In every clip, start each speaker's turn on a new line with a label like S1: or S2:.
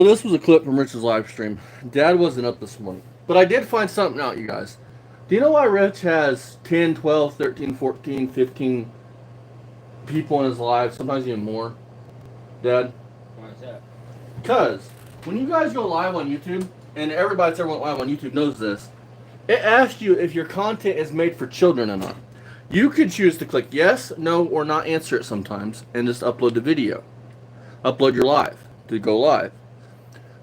S1: Well, this was a clip from Rich's live stream. Dad wasn't up this morning. But I did find something out, you guys. Do you know why Rich has 10, 12, 13, 14, 15 people in his live, sometimes even more? Dad?
S2: Why is that?
S1: Because when you guys go live on YouTube, and everybody that's ever went live on YouTube knows this, it asks you if your content is made for children or not. You could choose to click yes, no, or not answer it sometimes, and just upload the video. Upload your live to go live.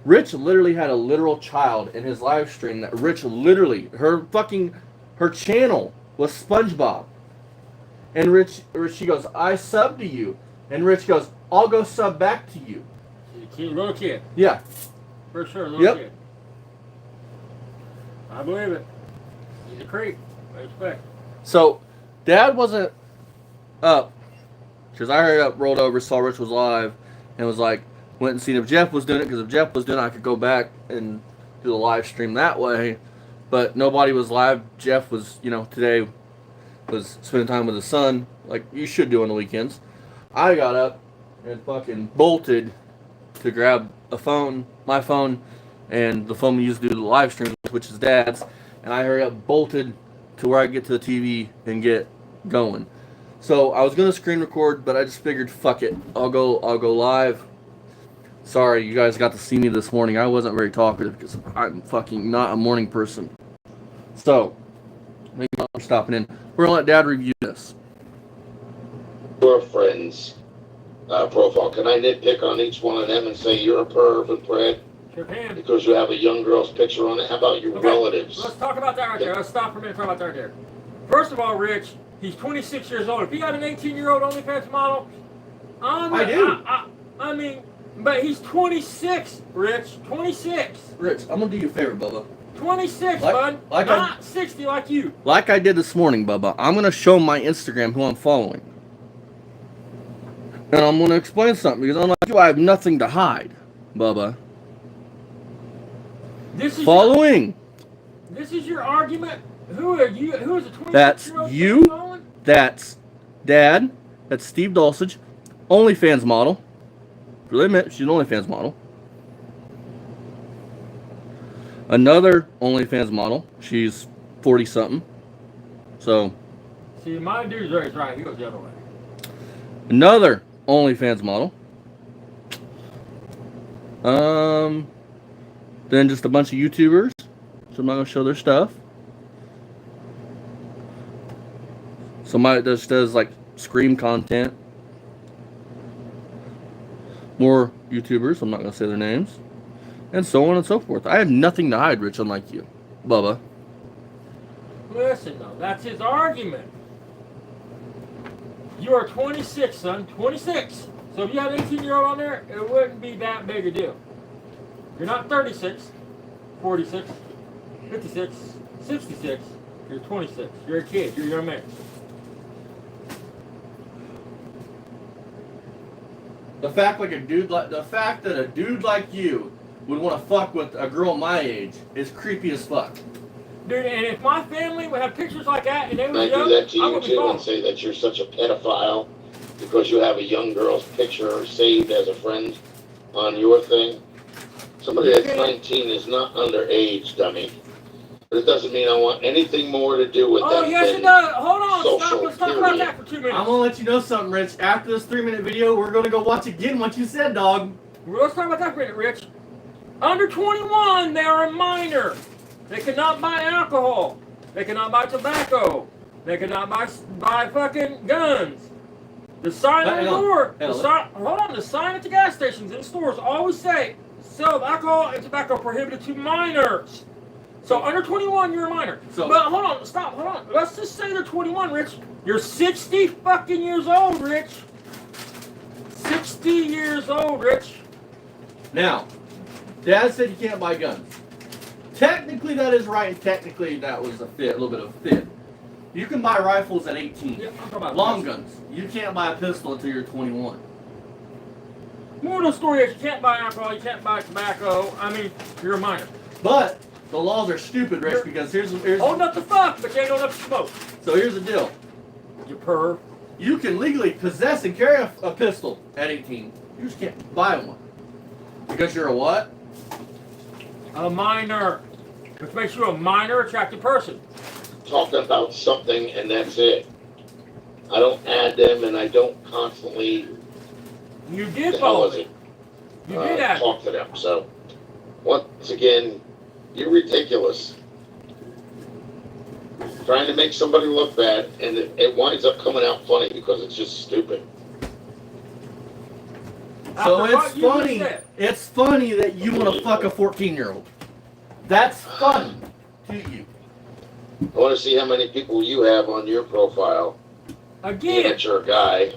S1: Rich literally had a literal child in his live stream that Rich literally, her channel was SpongeBob. And she goes, I sub to you. And Rich goes, I'll go sub back to you.
S2: Little kid.
S1: Yeah.
S2: For sure, little kid. I believe it. He's a creep. I expect.
S1: So, Dad wasn't up. Because I hurried up, rolled over, saw Rich was live, and was like, went and seen if Jeff was doing it, because if Jeff was doing it, I could go back and do the live stream that way. But nobody was live. Jeff was, today was spending time with his son, like you should do on the weekends. I got up and fucking bolted to grab my phone, and the phone we used to do the live stream, which is Dad's, and I hurry up, bolted to where I get to the TV and get going. So I was gonna screen record, but I just figured, fuck it, I'll go live. Sorry, you guys got to see me this morning. I wasn't very talkative because I'm fucking not a morning person. So, thank you for stopping in. We're gonna let Dad review this.
S3: Your friend's profile. Can I nitpick on each one of them and say you're a perv and Brad?
S2: Sure can.
S3: Because you have a young girl's picture on it. How about your relatives?
S2: Let's talk about that right there. Let's stop for a minute and talk about that right there. First of all, Rich, he's 26 years old. If he got an 18-year-old OnlyFans model,
S1: I do.
S2: I mean, but he's 26, Rich. 26.
S1: Rich, I'm gonna do you a favor, Bubba.
S2: 26, bud. Not 60 like you.
S1: Like I did this morning, Bubba. I'm gonna show my Instagram who I'm following. And I'm going to explain something, because unlike you, I have nothing to hide, Bubba.
S2: This is
S1: following.
S2: This is your argument? Who are you? Who is a 26-year-old?
S1: That's you. That's Dad. That's Steve Dulcich. OnlyFans model. Really admit, she's an OnlyFans model. Another OnlyFans model. She's 40-something. So.
S2: See, my dude's right. He goes the other way.
S1: Another OnlyFans model. Then just a bunch of YouTubers. So I'm not gonna show their stuff. Somebody that just does like Scream content. More YouTubers. I'm not gonna say their names. And so on and so forth. I have nothing to hide, Rich, unlike you, Bubba.
S2: Listen, though, that's his argument. You are 26, son. 26. So if you had an 18-year-old on there, it wouldn't be that big a deal. You're not 36, 46, 56, 66. You're 26. You're a kid. You're a young man.
S1: The fact that a dude like you would want to fuck with a girl my age is creepy as fuck.
S2: Dude, and if my family would have pictures like that and they were
S3: young, I do that to you too, and say that you're such a pedophile because you have a young girl's picture saved as a friend on your thing. Somebody that's 19 is not underage, dummy. But it doesn't mean I want anything more to do with that.
S2: Oh, yes, it does. Hold on, stop. Let's talk about that for 2 minutes.
S1: I'm going to let you know something, Rich. After this 3-minute video, we're going to go watch again what you said, dog.
S2: Well, let's talk about that for a minute, Rich. Under 21, they are a minor. They cannot buy alcohol. They cannot buy tobacco. They cannot buy fucking guns. The sign on the door. Hold on. The sign at the gas stations and stores always say, sale of alcohol and tobacco prohibited to minors. So under 21, you're a minor. But hold on. Stop. Hold on. Let's just say they're 21, Rich. You're 60 fucking years old, Rich. 60 years old, Rich.
S1: Now, Dad said you can't buy guns. Technically, that is right, and technically, that was a little bit of a fit. You can buy rifles at 18.
S2: Yeah, I'm talking about
S1: long guns. You can't buy a pistol until you're 21.
S2: Moral of the story is you can't buy alcohol, you can't buy tobacco. I mean, you're a minor.
S1: But the laws are stupid, Rich, because here's
S2: old enough to fuck, but you ain't old enough to smoke.
S1: So here's the deal.
S2: You perv.
S1: You can legally possess and carry a pistol at 18. You just can't buy one. Because you're a what?
S2: A minor. Which makes you a minor attractive person.
S3: Talking about something and that's it. I don't add them and I don't constantly
S2: You did
S3: the hell
S2: follow
S3: is
S2: me.
S3: it?
S2: You did ask.
S3: Talk to them. So once again, you're ridiculous. Trying to make somebody look bad and it winds up coming out funny because it's just stupid.
S1: So
S2: After what
S1: it's
S2: you just
S1: funny.
S2: said.
S1: It's funny that you want to fuck a 14-year-old. That's funny to you.
S3: I want to see how many people you have on your profile. Being
S2: Again.
S3: that you're a guy.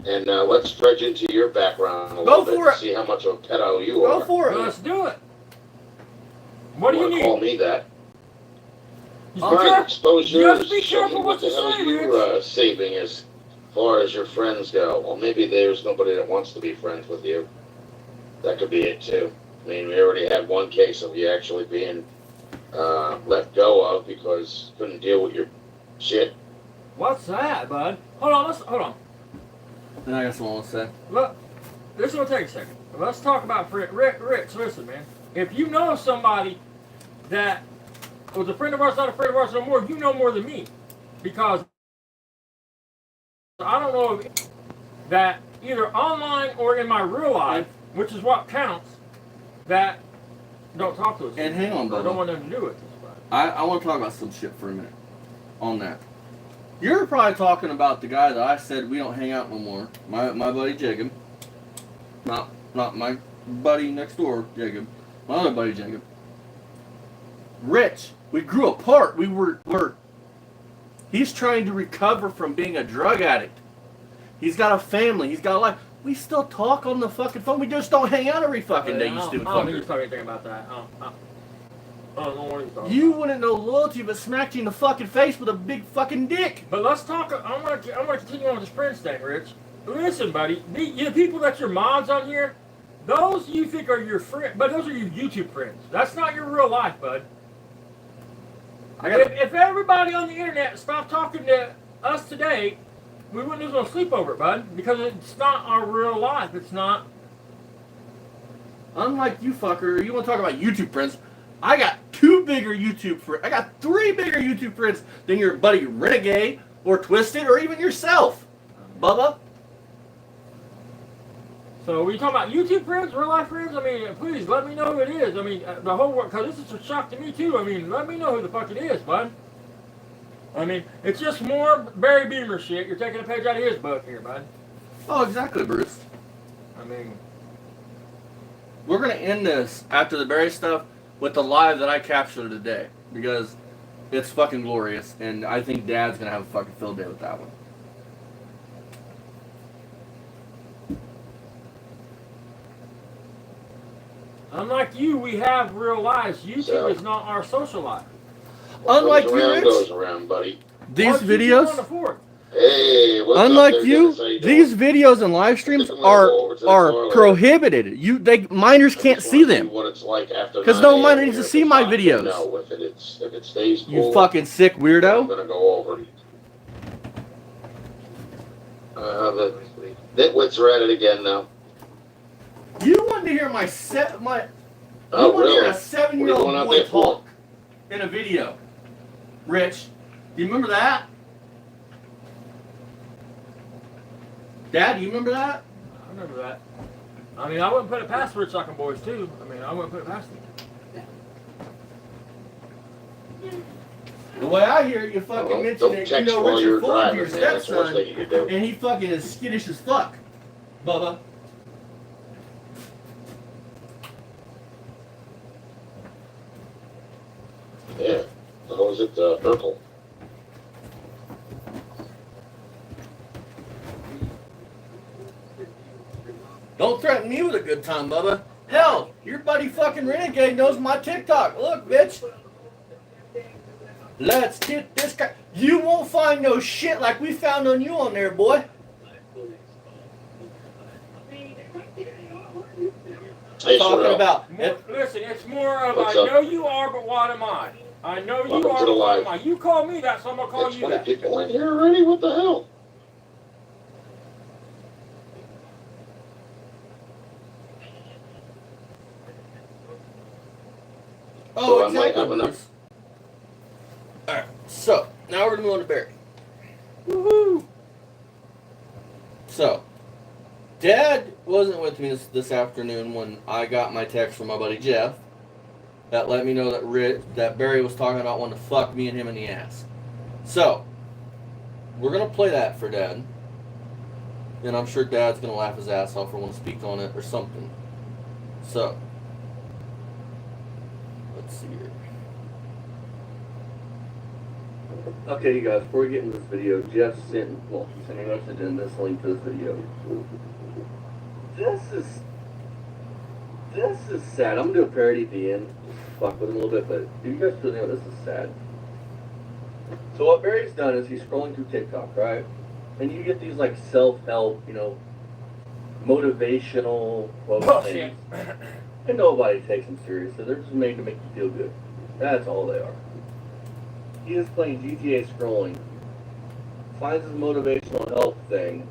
S3: And let's dredge into your background a
S1: Go
S3: little bit
S1: for
S3: to
S1: it.
S3: see how much of a pedo you are.
S1: Go for it.
S2: Let's do it. What do you
S3: Call
S2: need?
S3: me that.
S2: Just
S3: All
S2: be
S3: right,
S2: careful.
S3: expose
S2: You
S3: yours.
S2: have to be
S3: Show me
S2: careful what
S3: the
S2: you
S3: hell
S2: say,
S3: you're saving as far as your friends go. Well, maybe there's nobody that wants to be friends with you. That could be it too. I mean, we already had one case of you actually being let go of because you couldn't deal with your shit.
S2: What's that, bud? Hold on. Hold on.
S1: And I got something I want to say.
S2: Look, this will take a second. Let's talk about Rich. Listen, man. If you know somebody that was a friend of ours, not a friend of ours no more, you know more than me. Because I don't know if that either online or in my real life, which is what counts, that don't talk to us.
S1: And hang on,
S2: I
S1: brother.
S2: don't want them to do it.
S1: I want to talk about some shit for a minute on that. You're probably talking about the guy that I said we don't hang out no more. My buddy Jacob. Not my buddy next door, Jacob. My other buddy Jacob. Rich. We grew apart. He's trying to recover from being a drug addict. He's got a family. He's got a life. We still talk on the fucking phone. We just don't hang out every fucking day, you stupid
S2: I don't think
S1: fucker.
S2: he's talking anything about that. I don't know what he's talking
S1: You
S2: about.
S1: wouldn't know loyalty but smacked you in the fucking face with a big fucking dick.
S2: But let's talk. I'm gonna continue on with this Prince thing, Rich. Listen, buddy. The people that's your mods on here, those you think are your friends, but those are your YouTube friends. That's not your real life, bud. If everybody on the internet stopped talking to us today, we wouldn't lose no sleep over it, bud. Because it's not our real life. It's not.
S1: Unlike you, fucker, you want to talk about YouTube friends? I got three bigger YouTube friends than your buddy Renegade or Twisted or even yourself, Bubba.
S2: So, are you talking about YouTube friends, real life friends? I mean, please let me know who it is. I mean, the whole world, because this is a shock to me too. I mean, let me know who the fuck it is, bud. I mean, it's just more Barry Beamer shit. You're taking a page out of his book here, bud.
S1: Oh, exactly, Bruce.
S2: I mean,
S1: we're gonna end this after the Barry stuff with the live that I captured today because it's fucking glorious, and I think Dad's gonna have a fucking field day with that one.
S2: unlike you, we have real lives. YouTube is not our social life.
S1: Unlike
S3: Goes
S1: you,
S3: around,
S1: Rich,
S3: goes around, buddy.
S1: these
S2: Why don't you get on the
S1: videos,
S2: fourth?
S3: Hey, what's
S1: unlike
S3: up there,
S1: you,
S3: Dennis? How you
S1: these
S3: doing?
S1: videos and live streams
S3: I think I'm gonna go over to the car
S1: are
S3: later.
S1: prohibited. Minors
S3: I
S1: can't
S3: just
S1: see
S3: wanna
S1: them.
S3: what it's like after
S1: 'Cause
S3: 9
S1: no
S3: a.m.
S1: minor needs
S3: here.
S1: to
S3: If
S1: see
S3: it's
S1: my
S3: hot,
S1: videos.
S3: No, if it stays cool,
S1: You fucking sick
S3: I'm
S1: weirdo.
S3: gonna go over. The nitwits are at it again now.
S1: You wanted to hear my set my.
S3: Oh,
S1: you want to hear
S3: really?
S1: a 7-year-old
S3: What are you going out
S1: boy
S3: there for?
S1: talk in a video. Rich, do you remember that? Dad, do you remember that?
S2: I remember that. I mean, I wouldn't put it past Rich Sucking Boys, too. I mean, I wouldn't put it past them.
S1: The way I hear it, you fucking
S3: Don't
S1: mentioned that you
S3: text
S1: know
S3: while
S1: Richard
S3: you're
S1: Floyd, your
S3: driving, man. That's the worst
S1: stepson,
S3: thing you can do.
S1: and he fucking is skittish as fuck, Bubba.
S3: Yeah. How was it, Urkel?
S1: Don't threaten me with a good time, Bubba. Hell, your buddy fucking Renegade knows my TikTok. Look, bitch. Let's get this guy. You won't find no shit like we found on you on there, boy.
S3: Hey,
S1: Talking
S3: Sherelle.
S1: about.
S2: Listen, it's more of
S3: What's
S2: I
S3: up?
S2: know you are, but what am I? I know you
S3: Welcome
S2: are,
S3: to the
S2: but what
S3: live.
S2: am I? You call me that, so I'm going to call
S3: It's
S2: you
S3: 20
S2: that.
S3: people in here already? What the hell?
S1: Oh,
S3: So I
S1: exactly.
S3: might have enough.
S1: Alright, so now we're gonna move on to Barry. Woohoo! So, Dad wasn't with me this afternoon when I got my text from my buddy Jeff that let me know that Barry was talking about wanting to fuck me and him in the ass. So, we're gonna play that for Dad, and I'm sure Dad's gonna laugh his ass off or want to speak on it or something. So, let's see here. Okay, you guys, before we get into this video, Jeff sent us in this link to this video. This is sad. I'm gonna do a parody at the end, just fuck with him a little bit, but you guys feel this is sad. So what Barry's done is he's scrolling through TikTok, right? And you get these like self-help, motivational quotes.
S2: Bullshit.
S1: And nobody takes them seriously. They're just made to make you feel good. That's all they are. He is playing GTA scrolling, finds his motivational help thing.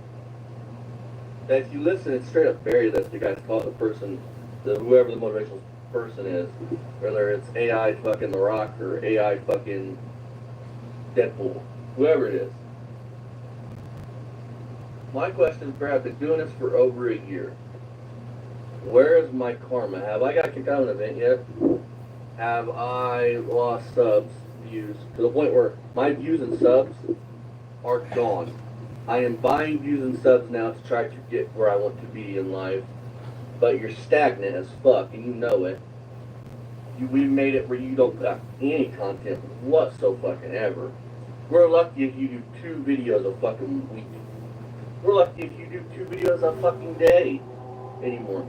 S1: That if you listen, it's straight up Barry that's the guy to call the person, whoever the motivational person is, whether it's AI fucking The Rock or AI fucking Deadpool, whoever it is. My question is, Barry, I've been doing this for over a year. Where is my karma? Have I got kicked out of an event yet? Have I lost subs, views, to the point where my views and subs are gone? I am buying views and subs now to try to get where I want to be in life, but you're stagnant as fuck, and you know it. We've made it where you don't put out any content whatsoever. We're lucky if you do 2 videos a fucking week. We're lucky if you do 2 videos a fucking day anymore.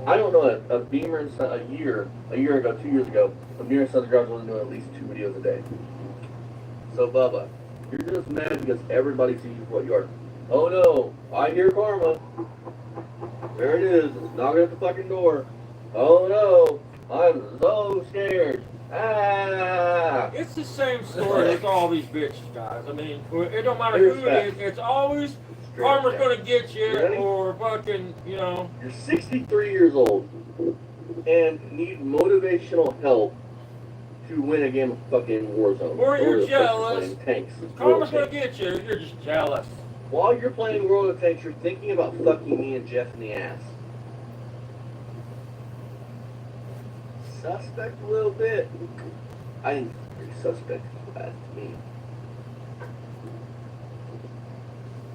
S1: I don't know a Beamer and Son, a year ago, 2 years ago, a Beamer and Sons garage was doing at least 2 videos a day. So Bubba, you're just mad because everybody sees you for what you are. Oh no, I hear karma. There it is, it's knocking at the fucking door. Oh no, I'm so scared. Ah!
S2: It's the same story with all these bitches, guys. I mean, it don't matter who it is. It's always karma's gonna get you, or fucking,
S1: You're 63 years old and need motivational help to win a game of fucking Warzone.
S2: Or you're jealous.
S1: Tanks.
S2: Karma's gonna get you. You're just jealous.
S1: While you're playing World of Tanks, you're thinking about fucking me and Jeff in the ass. Suspect a little bit. I think you're suspect to me.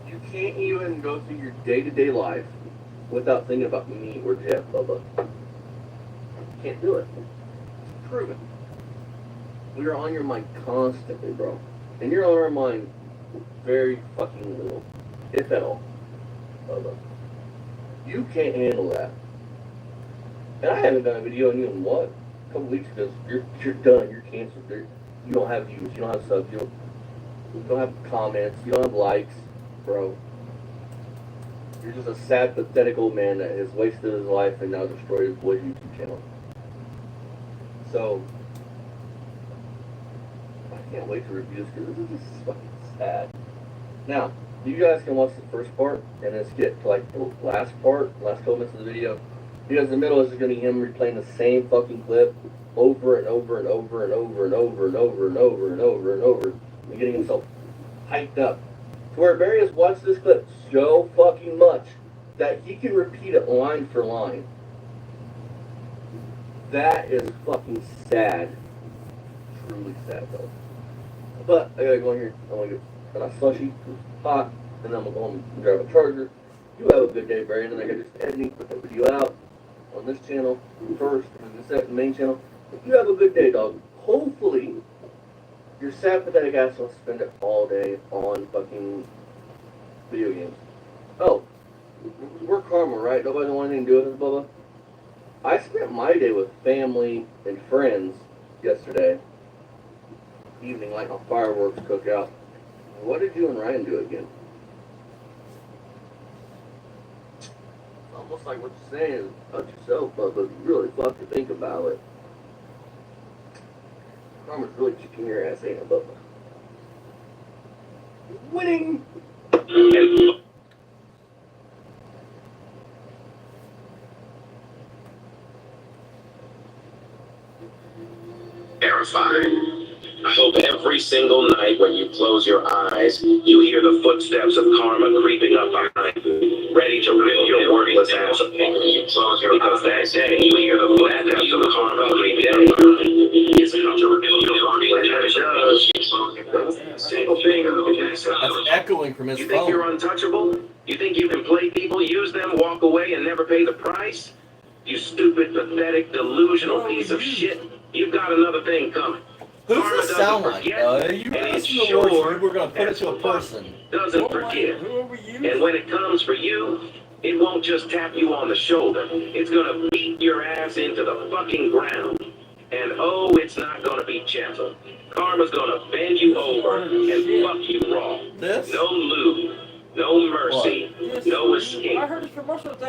S1: You can't even go through your day-to-day life without thinking about me or Jeff, Bubba. Can't do it. It's proven. We are on your mind constantly, bro. And you're on our mind very fucking little, if at all, Bubba. You can't handle that. And I haven't done a video on you in what? A couple weeks ago. You're done. You're canceled. You don't have views. You don't have subs. You don't have comments. You don't have likes, bro. You're just a sad, pathetic old man that has wasted his life and now destroyed his boy's YouTube channel. So, I can't wait to review this because this is just fucking sad. Now, you guys can watch the first part and then skip to like the last part, last couple minutes of the video. Because the middle is just going to be him replaying the same fucking clip over and over and over and over and over and over and over and over and over and getting himself hyped up. To where Barry has watched this clip so fucking much that he can repeat it line for line. That is fucking sad. Truly sad though. But I gotta go in here. I'm gonna get a nice slushy, hot, and then I'm gonna go home and grab a charger. You have a good day, Barry, and then I got just editing, put that video out on this channel first, and then set the main channel. You have a good day, dog. Hopefully, your sad, pathetic ass will spend it all day on fucking video games. Oh, we're karma, right? Nobody want anything to do with this, Bubba? I spent my day with family and friends yesterday evening, like a fireworks cookout. What did you and Ryan do again? Almost like what you're saying about yourself, Bubba. You really fucking think about it. Karma's really kicking your ass, ain't it, Bubba? Winning!
S3: terrifying. I hope every single night when you close your eyes, you hear the footsteps of karma creeping up behind you, ready to rip your worthless ass apart. Because that day you hear the footsteps of karma creeping up behind you, it's come to rip your worthless ass apart. Single thing.
S1: That's echoing from his
S3: You think you're
S1: phone.
S3: untouchable? You think you can play people, use them, walk away, and never pay the price? You stupid, pathetic, delusional piece of shit. You've got another thing coming.
S1: Who's this sound like? You listen to the words, we're going to put it to a person.
S3: Doesn't forget. And when it comes for you, it won't just tap you on the shoulder. It's going to beat your ass into the fucking ground. And oh, it's not going to be gentle. Karma's going to bend you over and fuck you raw.
S1: This?
S3: No lube, no mercy, no escape.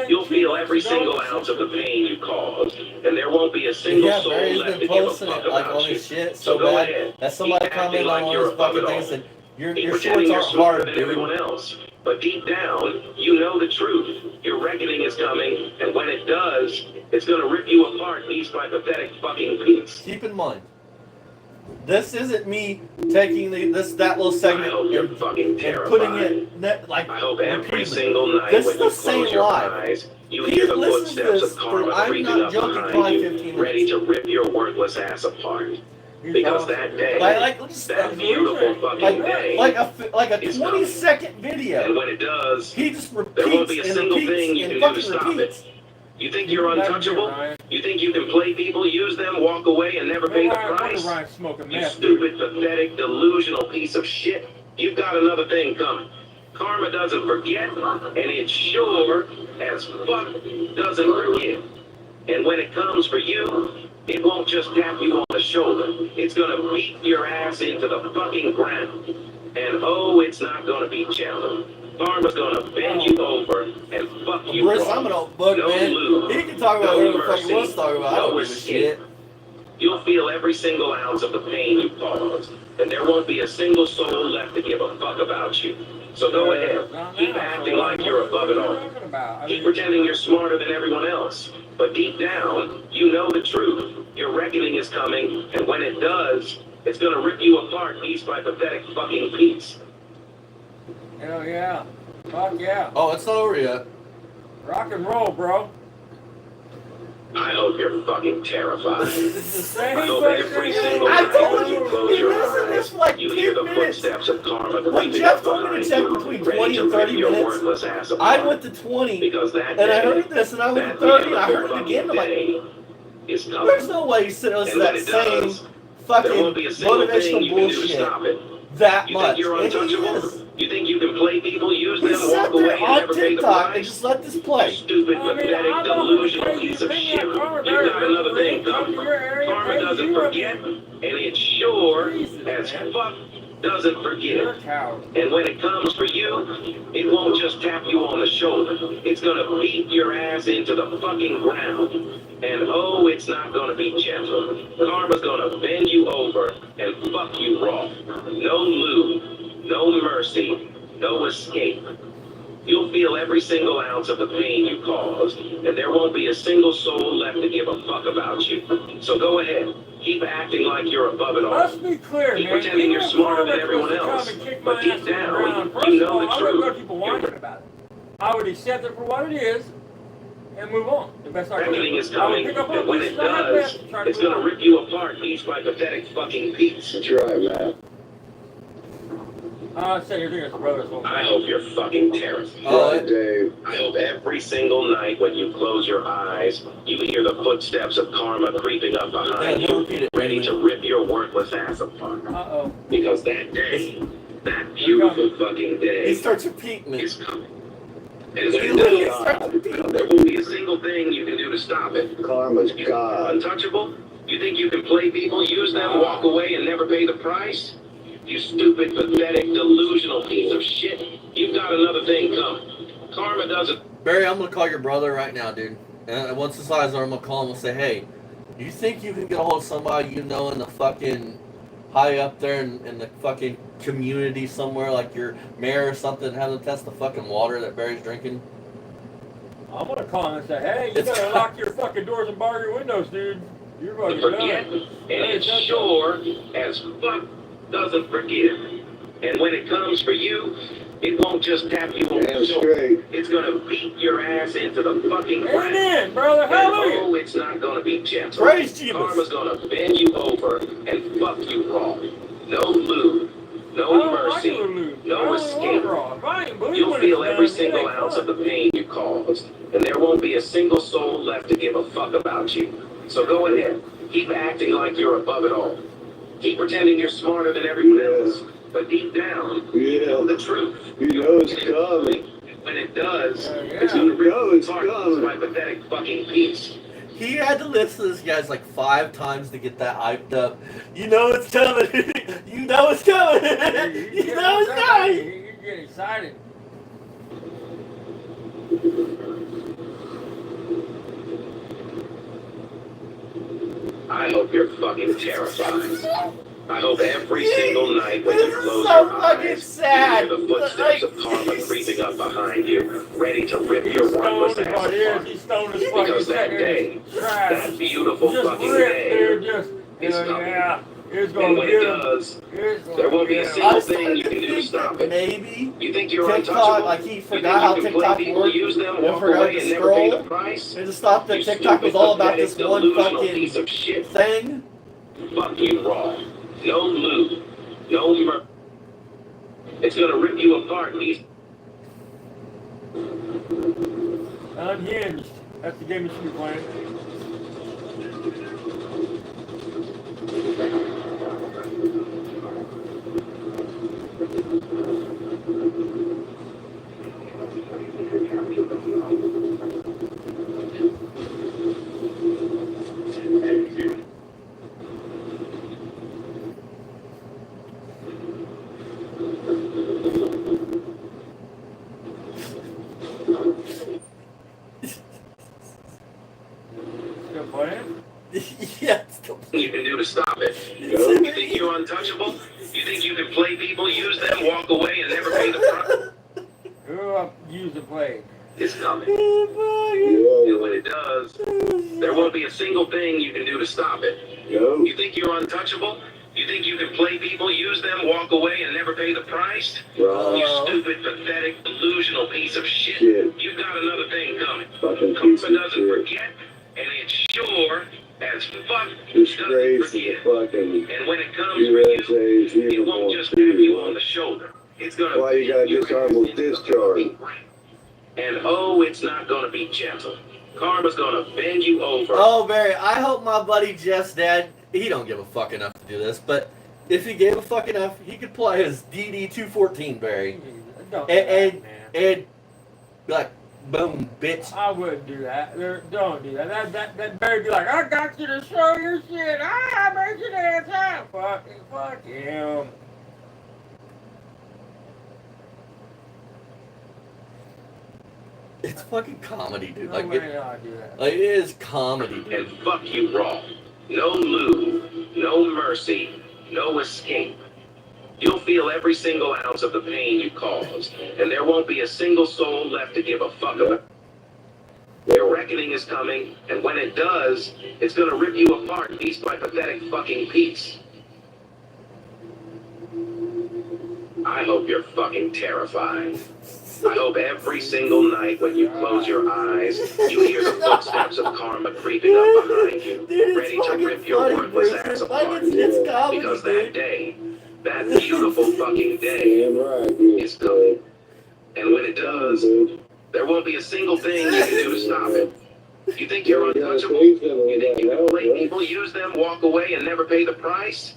S3: You'll feel every single ounce of the pain you caused, and there won't be a single soul
S1: Barry's
S3: left
S1: been
S3: to give a
S1: posting
S3: fuck
S1: it like
S3: about
S1: on
S3: you.
S1: his shit
S3: So
S1: so
S3: go
S1: bad
S3: ahead.
S1: that somebody
S3: Keep acting
S1: commented
S3: like
S1: on
S3: you're
S1: his
S3: above
S1: fucking
S3: it
S1: thing
S3: all.
S1: and said, your
S3: Keep
S1: shorts
S3: pretending you're
S1: aren't
S3: smarter
S1: hard,
S3: than
S1: dude.
S3: everyone else. But deep down, you know the truth. Your reckoning is coming, and when it does, it's gonna rip you apart piece by pathetic fucking piece.
S1: Keep in mind, this isn't me taking that little
S3: I
S1: segment
S3: hope you're
S1: and
S3: fucking terrified.
S1: putting it like
S3: I hope every
S1: repeatedly.
S3: single night
S1: This
S3: when
S1: is
S3: you
S1: the same
S3: close your
S1: live.
S3: eyes, you
S1: He
S3: hear the
S1: listens to
S3: footsteps
S1: this
S3: of
S1: for,
S3: karma
S1: I'm
S3: creeping
S1: not
S3: up
S1: joking,
S3: behind
S1: probably
S3: you,
S1: 15
S3: ready
S1: minutes.
S3: to rip your worthless ass apart. Because that day, that beautiful fucking day,
S1: like a
S3: is
S1: 20-second
S3: and
S1: video.
S3: when it does,
S1: He just
S3: there won't
S1: repeats
S3: be a
S1: and
S3: single thing
S1: repeats
S3: you
S1: and
S3: can do to
S1: fucking
S3: stop
S1: repeats.
S3: it. You think you're untouchable? You think you can play people, use them, walk away, and never pay the price? You stupid, pathetic, delusional piece of shit. You've got another thing coming. Karma doesn't forget, and it sure as fuck doesn't forgive. And when it comes for you, it won't just tap you on the shoulder. It's gonna beat your ass into the fucking ground. And oh, it's not gonna be gentle. Karma's gonna bend you over and fuck you
S1: Bruce,
S3: raw.
S1: I'm an old book,
S3: No
S1: man.
S3: lube,
S1: He can talk about
S3: no
S1: whatever the fuck he
S3: mercy,
S1: wants to talk about. I
S3: no
S1: don't give a
S3: escape.
S1: shit.
S3: You'll feel every single ounce of the pain you caused, and there won't be a single soul left to give a fuck about you. So go ahead, keep acting like you're above it all. Keep pretending you're smarter than everyone else. But deep down, you know the truth. Your reckoning is coming, and when it does, it's gonna rip you apart piece by pathetic fucking piece.
S2: Hell yeah. Fuck yeah.
S1: Oh, it's not over yet.
S2: Rock and roll, bro.
S3: I hope you're fucking terrified.
S2: Same
S3: I hope every single
S1: I
S3: night
S1: told
S3: when
S1: you,
S3: you close
S1: he
S3: your
S1: listened to this
S3: eyes,
S1: for like
S3: you
S1: 10
S3: hear the
S1: minutes.
S3: footsteps of karma
S1: When
S3: creeping
S1: Jeff
S3: up
S1: told me to
S3: behind
S1: check
S3: you,
S1: between
S3: ready
S1: 20
S3: to
S1: and
S3: rip
S1: 30
S3: your
S1: minutes,
S3: worthless ass
S1: I
S3: apart.
S1: went to 20,
S3: Because that
S1: and I
S3: day,
S1: heard this, and I went
S3: that
S1: to 30, and I
S3: beautiful
S1: heard it again. I'm
S3: fucking
S1: like,
S3: day is coming.
S1: there's no way you said listen to
S3: And when
S1: that
S3: it
S1: same
S3: does,
S1: fucking
S3: there won't be a single thing
S1: motivational
S3: you can do to
S1: bullshit
S3: stop it.
S1: that
S3: You
S1: much.
S3: think you're
S1: And he
S3: untouchable?
S1: is.
S3: You think you can play people, use
S1: He
S3: them,
S1: sat
S3: walk away,
S1: there
S3: and
S1: on
S3: never pay the
S1: TikTok and
S3: price?
S1: just let this
S3: You
S1: play.
S3: stupid, pathetic, delusional piece of shit. You've got another thing coming. Karma doesn't forget, and it sure as fuck doesn't
S2: You're
S3: forgive.
S2: a coward.
S3: And when it comes for you, it won't just tap you on the shoulder. It's gonna beat your ass into the fucking ground. And oh, it's not gonna be gentle. Karma's gonna bend you over and fuck you raw. No lube, no mercy, no escape. You'll feel every single ounce of the pain you caused, and there won't be a single soul left to give a fuck about you. So go ahead, keep acting like you're above it all.
S2: Let's be clear,
S3: Keep
S2: man.
S3: pretending you're
S2: Even if
S3: smarter than
S2: Karma
S3: everyone
S2: was to
S3: else.
S2: come and kick
S3: But
S2: my
S3: deep
S2: ass on the
S3: down,
S2: ground, first
S3: you
S2: of
S3: know
S2: all,
S3: the
S2: I wouldn't
S3: truth.
S2: let people whining about it. I would accept it for what it is and move on the best I can.
S3: Reckoning is
S2: I would
S3: coming,
S2: pick up
S3: and
S2: on
S3: when
S2: pieces
S3: it
S2: I have
S3: does,
S2: left and try to
S3: it's
S2: move
S3: gonna
S2: on.
S3: rip you apart piece by pathetic fucking piece.
S4: That's right, man.
S2: Say you're doing this, brother.
S3: I hope you're fucking terrified.
S4: Right, Dave.
S3: I hope every single night when you close your eyes, you hear the footsteps of karma creeping up behind
S1: Yeah,
S3: you,
S1: repeat it.
S3: ready to rip your worthless ass apart.
S2: Uh-oh.
S3: Because that day, that beautiful fucking
S1: He
S3: day
S1: starts repeating it.
S3: is coming. And when
S1: He
S3: it
S1: literally
S3: does,
S1: starts repeating
S3: there
S1: it.
S3: won't be a single thing you can do to stop it.
S4: Karma's God.
S3: Untouchable? You think you can play people, use them, walk away, and never pay the price? You stupid, pathetic, delusional piece of shit. You've got another thing coming. Karma doesn't...
S1: Barry, I'm gonna call your brother right now, dude. And once this live's over, I'm gonna call him and say, hey, you think you can get a hold of somebody you know in the fucking high up there in the fucking community somewhere, like your mayor or something, and have them test the fucking water that Barry's drinking?
S2: I'm gonna call him and say, hey, you
S1: It's
S2: better
S1: got-
S2: lock your fucking doors and bar your windows, dude. You're
S5: to
S2: going to
S5: forget, and it sure as fuck doesn't forgive. And when it comes for you, it won't just tap you on the
S4: Damn
S5: shoulder.
S4: straight.
S5: It's gonna beat your ass into the fucking ground.
S2: Amen, brother.
S5: And
S2: Hallelujah.
S5: oh, it's not gonna be gentle.
S1: Praise Jesus.
S5: Karma's gonna bend you over and fuck you raw. No lube,
S2: I
S5: no
S2: don't like
S5: mercy,
S2: it, Lou. I
S5: no
S2: only
S5: escape.
S2: want raw. If I ain't believe
S5: You'll
S2: when
S5: feel
S2: it's
S5: every
S2: done, it
S5: single
S2: ain't
S5: ounce of
S2: fun.
S5: the pain you caused, and there won't be a single soul left to give a fuck about you. So go ahead, keep acting like you're above it all. Keep pretending you're smarter than everyone else, but deep down, you know the truth.
S4: You know it's coming.
S5: When it does,
S2: Yeah.
S5: it's gonna rip
S4: know
S5: you
S4: it's
S5: apart
S4: coming.
S5: my pathetic fucking piece.
S1: He had to listen to this guy's like 5 times to get that hyped up. You know it's coming. You know it's coming. You know it's coming.
S2: You get excited.
S5: I hope you're fucking terrified. I hope every single night when
S1: This
S5: you
S1: is
S5: close
S1: so
S5: your
S1: fucking
S5: eyes,
S1: sad.
S5: you hear the footsteps of karma creeping up behind you, ready to rip your
S2: He's
S5: worthless
S2: stoned as
S5: ass
S2: what it is.
S5: apart.
S2: He's stoned as fucking
S5: Because that day, that beautiful
S2: just
S5: fucking
S2: rip,
S5: day,
S2: dude. Just,
S5: is coming.
S2: yeah. It's
S5: and
S2: going to
S5: when
S2: get
S5: it
S2: him.
S5: does,
S2: It's gonna
S5: there won't be a
S2: get him.
S5: single
S1: I
S5: thing
S1: started
S5: you
S1: to
S5: can do to
S1: think
S5: stop
S1: that
S5: it.
S1: maybe
S5: You think you're
S1: TikTok,
S5: untouchable?
S1: like he
S5: You
S1: forgot how
S5: think you can play
S1: TikTok
S5: people,
S1: worked,
S5: use them,
S1: and
S5: walk
S1: forgot
S5: away,
S1: to
S5: and never pay the
S1: scroll,
S5: price?
S1: and just thought that
S5: You
S1: TikTok was
S5: stupid,
S1: all about
S5: pathetic,
S1: this one
S5: delusional
S1: fucking
S5: piece of shit.
S1: thing.
S5: Fuck you raw. No lube. No mercy. It's gonna rip you apart, these.
S2: Unhinged. That's the game you should be playing. Still playing?
S1: Yeah.
S5: You can do to stop it. You think you're untouchable? You think you can play people, use them, walk away, and never pay the price?
S2: Who up use the blade?
S5: It's coming.
S4: Yo,
S5: And when it does, there won't be a single thing you can do to stop it.
S4: yo.
S5: You think you're untouchable? You think you can play people, use them, walk away, and never pay the price?
S4: Wrong.
S5: You stupid, pathetic, delusional piece of shit.
S4: Shit.
S5: You've got another thing coming.
S4: Fucking
S5: Karma
S4: piece of
S5: doesn't
S4: shit.
S5: forget, and it sure as fuck
S4: Disgrace
S5: doesn't
S4: is
S5: forgive.
S4: the fucking
S5: And when it comes for you,
S4: USA's
S5: it won't
S4: uniform
S5: just tap you on
S4: too.
S5: the shoulder. It's gonna
S4: Why you gotta
S5: beat your
S4: disarm
S5: ass into the
S4: discharge?
S5: fucking ground. And oh, it's not gonna be gentle. Karma's gonna bend you over.
S1: Oh, Barry, I hope my buddy Jeff's dad, he don't give a fuck enough to do this, but if he gave a fuck enough, he could play his DD214, Barry.
S2: Don't do
S1: And
S2: that, man.
S1: be like, boom, bitch.
S2: I wouldn't do that. Don't do that. That better be like, I got you to show your shit. I made you dance. Fuck him.
S1: It's fucking comedy, dude.
S2: No
S1: Like,
S2: way
S1: it,
S2: I'd do that.
S1: like, it is comedy, dude.
S5: And fuck you raw. No lube, no mercy, no escape. You'll feel every single ounce of the pain you caused, and there won't be a single soul left to give a fuck about. Your reckoning is coming, and when it does, it's gonna rip you apart piece by pathetic fucking piece. I hope you're fucking terrified. I hope every single night when you close your eyes, you hear the footsteps of karma creeping up behind you,
S1: Dude,
S5: ready
S1: it's
S5: to
S1: fucking
S5: rip your
S1: funny,
S5: worthless
S1: Bruce.
S5: ass
S1: It's like
S5: apart.
S1: it's comedy,
S5: Because that
S1: dude.
S5: day, that beautiful fucking day,
S4: Damn right, dude.
S5: is coming. And when it does, there won't be a single thing you can do to stop it. You think you're untouchable? You think you can play people, use them, walk away, and never pay the price?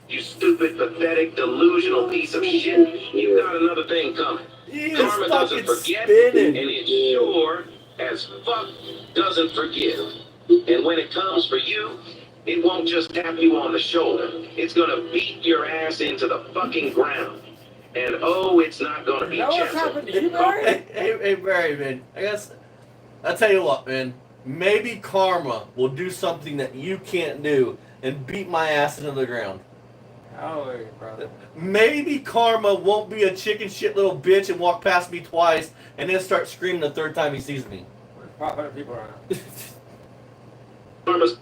S5: You stupid, pathetic, delusional piece of shit. You've got another thing coming.
S1: He is
S5: Karma doesn't
S1: fucking
S5: forget,
S1: spinning.
S5: and it sure as fuck doesn't forgive. And when it comes for you, it won't just tap you on the shoulder. It's gonna beat your ass into the fucking ground. And oh, it's not gonna be
S2: Is that what's
S5: gentle.
S2: happened to you, Barry?
S1: Hey, Barry, man. I guess I'll tell you what, man. Maybe karma will do something that you can't do and beat my ass into the ground.
S2: Hallelujah, brother.
S1: Maybe karma won't be a chicken shit little bitch and walk past me twice and then start screaming the third time he sees me.
S2: 500 people around.
S5: Karma's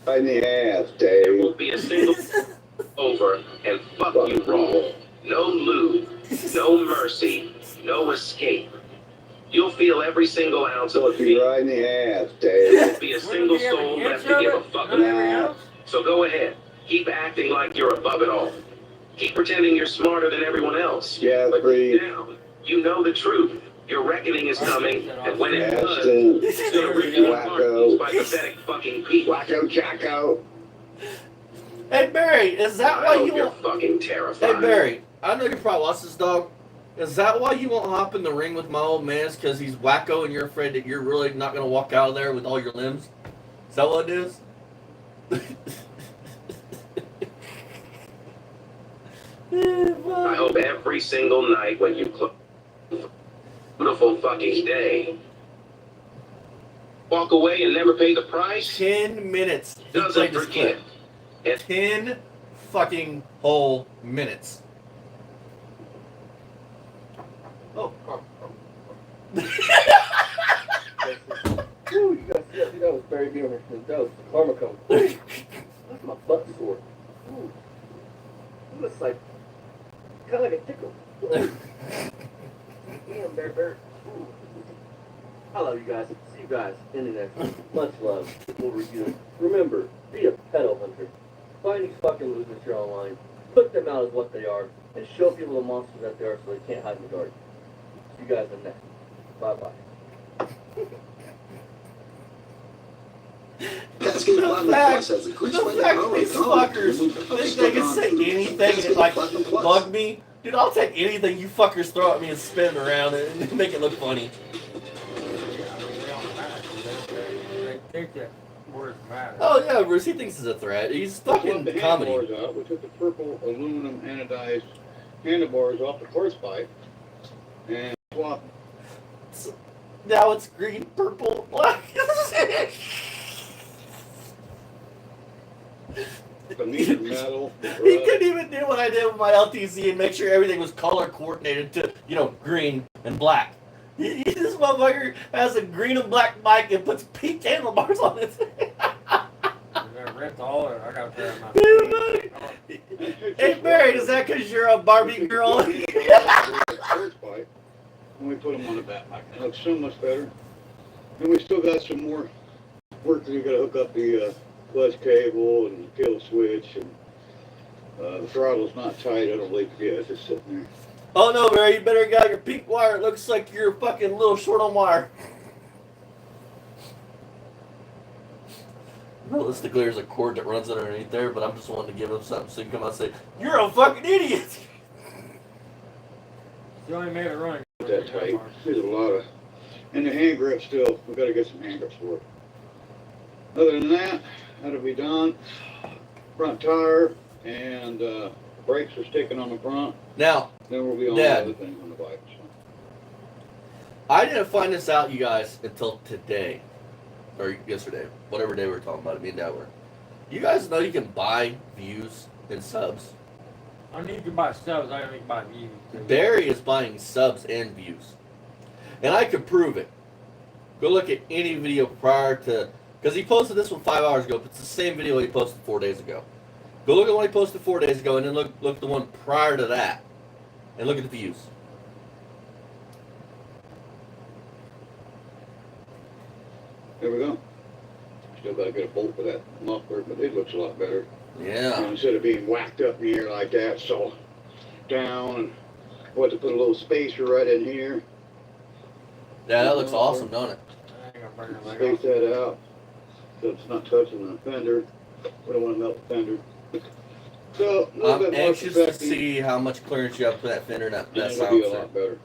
S4: Right in the ass,
S5: There
S4: Dave.
S5: won't be a single over and fuck you raw. No lube, no mercy, no escape. You'll feel every single ounce of the
S4: Look you
S5: feed.
S4: right in the ass,
S5: There
S4: Dave.
S5: won't be a single soul left to give a fuck
S2: Not every
S5: about.
S2: ounce.
S5: So go ahead. Keep acting like you're above it all. Keep pretending you're smarter than everyone else.
S4: Yeah,
S5: But
S4: free.
S5: deep down, you know the truth. Your reckoning is coming, and when it does,
S4: Ashton.
S5: it's gonna rip you apart piece
S4: Wacko.
S5: by pathetic fucking people.
S4: Wacko Jacko.
S1: Hey Barry, is that
S5: I
S1: why
S5: hope
S1: you
S5: you're
S1: won't?
S5: fucking terrified.
S1: Hey Barry, I know you probably lost this dog. Is that why you won't hop in the ring with my old man? Because he's wacko and you're afraid that you're really not gonna walk out of there with all your limbs? Is that what it is?
S5: I hope every single night when you close, beautiful fucking day, walk away and never pay the price.
S1: 10 minutes. He
S5: Doesn't
S1: played this
S5: forget.
S1: clip. 10 fucking whole minutes. Oh.
S6: Ooh, you guys see that was Barry Beamer. That was karma coming. That's my butt sore. Ooh. It looks like kind of like a tickle. Damn, Bear. Ooh. I love you guys. See you guys in the next one. Much love. We'll review it. Remember, be a pedo hunter. Find these fucking losers here online. Put them out as what they are, and show people the monsters that they are so they can't hide in the dark. See you guys in the next. Bye-bye.
S7: Cascade Platinum Plus has a quick
S1: The
S7: way to
S1: fact
S7: grow
S1: these
S7: a dog.
S1: fuckers think they can say anything and like bug me. Dude, I'll take anything you fuckers throw at me and spin it around and make it look funny.
S2: They think that words matter.
S1: Oh yeah, Bruce, he thinks it's a threat. He's fucking
S8: the
S1: comedy.
S8: handlebars out. We took the purple aluminum anodized handlebars off the horse pipe and swapped
S1: Now it's green, purple, black.
S8: the meter metal. the
S1: He
S8: rust.
S1: couldn't even do what I did with my LTZ and make sure everything was color coordinated to, green and black. This motherfucker has a green and black bike and puts pink handlebars on it.
S2: I ripped all of it. I got to tear my
S1: Hey Barry, is that because you're a Barbie girl?
S8: Horse pipe, and we put them on the back. It looks so much better. And we still got some more work to do. Got to hook up the clutch cable and the kill switch, and the throttle's not tight. I don't believe yet. It's just sitting there.
S1: Oh no, Barry, you better get out your pink wire. It looks like you're fucking a little short on wire. Realistically, there's a cord that runs underneath there, but I'm just wanting to give him something so he can come out and say, "You're a fucking idiot."
S2: You only made it run.
S8: That tight. There's a lot of, and the hand grip still. We got to get some hand grips for it. Other than that, that'll be done. Front tire and brakes are sticking on the front.
S1: Now,
S8: Then we'll be on
S1: Dad.
S8: the other thing on the bike. So.
S1: I didn't find this out, you guys, until today. Or yesterday. Whatever day we were talking about it, me and Dad were. You guys know you can buy views and subs?
S2: I need to buy subs. I don't need to buy views.
S1: Barry is buying subs and views. And I could prove it. Go look at any video prior to... Because he posted this one 5 hours ago, but it's the same video he posted 4 days ago. Go look at the one he posted 4 days ago, and then look at the one prior to that. And look at the views.
S8: There we go. Still got to get a bolt for that muffler, but it looks a lot better.
S1: Yeah.
S8: Instead of being whacked up in the air like that, so down, and what to put a little spacer right in here.
S1: Yeah, that looks awesome, don't it?
S2: I ain't gonna burn it like
S8: Space that out so it's not touching the fender. We don't want to melt the fender. So a little
S1: I'm
S8: bit more
S1: anxious to
S8: protecting,
S1: see how much clearance you have for that fender and that
S8: and it'll
S1: sound
S8: be a
S1: set.
S8: lot better.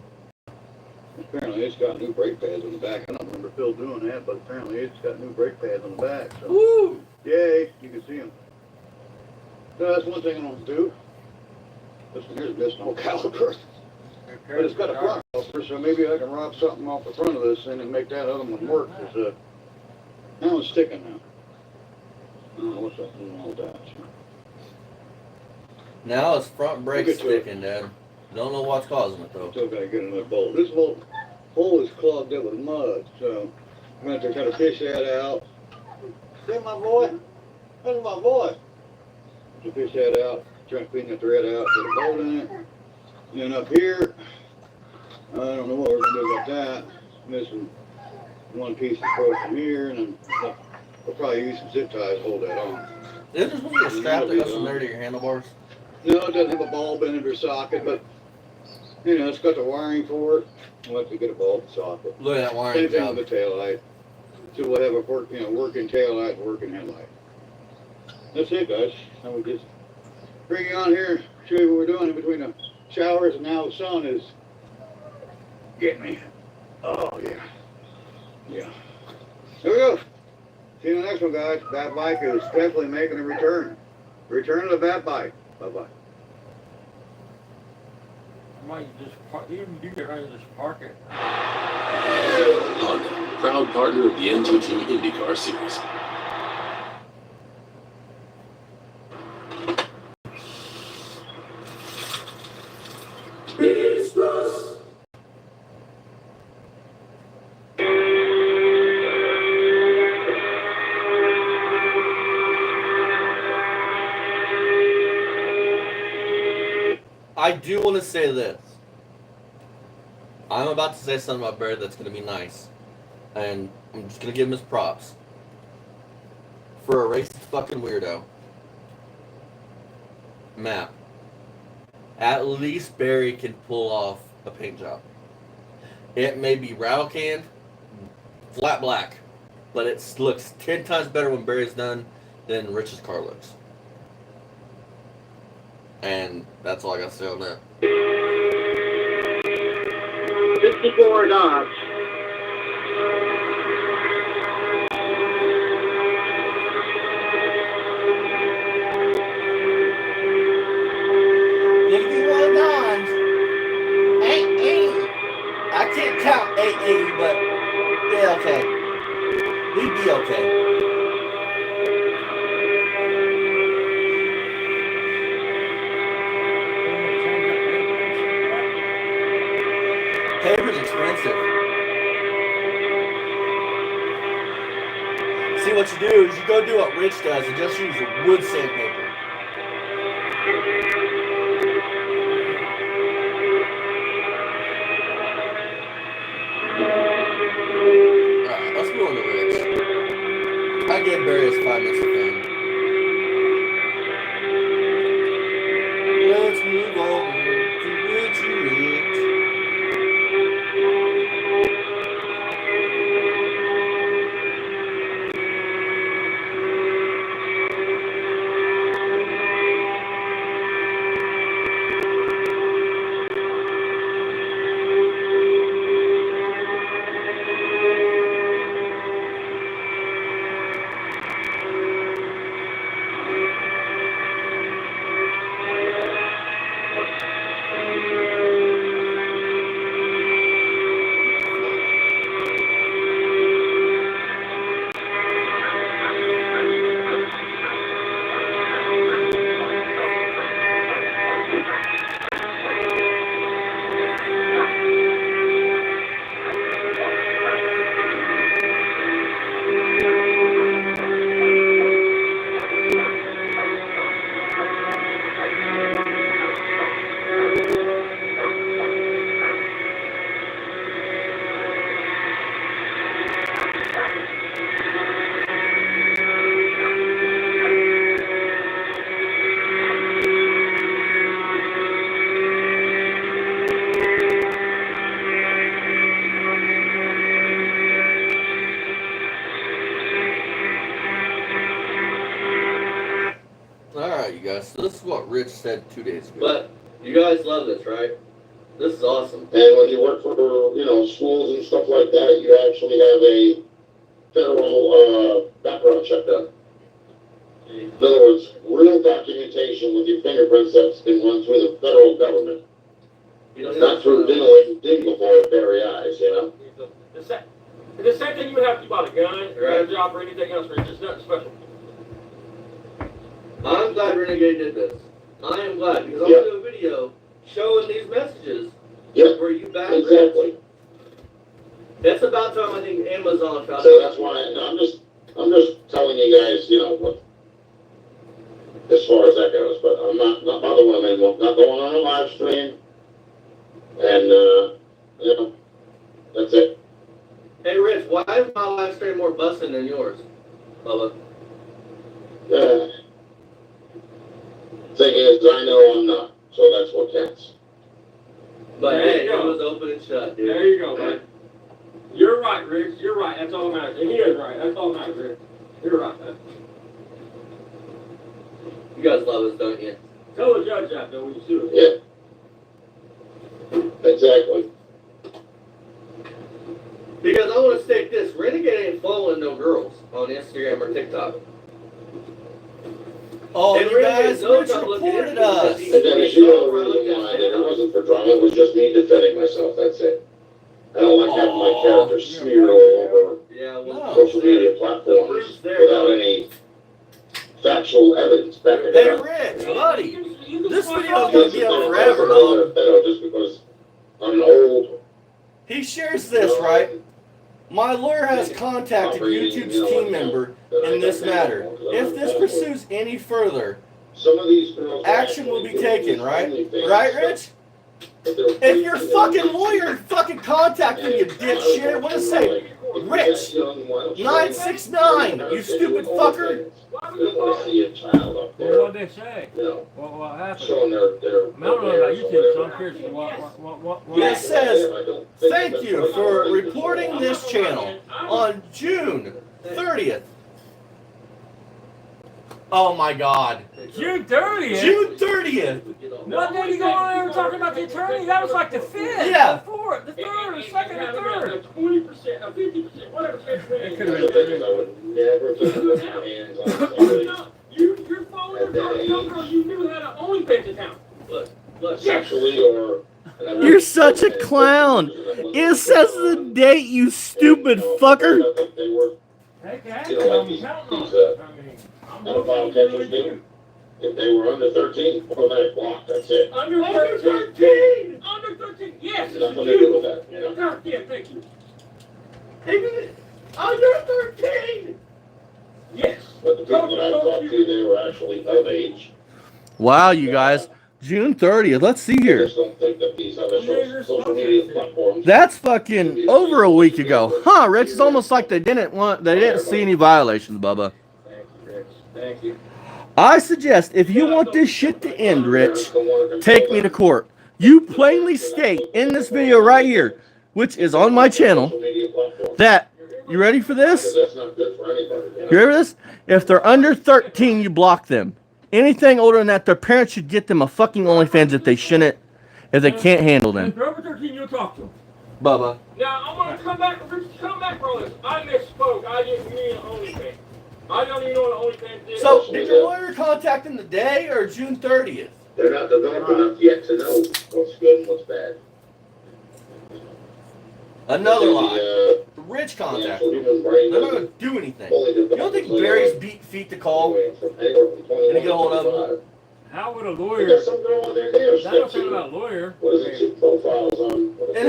S8: Apparently it's got new brake pads on the back. I don't remember Phil doing that, but apparently it's got new brake pads on the back. So
S1: Woo!
S8: yay, you can see them. So that's one thing I want to do. This one here's missing all caliper. But it's got a front caliper, so maybe I can rob something off the front of this thing and make that other one work. Cause that one's sticking now. I don't know what's up with all that.
S1: Now his front brake's
S8: We'll get to it.
S1: sticking, Dad. Don't know what's causing it, though.
S8: Still gotta get another bolt. This hole is clogged up with mud, so I'm gonna have to kind of fish that out. See my boy? That's my boy. To fish that out, trying to clean the thread out, put a bolt in it. And then up here, I don't know what we're gonna do about that. Missing one piece of cord from here, and then we'll probably use some zip ties to hold that on.
S1: Is there supposed to be a strap that goes from there to your handlebars?
S8: No, it doesn't have a ball bend in or socket, but you know, it's got the wiring for it. We'll have to get a bulb socket.
S1: Look at that
S8: Same
S1: wiring
S8: thing
S1: job.
S8: with the tail light. So we'll have a working tail light, working headlight. That's it, guys. Now we just bring you on here, show you what we're doing in between the showers, and now the sun is getting me. Oh yeah, yeah. There we go. See you in the next one, guys. Bat bike is definitely making a return. Return of the bat bike. Bye bye.
S2: Why you just park? You can just park it.
S7: Honda, proud partner of the NTT IndyCar Series.
S1: I do want to say this. I'm about to say something about Barry that's going to be nice. And I'm just going to give him his props. For a racist fucking weirdo. Matt. At least Barry can pull off a paint job. It may be rattle canned, flat black. But it looks 10 times better when Barry's done than Rich's car looks. And that's all I got to say on that.
S4: 54 Dodge.
S1: I can't count 880, but yeah, okay. We'd be okay. Paper's expensive. See, what you do is you go do what Rich does and just use a wood sandpaper. Alright, let's go on to Rich. I gave Barry his 5 minutes of fame. Let's move on to Rich. Alright, you guys, so this is what Rich said 2 days ago. But you guys love this, right? This is awesome.
S3: And when you work for, schools and stuff like that, you actually have a federal background check done. In other words, real documentation with your fingerprints that's been run through the federal government. Not through Dingle or Barry Eyes,
S2: The same thing you would have if you bought a gun, or a job, or anything else, or it's just nothing special.
S6: I'm glad Renegade did this. I am glad, because I'm going to do a video showing these messages where you back
S3: exactly.
S6: It's about time I think Amazon found
S3: So that's why I'm just telling you guys, as far as that goes. But I'm not bothering them anymore. Not going on a live stream. And, you know, that's it.
S6: Hey, Rich, why is my live stream more busting than yours, Bubba?
S3: Thing is, I know I'm not. So that's what counts.
S6: But
S2: There
S6: hey,
S2: you
S6: it
S2: go.
S6: was open and shut, dude.
S2: There you go, man. You're right, Rich. You're right. That's all that matters. And he is right. That's all that matters, Rich. You're right, man.
S6: You guys love us, don't you?
S2: Tell the judge that, though, when you sue him.
S3: Yeah. Exactly.
S6: Because I want to state this, Renegade ain't following no girls on Instagram or TikTok.
S1: Oh,
S6: And
S1: you guys,
S6: Renegade
S1: Rich
S6: knows I'm looking
S1: reported
S6: into
S1: us.
S6: this.
S3: And Dennis, you know the reason why I did it wasn't for drama. It was just me defending myself. That's it. I don't like having my character smeared all over
S6: Yeah,
S1: No.
S3: social media platforms without any factual evidence backing it
S1: Hey,
S3: up.
S1: Rich, buddy,
S2: You can
S1: this
S2: find
S1: video
S2: out.
S1: is gonna be up forever, dog.
S3: Just because I'm old.
S1: He shares this, right? My lawyer has contacted YouTube's team member in this matter. If this pursues any further,
S3: Some of these girls
S1: action will be taken, right? Right, Rich? If your fucking lawyer fucking contacting you, dipshit, what does it say? Rich, 969, you stupid fucker.
S3: You don't want to see a child up there,
S2: Well, what'd they say?
S3: you know,
S2: What happened?
S3: showing their
S2: I don't know about YouTube, so I'm curious. What
S1: It says, thank you for reporting this channel on June 30th. Oh my God.
S2: June 30th?
S1: June 30th.
S2: What did he go on there talking about the attorney? That was like the 5th,
S1: Yeah.
S2: the 4th, the 3rd, the 2nd, the 3rd. 20%, 50%, whatever. It could have
S3: I
S2: been.
S3: would never put my hands on somebody.
S2: You're following your girl you knew had an OnlyFans account.
S3: Look, sexually or...
S1: You're such a clown. It says the date, you stupid fucker.
S2: Heck,
S3: You know, like these, pedophile catchers do. If they were under 13, automatic block, that's it.
S2: Under 13! Under 13, yes!
S3: There's nothing to do with that, you know?
S2: God, yeah, thank you. Under 13! Yes.
S3: But the people that I talked to, they were actually of age.
S1: Wow, you guys. June 30th. Let's see
S3: I
S1: here.
S3: just don't think that these other social media platforms...
S1: That's fucking over a week ago. Huh, Rich? It's almost like they didn't see any violations, Bubba.
S2: Thank you, Rich. Thank you.
S1: I suggest if you want this shit to end, Rich, take me to court. You plainly state in this video right here, which is on my channel, that, you ready for this?
S3: That's not good for anybody, you know?
S1: You ready for this? If they're under 13, you block them. Anything older than that, their parents should get them a fucking OnlyFans if they shouldn't, if they can't handle
S2: If
S1: them.
S2: they're over 13, you'll talk to them.
S1: Bubba.
S2: Now, I want to come back for all this. I misspoke. I didn't mean OnlyFans. I don't even know what OnlyFans is.
S1: So, did your lawyer contact them today or June 30th?
S3: They're not developed enough yet to know what's good and what's bad.
S1: Another lie.
S3: The,
S1: Rich
S3: the
S1: contacted
S3: actual
S1: them.
S3: human brain
S1: They're not
S3: doesn't
S1: going to do anything.
S3: fully
S1: You
S3: develop
S1: don't think
S3: until
S1: Barry's beat feet to call?
S3: anywhere from 21
S1: Can you get a hold of
S3: to
S1: him?
S3: 25.
S2: How would a
S3: You got
S2: lawyer...
S3: some girl on there, they are
S2: That don't
S3: step
S2: sound
S3: two.
S2: about a lawyer.
S3: What is it, two profiles on? what is
S1: And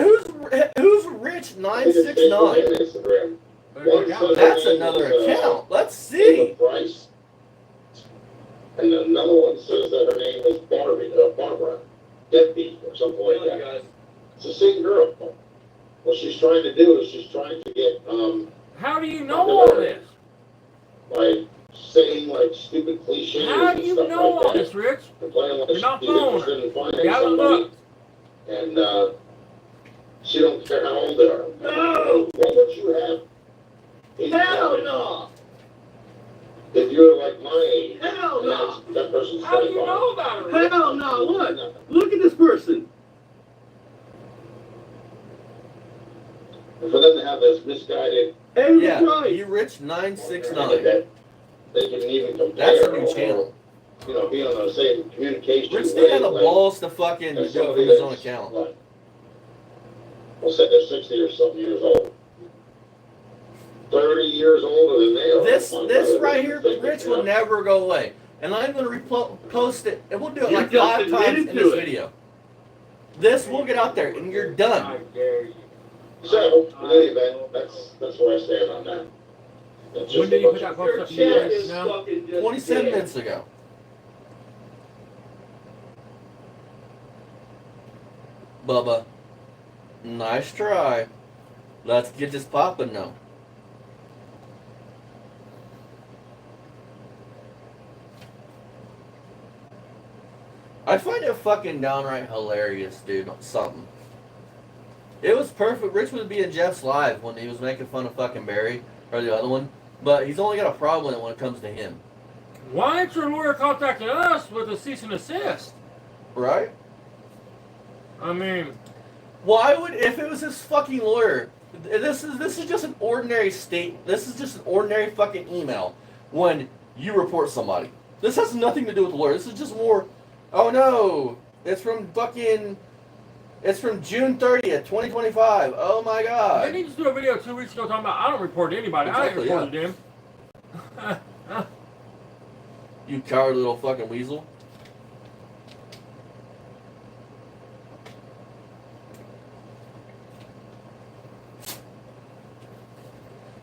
S3: it?
S1: who's Rich
S3: I think it's Facebook
S1: 969?
S3: and Instagram.
S2: Better
S3: One
S2: check out.
S3: says
S1: That's
S3: her name
S1: another
S3: is,
S1: account. Let's
S3: Ava
S1: see.
S3: Price. And another one says that her name is Barbara, Deadbeat or something like that. It's the same girl. What she's trying to do is she's trying to get,
S2: How do you know all this?
S3: by saying like stupid cliches
S2: How
S3: and
S2: do you
S3: stuff
S2: know all
S3: like that.
S2: this, Rich?
S3: And playing like
S2: You're not
S3: she's
S2: phone
S3: interested in finding
S2: You haven't
S3: somebody.
S2: looked.
S3: And, she don't care how old they are. No! What would you have?
S6: Hell no!
S3: If you're like my age.
S6: Hell
S3: and
S6: no!
S3: that person's
S2: How do you
S3: 25.
S2: know about it, Rich?
S6: Hell no! Look! Look at this person!
S3: And for them to have this misguided,
S6: Hey,
S1: Yeah,
S6: right!
S1: you Rich 969.
S3: that they can even compare.
S1: That's a new
S3: or,
S1: channel.
S3: You know, be on the same communication.
S1: Rich still had the
S3: wavelength
S1: balls to fucking do
S3: as
S1: it from
S3: somebody
S1: his own
S3: that's,
S1: account.
S3: like, we'll say they're 60 or something years old. 30 years older than they are.
S1: This right here, Rich will never go away. And I'm going to repost it, and we'll do it
S6: You
S1: like
S6: just
S1: 5 times
S6: admitted
S1: in
S6: to
S1: this
S6: it.
S1: video. This will get out there, and you're done.
S2: I dare you.
S3: So, in any event, that's where I stand on that. It's
S2: When
S3: just
S2: did
S3: a
S2: you
S3: bunch
S2: put that
S3: of
S2: post up
S6: Your
S2: in
S6: chat
S2: the
S6: is
S2: now?
S6: fucking just
S1: 27
S6: dead.
S1: minutes ago. Bubba. Nice try. Let's get this poppin' now. I find it fucking downright hilarious, dude. Something. It was perfect. Rich would be in Jeff's live when he was making fun of fucking Barry or the other one, but he's only got a problem when it comes to him.
S2: Why ain't your lawyer contacted us with a cease and desist?
S1: Right?
S2: I mean,
S1: Why would, if it was his fucking lawyer? This is just an ordinary state. This is just an ordinary fucking email when you report somebody. This has nothing to do with the lawyer. This is just more. Oh no, it's from fucking. It's from June 30th, 2025. Oh my god.
S2: they need to do a video 2 weeks ago talking about I don't report anybody.
S1: Exactly,
S2: I ain't reported them.
S1: You coward little fucking weasel.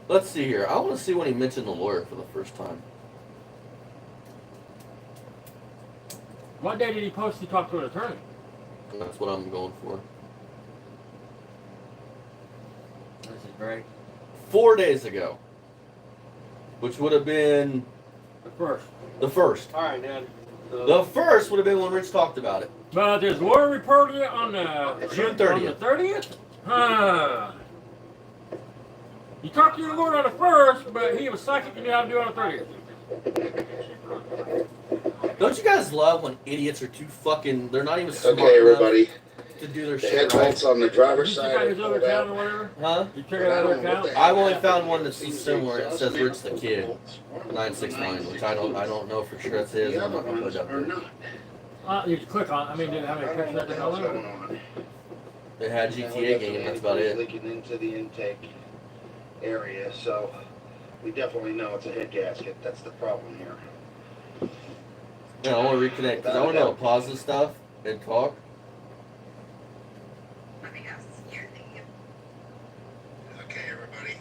S1: Let's see here. I want to see when he mentioned the lawyer for the first time.
S2: What day did he post he talked to an attorney?
S1: That's what I'm going for.
S2: This is great.
S1: 4 days ago. Which would have been
S2: The first.
S1: the first.
S6: All right, man.
S1: The first would have been when Rich talked about it.
S2: But his lawyer reported it on the
S1: June
S2: On the
S1: 30th.
S2: 30th? Huh. You talked to your lawyer on the first, but he was psychic and knew how to do it on the 30th.
S1: Don't you guys love when idiots are too fucking... They're not even smart
S3: Okay, everybody.
S1: enough to do their
S3: The
S1: shit
S3: headlights
S1: right?
S3: on the
S2: Did
S3: driver's
S2: you check
S3: side
S2: out
S3: are
S2: his other
S3: pulled
S2: account
S3: out.
S2: or whatever?
S1: Huh?
S2: You check
S3: But
S2: out
S3: I
S2: other
S3: don't know what
S2: account?
S3: the
S1: I've only
S3: heck
S1: found
S3: happened.
S1: one that's
S3: These
S1: similar. It
S3: exhaust
S1: says Rich the Kid.
S3: bolts, one of them
S1: 969, which I don't know for sure that's
S3: The
S1: his. I'm
S3: other
S1: not gonna put
S3: ones
S1: it up
S3: are
S1: there.
S3: not.
S2: You just click on it. I mean, did it have
S3: I
S2: any
S3: don't know
S2: pictures
S3: what
S2: of
S3: the
S2: that
S3: hell's
S2: on
S3: going
S2: it?
S3: on.
S1: They had
S3: Now we
S1: GTA
S3: got
S1: game.
S3: some
S1: That's about
S3: antifreeze
S1: it.
S3: leaking into the intake area, so we definitely know it's a head gasket. That's the problem here.
S1: Yeah, I want to reconnect because I want to be able to pause this stuff and talk.
S3: Okay, everybody.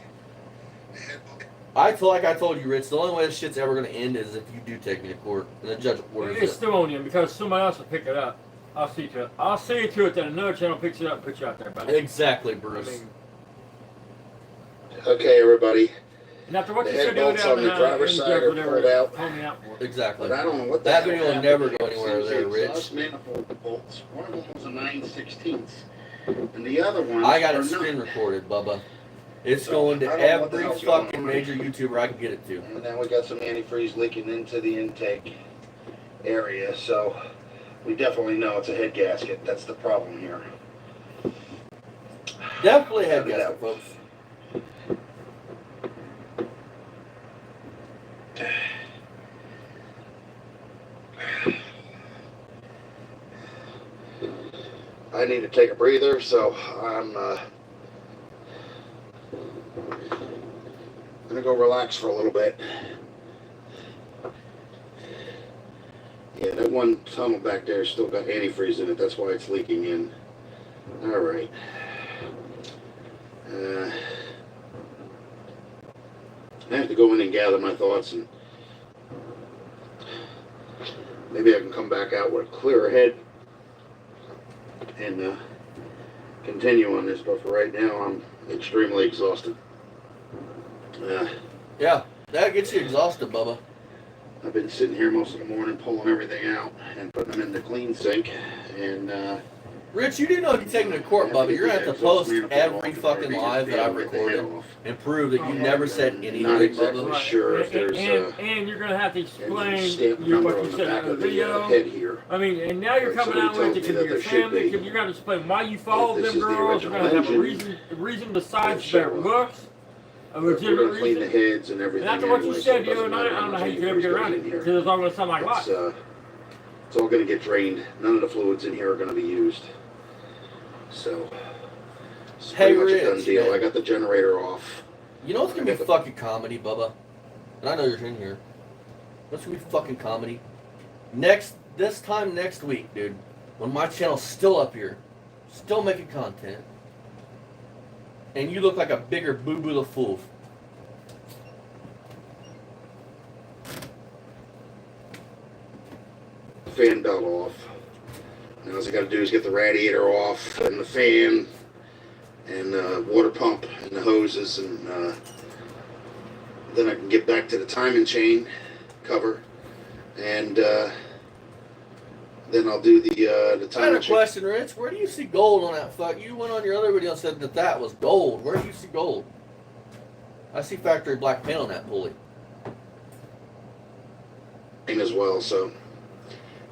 S1: Like I told you, Rich, the only way this shit's ever gonna end is if you do take me to court and the judge orders
S2: It's
S1: it.
S2: still on you because somebody else will pick it up. I'll see to it. I'll see to it that another channel picks it up and puts you out there, buddy.
S1: Exactly,
S2: I
S1: Bruce.
S2: mean,
S3: Okay, everybody.
S2: and after what
S3: The
S2: you
S3: head
S2: said the other
S3: bolts
S2: day,
S3: on the driver's side are pulled out.
S2: Pull me out for it.
S1: Exactly.
S3: But I don't know what the
S1: That
S3: hell
S1: video will
S3: happened
S1: never
S3: here.
S1: go anywhere
S3: Seems
S1: there,
S3: the
S1: Rich.
S3: exhaust manifold bolts. One of them was a 9/16, and the other one.
S1: I got
S3: are
S1: it screen
S3: not.
S1: recorded, Bubba. It's
S3: So,
S1: going to
S3: I don't know what the
S1: every
S3: hell's going
S1: fucking
S3: on.
S1: major YouTuber I can get it to.
S3: And then we got some antifreeze leaking into the intake area, so we definitely know it's a head gasket. That's the problem here.
S1: Definitely a head
S3: Cut it
S1: gasket,
S3: out.
S1: folks.
S3: I need to take a breather, so I'm gonna go relax for a little bit. Yeah, that one tunnel back there still got antifreeze in it. That's why it's leaking in. All right. I have to go in and gather my thoughts, and maybe I can come back out with a clearer head and continue on this. But for right now, I'm extremely exhausted.
S1: Yeah, that gets you exhausted, Bubba.
S3: I've been sitting here most of the morning pulling everything out and putting them in the clean sink, and
S1: Rich, you do know if you take me to court, Bubba, you're gonna have to post every fucking live that I've recorded and prove that you never said anything,
S3: not exactly
S1: Bubba.
S3: sure if there's
S2: and you're gonna have to
S3: a
S2: explain
S3: stamp
S2: you,
S3: number
S2: what
S3: on
S2: you
S3: the
S2: said
S3: back
S2: in the
S3: of the
S2: video.
S3: head here.
S2: I mean, and now you're
S3: Like
S2: coming out
S3: somebody
S2: with it.
S3: told
S2: It
S3: me
S2: could be
S3: that
S2: your
S3: there should
S2: family.
S3: be.
S2: You're gonna explain why you followed
S3: This
S2: them
S3: is the
S2: girls. You're gonna
S3: original
S2: have a
S3: engine.
S2: reason besides
S3: Show
S2: their
S3: them.
S2: looks, a
S3: We're
S2: legitimate
S3: gonna clean the
S2: reason.
S3: heads and everything.
S2: And after what you
S3: anyway,
S2: said
S3: so it
S2: the other
S3: doesn't
S2: night,
S3: matter
S2: I don't know how
S3: much
S2: you could ever
S3: antifreeze
S2: get around
S3: goes
S2: it
S3: in here.
S2: because it's all gonna sound like
S3: It's,
S2: lies.
S3: it's all going to get drained. None of the fluids in here are going to be used. So, it's
S1: Hey,
S3: pretty much a done
S1: Rich,
S3: deal.
S1: man.
S3: I got the generator off.
S1: You know what's gonna be fucking comedy, Bubba? And I know you're in here. What's gonna be fucking comedy? This time next week, dude, when my channel's still up here, still making content, and you look like a bigger boo-boo the fool.
S3: Fan belt off. And all I got to do is get the radiator off and the fan and the water pump and the hoses, and then I can get back to the timing chain cover, and then I'll do the
S1: I had
S3: timing
S1: a
S3: chain.
S1: question, Rich. Where do you see gold on that fuck? You went on your other video and said that was gold. Where do you see gold? I see factory black paint on that pulley.
S3: As well, so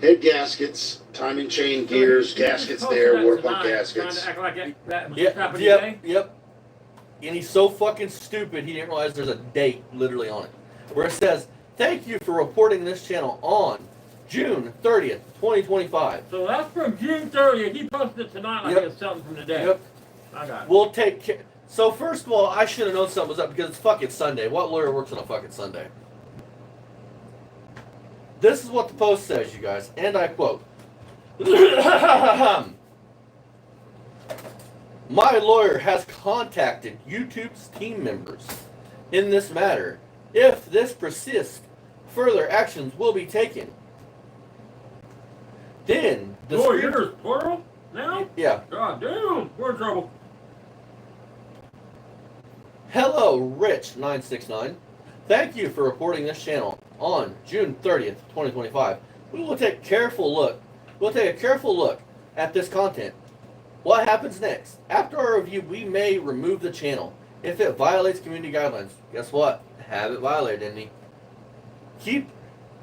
S3: head gaskets, timing chain gears, gaskets there, water pump gaskets.
S2: Trying to act like that was
S1: Yep,
S2: happening
S1: yep,
S2: today.
S1: yep. And he's so fucking stupid, he didn't realize there's a date literally on it. Where it says, thank you for reporting this channel on June 30th, 2025.
S2: So that's from June 30th. He posted it tonight like
S1: Yep.
S2: it's something from today.
S1: Yep.
S2: I got it.
S1: We'll take care. So first of all, I should have known something was up because it's fucking Sunday. What lawyer works on a fucking Sunday? This is what the post says, you guys, and I quote. My lawyer has contacted YouTube's team members in this matter. If this persists, further actions will be taken. Then the
S2: Lawyers, plural? Now?
S1: yeah.
S2: God damn, we're in trouble.
S1: Hello, Rich969. Thank you for reporting this channel on June 30th, 2025. We will take a careful look. We'll take a careful look at this content. What happens next? After our review, we may remove the channel if it violates community guidelines. Guess what? Have it violated, didn't he?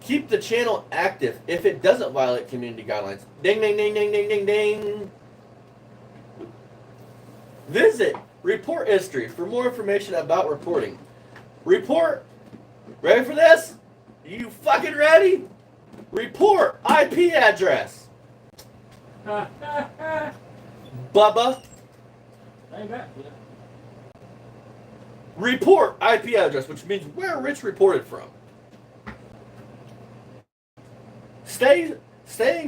S1: Keep the channel active if it doesn't violate community guidelines. Ding, ding, ding, ding, ding, ding, ding. Visit report history for more information about reporting. Report. Ready for this? You fucking ready? Report IP address. Bubba.
S2: Hey, that.
S1: Report IP address, which means where Rich reported from. Staying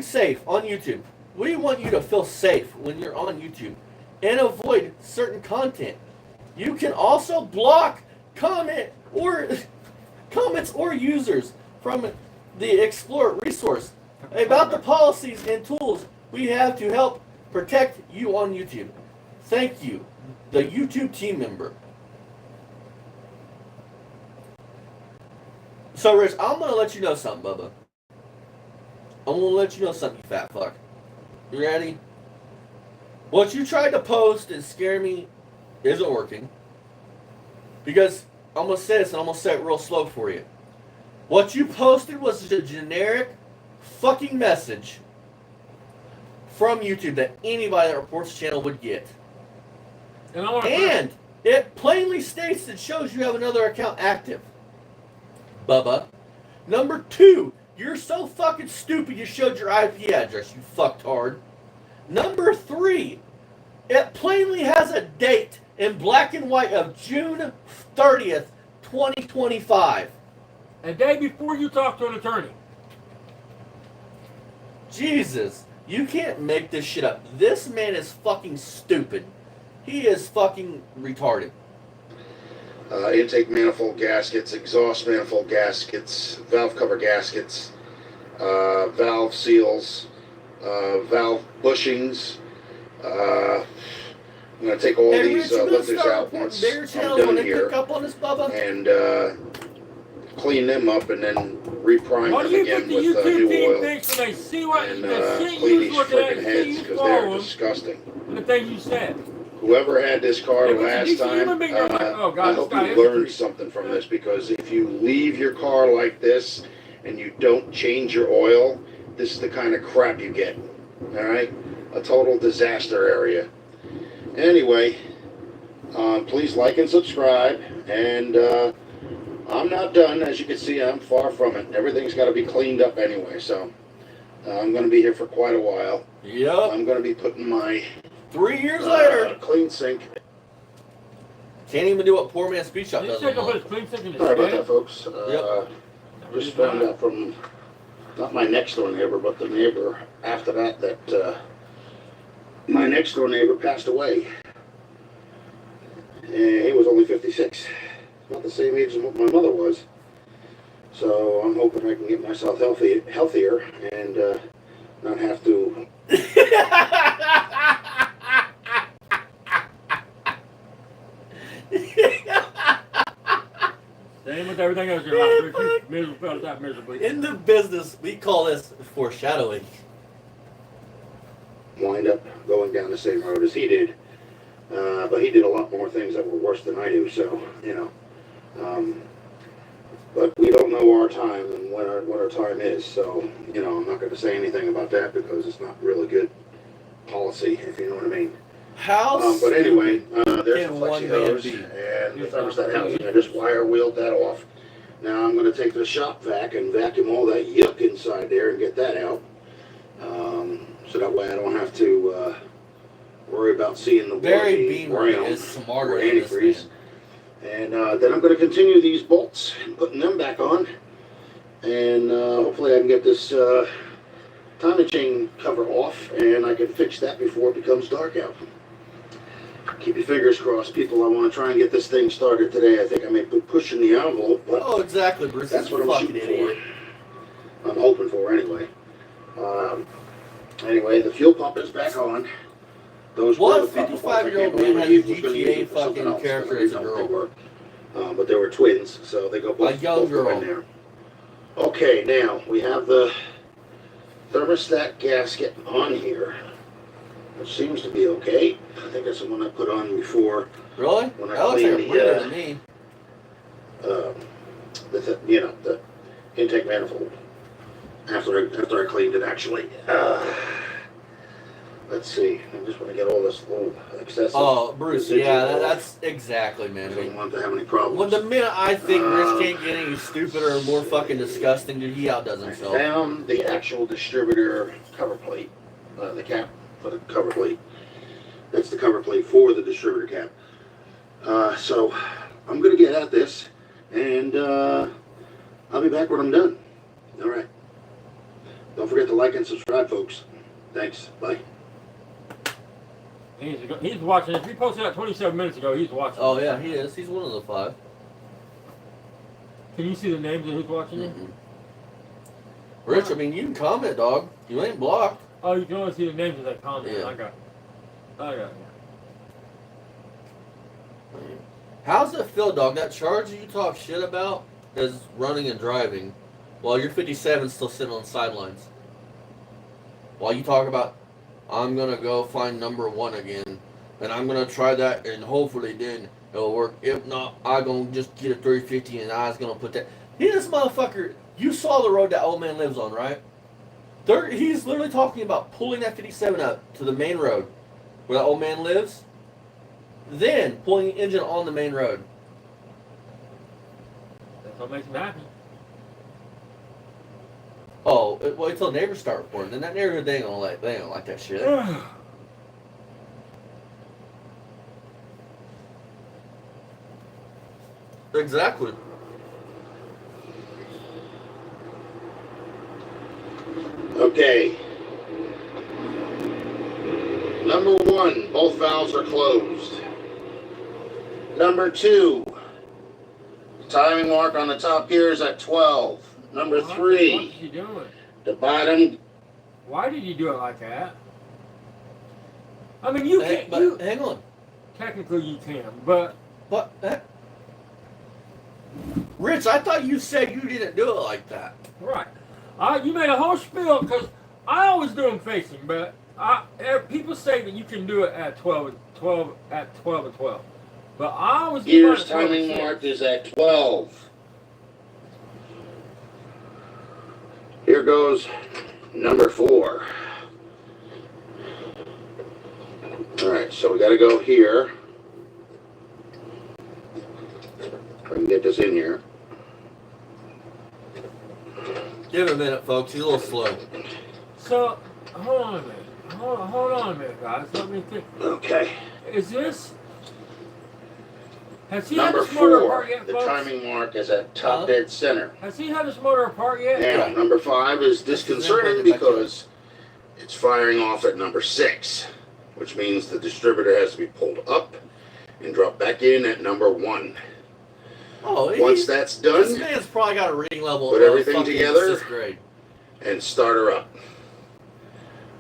S1: safe on YouTube. We want you to feel safe when you're on YouTube and avoid certain content. You can also block comments or users from the Explore resource about the policies and tools we have to help protect you on YouTube. Thank you, the YouTube team member. So, Rich, I'm going to let you know something, Bubba. I'm going to let you know something, you fat fuck. You ready? What you tried to post and scare me isn't working. Because I'm going to say this and I'm going to say it real slow for you. What you posted was a generic fucking message from YouTube that anybody that reports the channel would get. And it plainly states that shows you have another account active. Bubba. Number 2, you're so fucking stupid you showed your IP address, you fucktard. Number 3, it plainly has a date in black and white of June 30th, 2025.
S2: A day before you talk to an attorney.
S1: Jesus, you can't make this shit up. This man is fucking stupid. He is fucking retarded.
S3: Intake manifold gaskets, exhaust manifold gaskets, valve cover gaskets, valve seals, valve bushings. I'm going to take all these lifters out once I'm done here and clean them up and then reprime them again with new oil and clean these freaking heads because they're disgusting.
S2: The things you said.
S3: Whoever had this car
S2: Yeah,
S3: last time, I hope you learned something from this, because if you leave your car like this and you don't change your oil, this is the kind of crap you get. All right? A total disaster area. Anyway, please like and subscribe. And I'm not done. As you can see, I'm far from it. Everything's got to be cleaned up anyway. So I'm going to be here for quite a while.
S1: Yep.
S3: I'm going to be putting my
S1: 3 years later.
S3: Clean sink.
S1: Can't even do what poor man speed shop does.
S2: Sorry
S3: Sorry about that, folks. Just found out from, not my next door neighbor, but the neighbor after that my next door neighbor passed away. And he was only 56. Not the same age as what my mother was. So I'm hoping I can get myself healthier and not have to
S2: Same with everything else in your life. Rich. You miserable felt that miserably.
S1: In the business, we call this foreshadowing.
S3: Wind up going down the same road as he did. But he did a lot more things that were worse than I do, so, you know. But we don't know our time and what our time is, so, you know, I'm not going to say anything about that because it's not really good policy, if you know what I mean.
S1: How
S3: But anyway, there's the
S1: can one
S3: flexi
S1: man
S3: hose
S1: be?
S3: and the thermostat housing. I just wire wheeled that off. Now I'm going to take the shop vac and vacuum all that yuck inside there and get that out. So that way I don't have to worry about seeing the
S1: Barry
S3: water
S1: Beamer
S3: brown
S1: is smarter
S3: or
S1: than this
S3: antifreeze.
S1: man.
S3: And then I'm going to continue these bolts and putting them back on. And hopefully I can get this timing chain cover off and I can fix that before it becomes dark out. Keep your fingers crossed, people. I want to try and get this thing started today. I think I may be pushing the envelope, but
S1: Oh, exactly, Bruce.
S3: that's what I'm
S1: fucking
S3: shooting
S1: idiot.
S3: for. I'm hoping for anyway. Anyway, the fuel pump is back on. Those
S1: What
S3: were the pump pumps. I
S1: 55-year-old
S3: can't believe
S1: man has
S3: he
S1: a
S3: was gonna use
S1: GTA
S3: it for something
S1: fucking
S3: else,
S1: character
S3: but
S1: as a
S3: they
S1: girl?
S3: were. But they were twins, so they go both,
S1: young
S3: both go
S1: girl.
S3: in there. Okay, now we have the thermostat gasket on here, which seems to be okay. I think that's the one I put on before.
S1: Really?
S3: When I
S1: That looks like a
S3: cleaned
S1: breeder to me.
S3: the intake manifold. After I cleaned it, actually. Let's see. I just want to get all this little excessive.
S1: Oh, Bruce,
S3: residual
S1: yeah,
S3: off.
S1: that's exactly,
S3: I
S1: man. I
S3: don't
S1: mean,
S3: want to have any problems.
S1: when the minute I think Rich can't get any stupider or more fucking disgusting, dude, he outdoes
S3: I
S1: himself.
S3: found the actual distributor cover plate, the cap for the cover plate. That's the cover plate for the distributor cap. So I'm gonna get at this, and I'll be back when I'm done. All right. Don't forget to like and subscribe, folks. Thanks. Bye.
S2: He's watching this. We posted that 27 minutes ago. He's watching.
S1: Oh, yeah, he is. He's one of the 5.
S2: Can you see the names of who's watching it?
S1: Mm-mm. Rich, I mean, you can comment, dog. You ain't blocked.
S2: Oh, you can only see the names of that comment.
S1: Yeah.
S2: I got it.
S1: How's it feel, dog? That Charger you talk shit about is running and driving, while your 57's still sitting on the sidelines. While you talk about, I'm gonna go find number 1 again, and I'm gonna try that, and hopefully then it'll work. If not, I'm gonna just get a 350 and I was gonna put that. This motherfucker, you saw the road that old man lives on, right? He's literally talking about pulling that 57 up to the main road where that old man lives, then pulling the engine on the main road.
S2: That's what makes him happy.
S1: Oh, wait till neighbors start reporting. Then that neighborhood, they ain't gonna like that shit. Exactly.
S3: Okay. Number 1, both valves are closed. Number 2, the timing mark on the top here is at 12. Number
S2: What
S3: 3,
S2: is he doing?
S3: the bottom.
S2: Why did you do it like that? I mean, you can't.
S1: But hang on.
S2: Technically, you can, but
S1: What? Rich, I thought you said you didn't do it like that.
S2: right. You made a whole spiel because I always do them facing, but people say that you can do it at 12 and 12. But I always do mine
S3: Gear's
S2: at 12 and
S3: timing
S2: 6.
S3: mark is at 12. Here goes number 4. All right, so we got to go here. If I can get this in here.
S1: Give him a minute, folks. He's a little slow.
S2: So, hold on a minute. Hold on a minute, guys. Let me think.
S3: Okay.
S2: Is this? Has he
S3: Number
S2: had this motor
S3: 4,
S2: apart yet,
S3: the
S2: folks?
S3: timing mark is at top dead center.
S2: Has he had this motor apart yet?
S3: Now, number 5 is disconcerting because it's firing off at number 6, which means the distributor has to be pulled up and dropped back in at number 1.
S1: Oh,
S3: Once that's
S1: this
S3: done,
S1: man's probably got a reading level
S3: Put
S1: of
S3: everything
S1: fucking
S3: together.
S1: 6th grade.
S3: and start her up.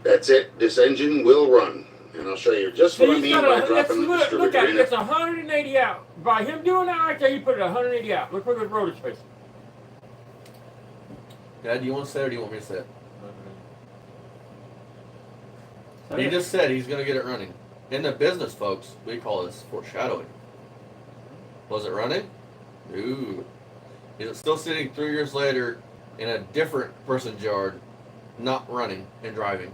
S3: That's it. This engine will run. And I'll show you just what I mean by dropping the
S2: look
S3: distributor
S2: at
S3: in
S2: it.
S3: it.
S2: It's 180 out. By him doing that right there, you put it 180 out. Look where the rotor space.
S1: Dad, do you want to say it or do you want me to say it?
S2: So,
S1: He just said he's going to get it running. In the business, folks, we call this foreshadowing. Was it running? Ooh. Is it still sitting 3 years later in a different person's yard, not running and driving?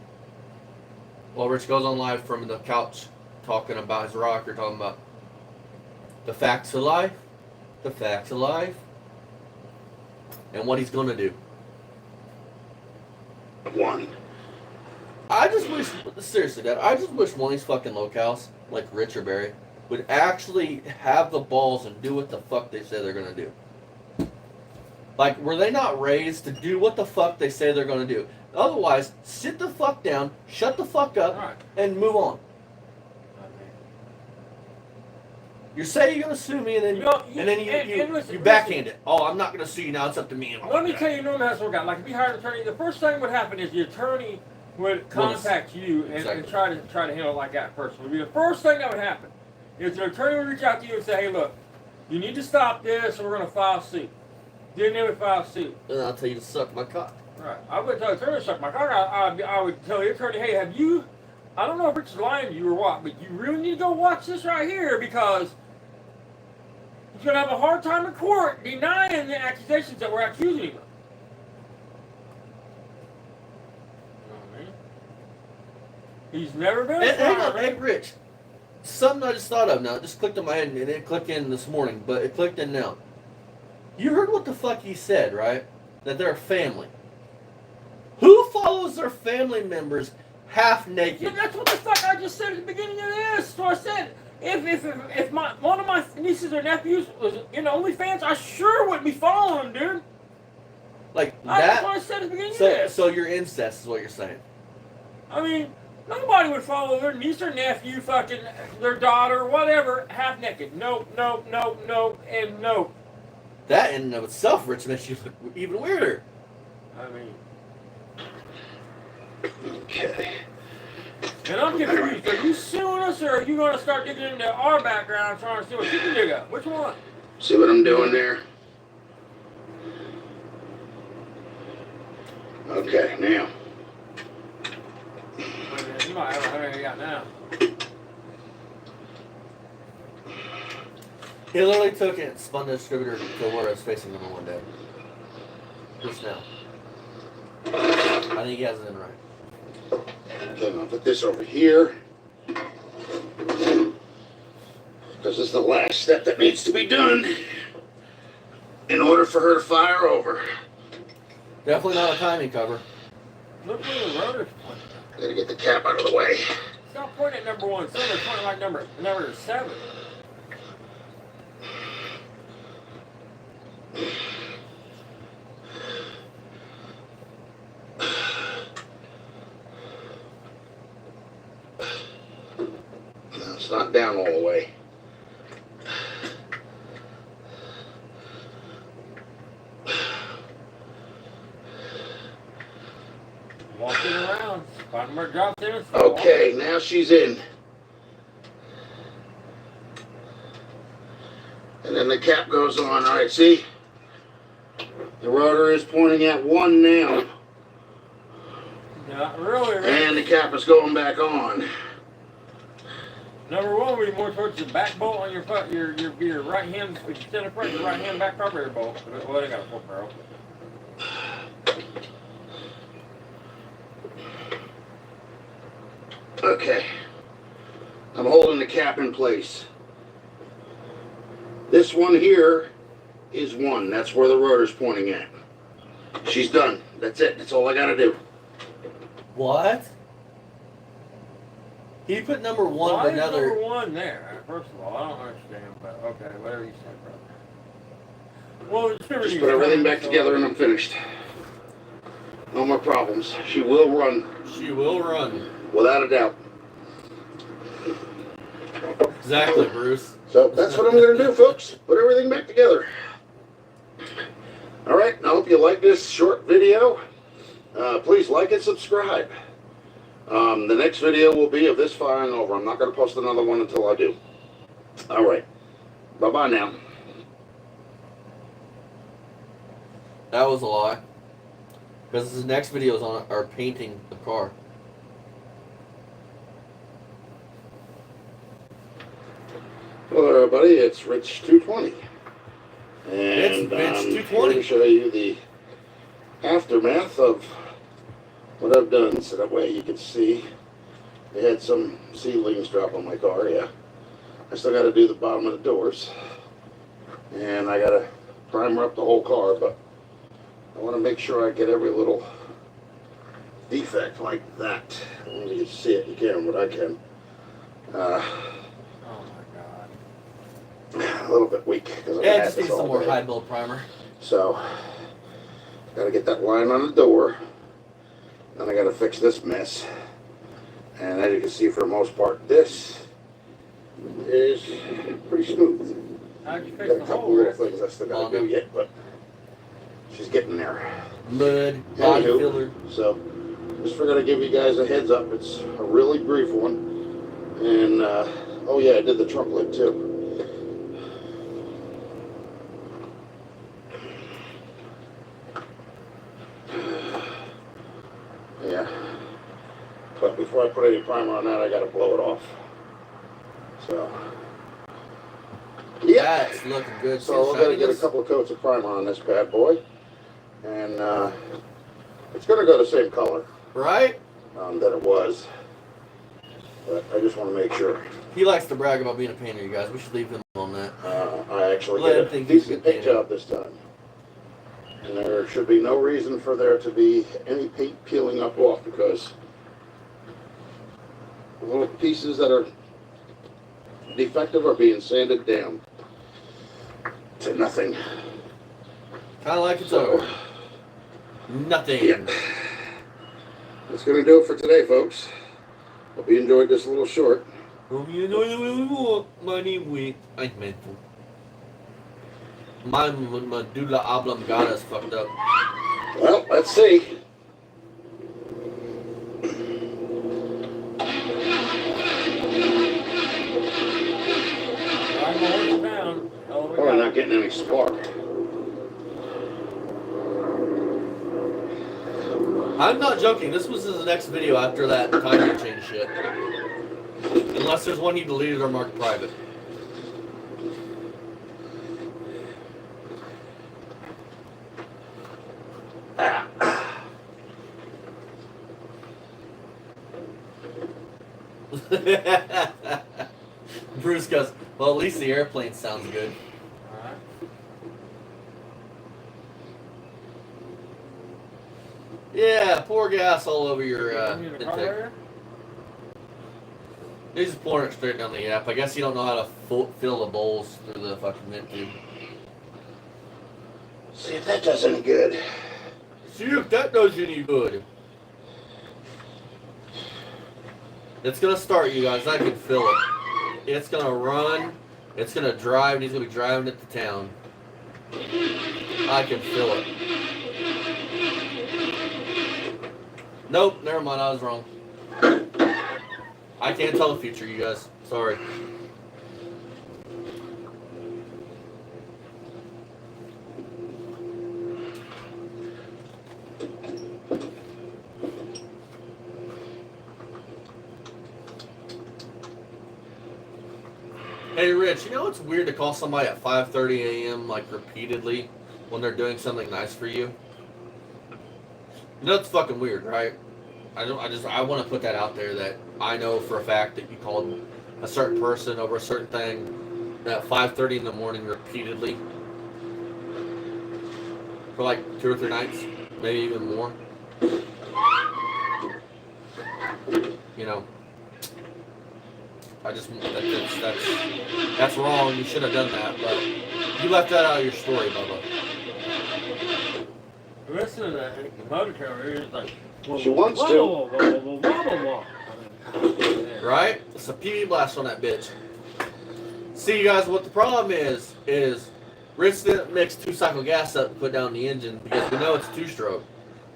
S1: Well, Rich goes on live from the couch talking about his rocker, talking about the facts of life, and what he's going to do.
S3: One.
S1: I just wish, seriously, Dad, I just wish one of these fucking locals, like Rich or Barry, would actually have the balls and do what the fuck they say they're going to do. Like, were they not raised to do what the fuck they say they're going to do? Otherwise, sit the fuck down, shut the fuck up,
S2: Right.
S1: and move on. You say you're going to sue me, and then you backhand it. Oh, I'm not going to sue you now. It's up to me.
S2: Let me tell you normally how it's work out. Like if you hire an attorney, the first thing would happen is the attorney would contact you and try to handle it like that first. It would be the first thing that would happen. Is the attorney would reach out to you and say, hey, look, you need to stop this, or we're going to file suit. Then they would file suit.
S1: And I'll tell you to suck my cock.
S2: Right. I would tell the attorney to suck my cock. I would tell the attorney, hey, have you? I don't know if Rich is lying to you or what, but you really need to go watch this right here because he's going to have a hard time in court denying the accusations that we're accusing him of. You know what I mean? He's never been a
S1: Hang on,
S2: fireman.
S1: hey, Rich. Something I just thought of now. It just clicked in my head, and it clicked in this morning, but it clicked in now. You heard what the fuck he said, right? That they're a family. Who follows their family members half naked?
S2: Yeah, that's what the fuck I just said at the beginning of this. So I said, if one of my nieces or nephews was in OnlyFans, I sure wouldn't be following them, dude.
S1: Like
S2: That's
S1: that?
S2: what I said at the beginning of this.
S1: So you're incest is what you're saying.
S2: I mean, nobody would follow their niece or nephew, fucking their daughter, whatever, half naked. Nope, and nope.
S1: That in and of itself, Rich, makes you look even weirder.
S2: I mean,
S3: Okay.
S2: and I'm confused. Are you suing us, or are you going to start digging into our background trying to see what you can dig up? Which one?
S3: See what I'm doing there? Okay, now.
S2: You might have how many you got now.
S1: He literally took it and spun the distributor to where I was facing him one day. Just now. I think he has it in right.
S3: Okay, I'll put this over here. Because this is the last step that needs to be done in order for her to fire over.
S1: Definitely not a timing cover.
S2: Look where the rotor's pointing.
S3: Gotta get the cap out of the way.
S2: Stop pointing at number 1. Some are pointing like number 7.
S3: No, it's not down all the way.
S2: Walking around. Find where it drops in.
S3: Okay, now she's in. And then the cap goes on. All right, see? The rotor is pointing at 1 now.
S2: Not really, right?
S3: And the cap is going back on.
S2: Number 1 would be more towards the back bolt on your foot, your right hand, instead of front, your right hand back carburetor bolt. Well, they got a full barrel.
S3: Okay. I'm holding the cap in place. This one here is 1. That's where the rotor's pointing at. She's done. That's it. That's all I gotta do.
S1: What? He put number 1
S2: Why
S1: with
S2: is
S1: another.
S2: number 1 there? First of all, I don't understand, but okay, whatever you say, brother. Well,
S3: Just put everything back together and I'm finished. No more problems. She will run.
S1: She will run.
S3: Without a doubt.
S1: Exactly, Bruce.
S3: So that's what I'm going to do, folks. Put everything back together. All right. I hope you like this short video. Please like and subscribe. The next video will be of this firing over. I'm not going to post another one until I do. All right. Bye-bye now.
S1: That was a lie. Because the next video is on are painting the car.
S3: Hello, everybody. It's Rich220. And
S1: It's Rich220.
S3: I'm here to show you the aftermath of what I've done, so that way you can see. They had some seedlings drop on my car, yeah. I still got to do the bottom of the doors. And I got to primer up the whole car, but I want to make sure I get every little defect like that. I don't know if you can see it, you can, but I can.
S2: Oh my God.
S3: A little bit weak because I've
S1: Yeah,
S3: had
S1: just
S3: this
S1: need some
S3: all
S1: more
S3: day.
S1: high build primer.
S3: So, got to get that line on the door. Then I got to fix this mess. And as you can see, for the most part, this is pretty smooth.
S2: How'd you fix
S3: Got a
S2: the
S3: couple
S2: hole,
S3: little
S2: Rich?
S3: things I still got to do yet, but she's getting there.
S1: Mud, body
S3: Anywho,
S1: filler.
S3: so, just figured I'd give you guys a heads up. It's a really brief one. And, oh yeah, I did the trunk lid too. Yeah. But before I put any primer on that, I gotta blow it off. So, yeah.
S1: That's looking good.
S3: So we're gonna get a couple of coats of primer on this bad boy. And, it's gonna go the same color.
S1: Right?
S3: That it was. But I just want to make sure.
S1: He likes to brag about being a painter, you guys. We should leave him on that.
S3: I actually
S1: Let him
S3: did a
S1: think he's a
S3: decent
S1: good
S3: paint
S1: painter.
S3: job this time. And there should be no reason for there to be any paint peeling up off, because the little pieces that are defective are being sanded down to nothing.
S1: Kind of like it's
S3: So,
S1: over. Nothing.
S3: yeah. That's going to do it for today, folks. Hope you enjoyed this little short.
S1: You know money we I meant to. My medulla oblongata is fucked up.
S3: Well, let's see.
S2: $5 more a pound. Oh, we
S3: Probably
S2: got
S3: not getting any spark.
S1: I'm not joking. This was his next video after that tire change shit. Unless there's one he deleted or marked private. Bruce goes, well, at least the airplane sounds good.
S2: Alright.
S1: Yeah, pour gas all over your
S2: You in the car
S1: intake.
S2: area?
S1: He's just pouring it straight down the gap. I guess you don't know how to fill the bowls through the fucking vent tube.
S3: See if that does any good.
S1: See if that does any good. It's gonna start, you guys. I can feel it. It's gonna run. It's gonna drive, and he's gonna be driving it to town. I can feel it. Nope, never mind. I was wrong. I can't tell the future, you guys. Sorry. Hey, Rich, you know it's weird to call somebody at 5:30 a.m. like repeatedly when they're doing something nice for you? You know it's fucking weird, right? I want to put that out there that I know for a fact that you called a certain person over a certain thing at 5:30 in the morning repeatedly for like 2 or 3 nights, maybe even more. You know, I just that's wrong. You should have done that, but you left that out of your story, Bubba.
S2: The rest of the motor trailer is like,
S3: She wants to.
S1: Right? It's a PV blast on that bitch. See, you guys, what the problem is Rich didn't mix 2-cycle gas up and put down the engine because we know it's 2-stroke.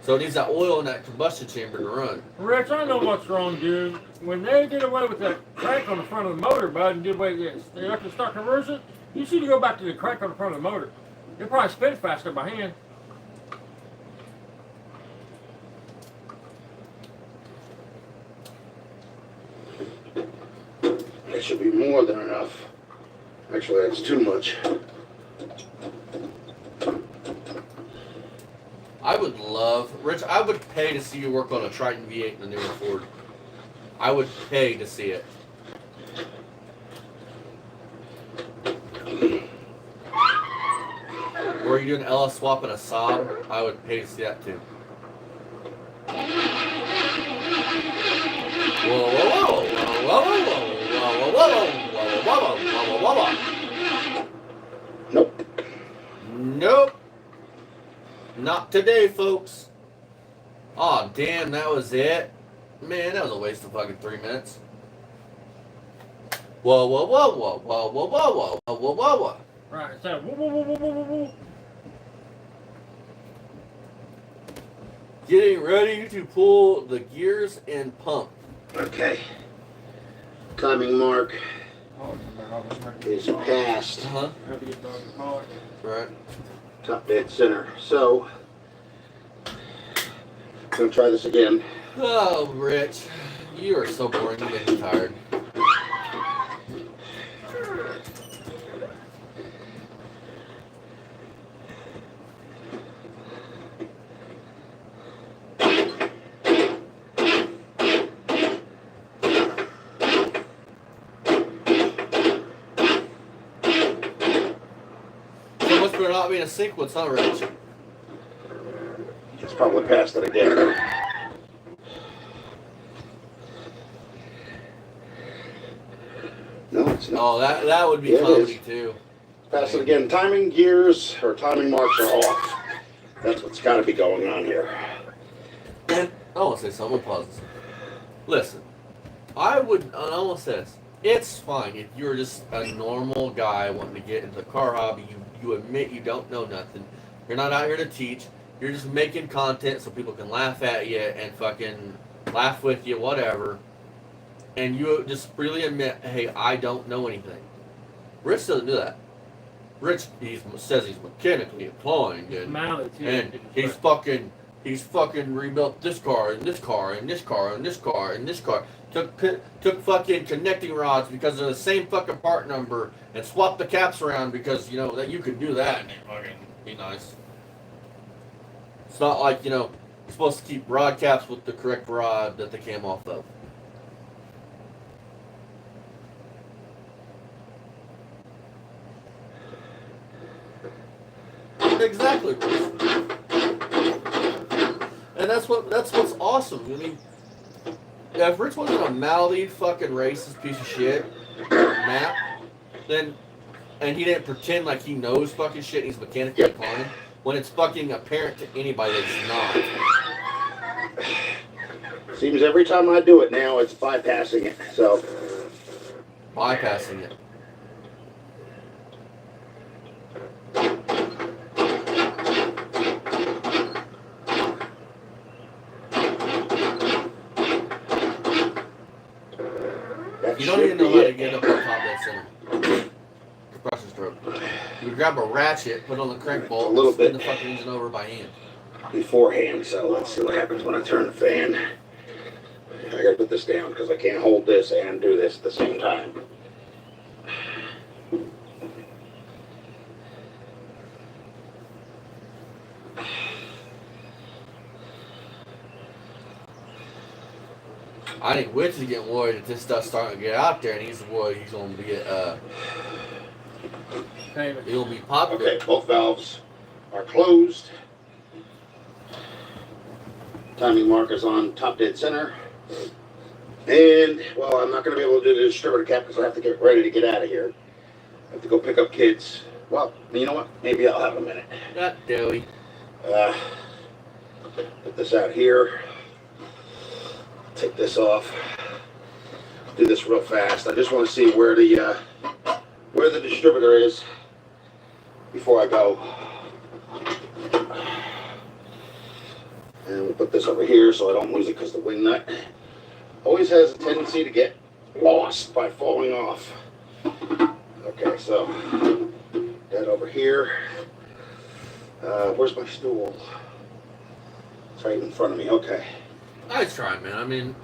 S1: So it needs that oil in that combustion chamber to run.
S2: Rich, I know what's wrong, dude. When they did away with that crank on the front of the motor, bud, and did away with the electric start conversion, you should go back to the crank on the front of the motor. It probably spins faster by hand.
S3: That should be more than enough. Actually, that's too much.
S1: I would love, Rich, I would pay to see you work on a Triton V8 in the newer Ford. I would pay to see it. Or you do an LS swap and a Saab, I would pay to see that too. Whoa, whoa, whoa, whoa, whoa, whoa, whoa, whoa, whoa, whoa, whoa, whoa, whoa.
S3: Nope.
S1: Nope. Not today, folks. Aw, damn, that was it. Man, that was a waste of fucking 3 minutes. Whoa, whoa, whoa, whoa, whoa, whoa, whoa, whoa, whoa, whoa, whoa, whoa.
S2: Right, so woo, woo, woo, woo, woo, woo, woo.
S1: Getting ready to pull the gears and pump.
S3: Okay. Timing mark
S2: Oh,
S3: is past
S1: Uh-huh. Right.
S3: top dead center. So, gonna try this again.
S1: Oh, Rich. You are so boring. You make me tired. So much for not being a sequence, huh, Rich?
S3: Just probably passed it again. No, it's not.
S1: Oh, that would be
S3: Yeah, it
S1: comedy
S3: is.
S1: too.
S3: Pass it again. Timing gears or timing marks are off. That's what's got to be going on here.
S1: And I want to say something. Pause this. Listen, I would almost say this. It's fine if you're just a normal guy wanting to get into the car hobby. You admit you don't know nothing. You're not out here to teach. You're just making content so people can laugh at you and fucking laugh with you, whatever. And you just freely admit, hey, I don't know anything. Rich doesn't do that. Rich, says he's mechanically inclined and he's fucking rebuilt this car and this car and this car and this car and this car. Took fucking connecting rods because they're the same fucking part number and swapped the caps around because you know that you could do that and fucking be nice. It's not like you're supposed to keep rod caps with the correct rod that they came off of. Exactly. And that's what's awesome. I mean, if Rich wasn't a mouthy fucking racist piece of shit, Matt, then and he didn't pretend like he knows fucking shit and he's mechanically inclined, when it's fucking apparent to anybody that he's not.
S3: Seems every time I do it now, it's bypassing it. So
S1: Bypassing it. You don't even know how to get up on top of that center. Compression stroke. You grab a ratchet, put on the crank bolt,
S3: A little
S1: spin
S3: bit.
S1: the fucking engine over by hand.
S3: beforehand. So let's see what happens when I turn the fan. I gotta put this down because I can't hold this and do this at the same time.
S1: I think Witch is getting worried that this stuff's starting to get out there, and he's worried he's gonna get he'll be popular.
S3: Okay, both valves are closed. Timing markers on top dead center. And, well, I'm not going to be able to do the distributor cap because I have to get ready to get out of here. I have to go pick up kids. Well, you know what? Maybe I'll have a minute.
S1: God damn.
S3: Put this out here. Take this off. Do this real fast. I just want to see where the distributor is before I go. And we'll put this over here so I don't lose it because the wing nut always has a tendency to get lost by falling off. Okay, so that over here. Where's my stool? It's right in front of me. Okay.
S1: I try, man. I mean,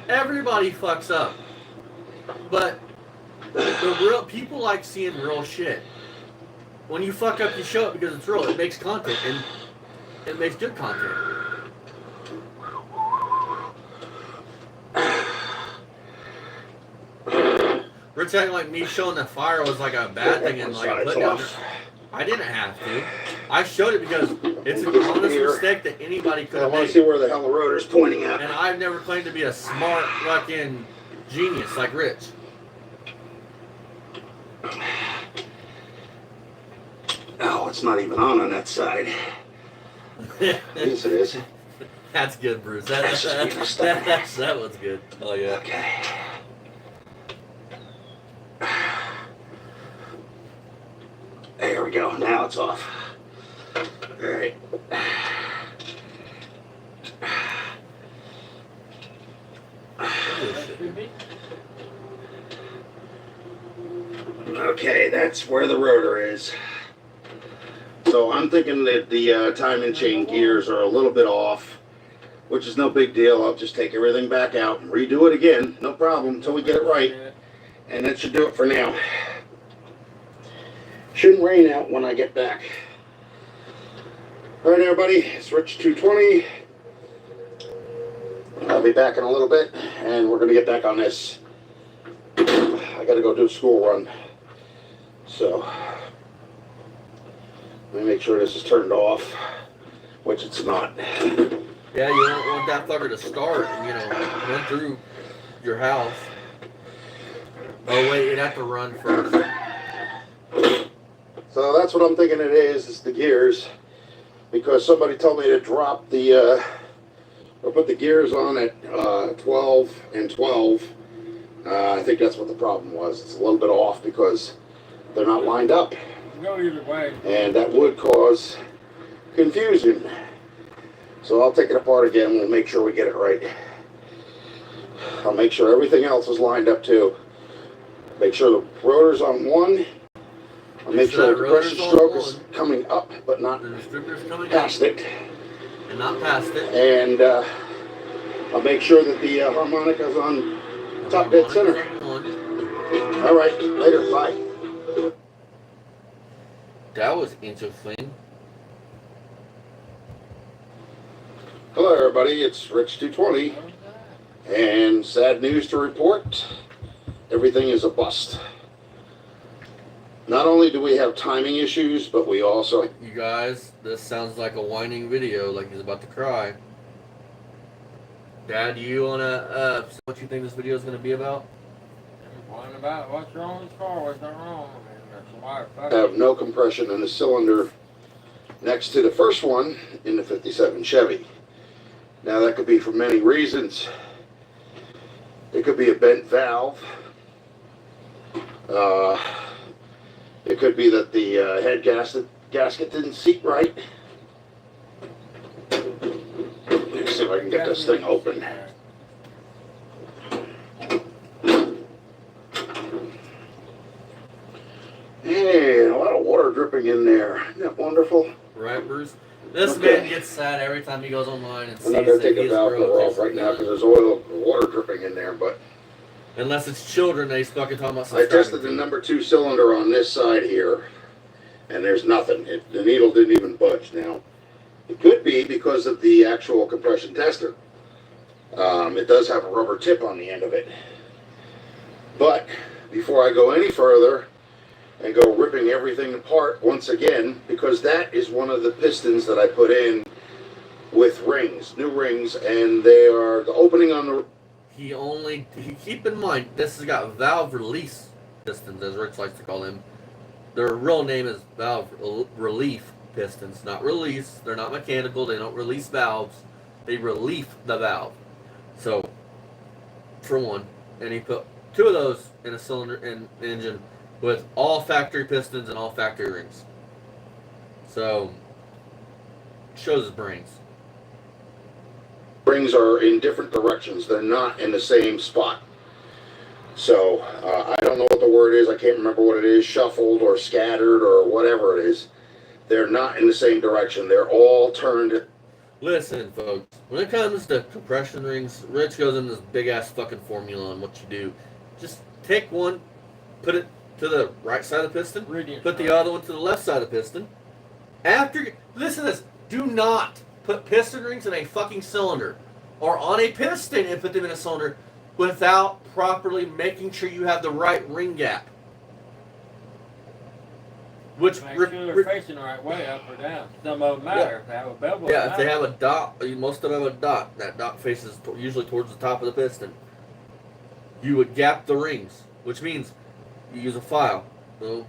S1: everybody fucks up, but the real people like seeing real shit. When you fuck up, you show it because it's real. It makes content, and it makes good content. Rich acting like me showing the fire was like a bad thing and like put down. I didn't have to. I showed it because it's an honest mistake that anybody could have
S3: I want
S1: made.
S3: to see where the hell the rotor's pointing at.
S1: And I've never claimed to be a smart fucking genius like Rich.
S3: Oh, it's not even on that side. Yes, it is.
S1: That's good, Bruce. That one's good. Oh, yeah.
S3: Okay. There we go. Now it's off. All right. Okay, that's where the rotor is. So I'm thinking that the timing chain gears are a little bit off, which is no big deal. I'll just take everything back out and redo it again. No problem until we get it right. And that should do it for now. Shouldn't rain out when I get back. All right, everybody, it's Rich220. I'll be back in a little bit, and we're going to get back on this. I got to go do a school run. So, let me make sure this is turned off, which it's not.
S1: Yeah, you don't want that fucker to start and, run through your house. Oh, wait, you'd have to run first.
S3: So that's what I'm thinking it is the gears. Because somebody told me to drop the, or put the gears on at 12 and 12. I think that's what the problem was. It's a little bit off because they're not lined up.
S2: Go either way.
S3: And that would cause confusion. So I'll take it apart again. We'll make sure we get it right. I'll make sure everything else is lined up too. Make sure the rotor's on one. I'll make sure the compression stroke is coming up, but not past it.
S1: And not past it.
S3: And I'll make sure that the harmonica's on top dead center. All right, later, bye.
S1: That was interesting.
S3: Hello, everybody. It's Rich220, and sad news to report: everything is a bust. Not only do we have timing issues, but we also...
S1: You guys, this sounds like a whining video, like he's about to cry. Dad, do you wanna what you think this video is gonna be about?
S2: Whine about what's wrong with this car, what's not wrong. I mean, that's why
S3: I have no compression in the cylinder next to the first one in the 57 Chevy. Now that could be for many reasons. It could be a bent valve. It could be that the head gasket didn't seat right. Let's see if I can get this thing open. And a lot of water dripping in there. Isn't that wonderful?
S1: Right, Bruce? This man gets sad every time he goes online and sees
S3: I'm not going
S1: that
S3: to take
S1: his
S3: a valve
S1: girl
S3: cover
S1: takes
S3: off right
S1: a
S3: now
S1: gun.
S3: because there's water dripping in there, but
S1: Unless it's children that he's fucking talking about.
S3: I tested the number 2 cylinder on this side here, and there's nothing. The needle didn't even budge. Now, it could be because of the actual compression tester. It does have a rubber tip on the end of it. But before I go any further and go ripping everything apart once again, because that is one of the pistons that I put in with rings, new rings, and they are the opening on the...
S1: Keep in mind, this has got valve release pistons, as Rich likes to call them. Their real name is valve relief pistons, not release. They're not mechanical. They don't release valves. They relief the valve. So, for one, and he put 2 of those in a cylinder and engine with all factory pistons and all factory rings. So, shows his brains.
S3: rings are in different directions. They're not in the same spot. So I don't know what the word is. I can't remember what it is, shuffled or scattered or whatever it is. They're not in the same direction. They're all turned.
S1: Listen, folks, when it comes to compression rings, Rich goes into this big-ass fucking formula on what you do. Just take one, put it to the right side of the piston, put the other one to the left side of the piston. Listen to this, do not put piston rings in a fucking cylinder or on a piston and put them in a cylinder without properly making sure you have the right ring gap. Which
S2: make sure they're facing the right way, up or down. Some of them matter. If they have a bevel,
S1: if they have a dot, most of them have a dot. That dot faces usually towards the top of the piston. You would gap the rings, which means you use a file. So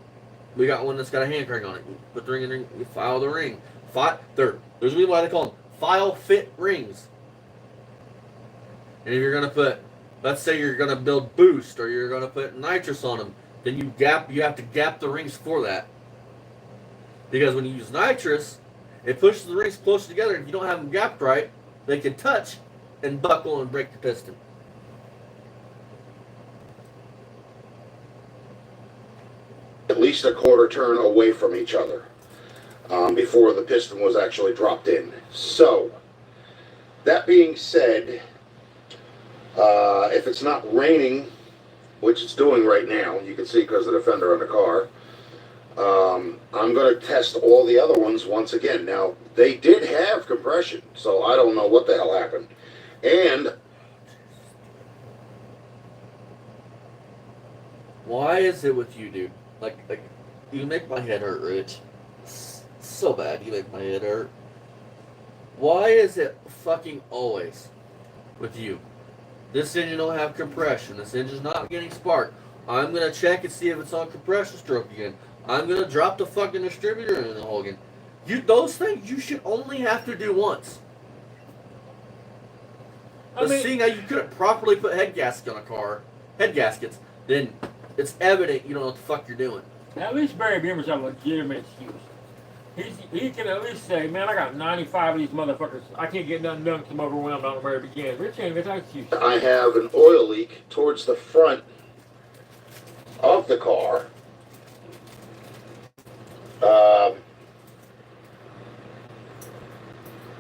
S1: we got one that's got a hand crank on it. You put the ring in, you file the ring. There's a reason why they call them file fit rings. And if you're gonna put, let's say you're gonna build boost or you're gonna put nitrous on them, then you have to gap the rings for that. Because when you use nitrous, it pushes the rings closer together. If you don't have them gapped right, they can touch and buckle and break the piston.
S3: At least a quarter turn away from each other before the piston was actually dropped in. So, that being said, if it's not raining, which it's doing right now, you can see because of the fender on the car, I'm going to test all the other ones once again. Now, they did have compression, so I don't know what the hell happened. And
S1: why is it with you, dude? Like you make my head hurt, Rich. So bad, you make my head hurt. Why is it fucking always with you? This engine don't have compression. This engine's not getting spark. I'm going to check and see if it's on compression stroke again. I'm going to drop the fucking distributor in the hole again. Those things you should only have to do once. But seeing how you couldn't properly put head gaskets on a car, then it's evident you don't know what the fuck you're doing.
S2: At least Barry Beamer's have a legitimate excuse. He can at least say, man, I got 95 of these motherfuckers. I can't get nothing done because I'm overwhelmed on the very beginning. Rich ain't got that excuse.
S3: I have an oil leak towards the front of the car.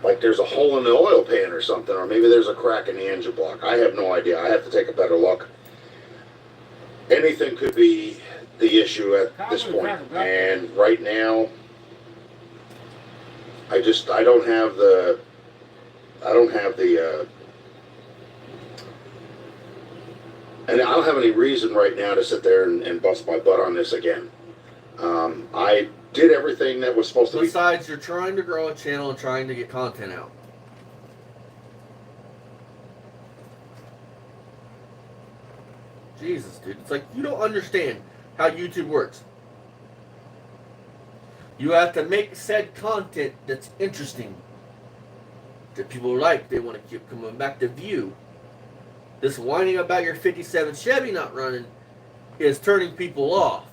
S3: Like there's a hole in the oil pan or something, or maybe there's a crack in the engine block. I have no idea. I have to take a better look. Anything could be the issue at this point. And right now, I don't have the and I don't have any reason right now to sit there and bust my butt on this again. I did everything that was supposed to be.
S1: Besides, you're trying to grow a channel and trying to get content out. Jesus, dude. It's like you don't understand how YouTube works. You have to make said content that's interesting, that people like. They want to keep coming back to view. This whining about your 57 Chevy not running is turning people off.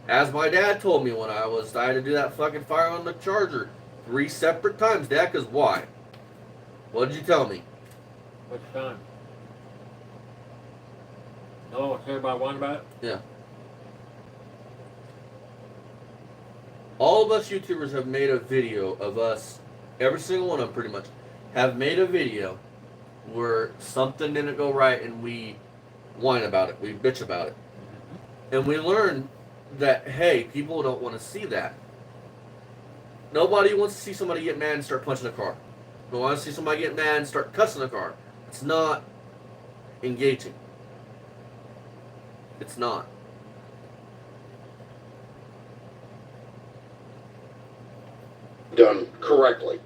S1: As my dad told me when I had to do that fucking fire on the Charger 3 separate times. Dad, because why? What did you tell me?
S2: Which time? Oh, everybody wondering about it?
S1: Yeah. All of us YouTubers have made a video of us, every single one of them pretty much, have made a video where something didn't go right and we whine about it, we bitch about it. And we learn that, hey, people don't want to see that. Nobody wants to see somebody get mad and start punching a car. They want to see somebody get mad and start cussing a car. It's not engaging. It's not.
S3: Done correctly.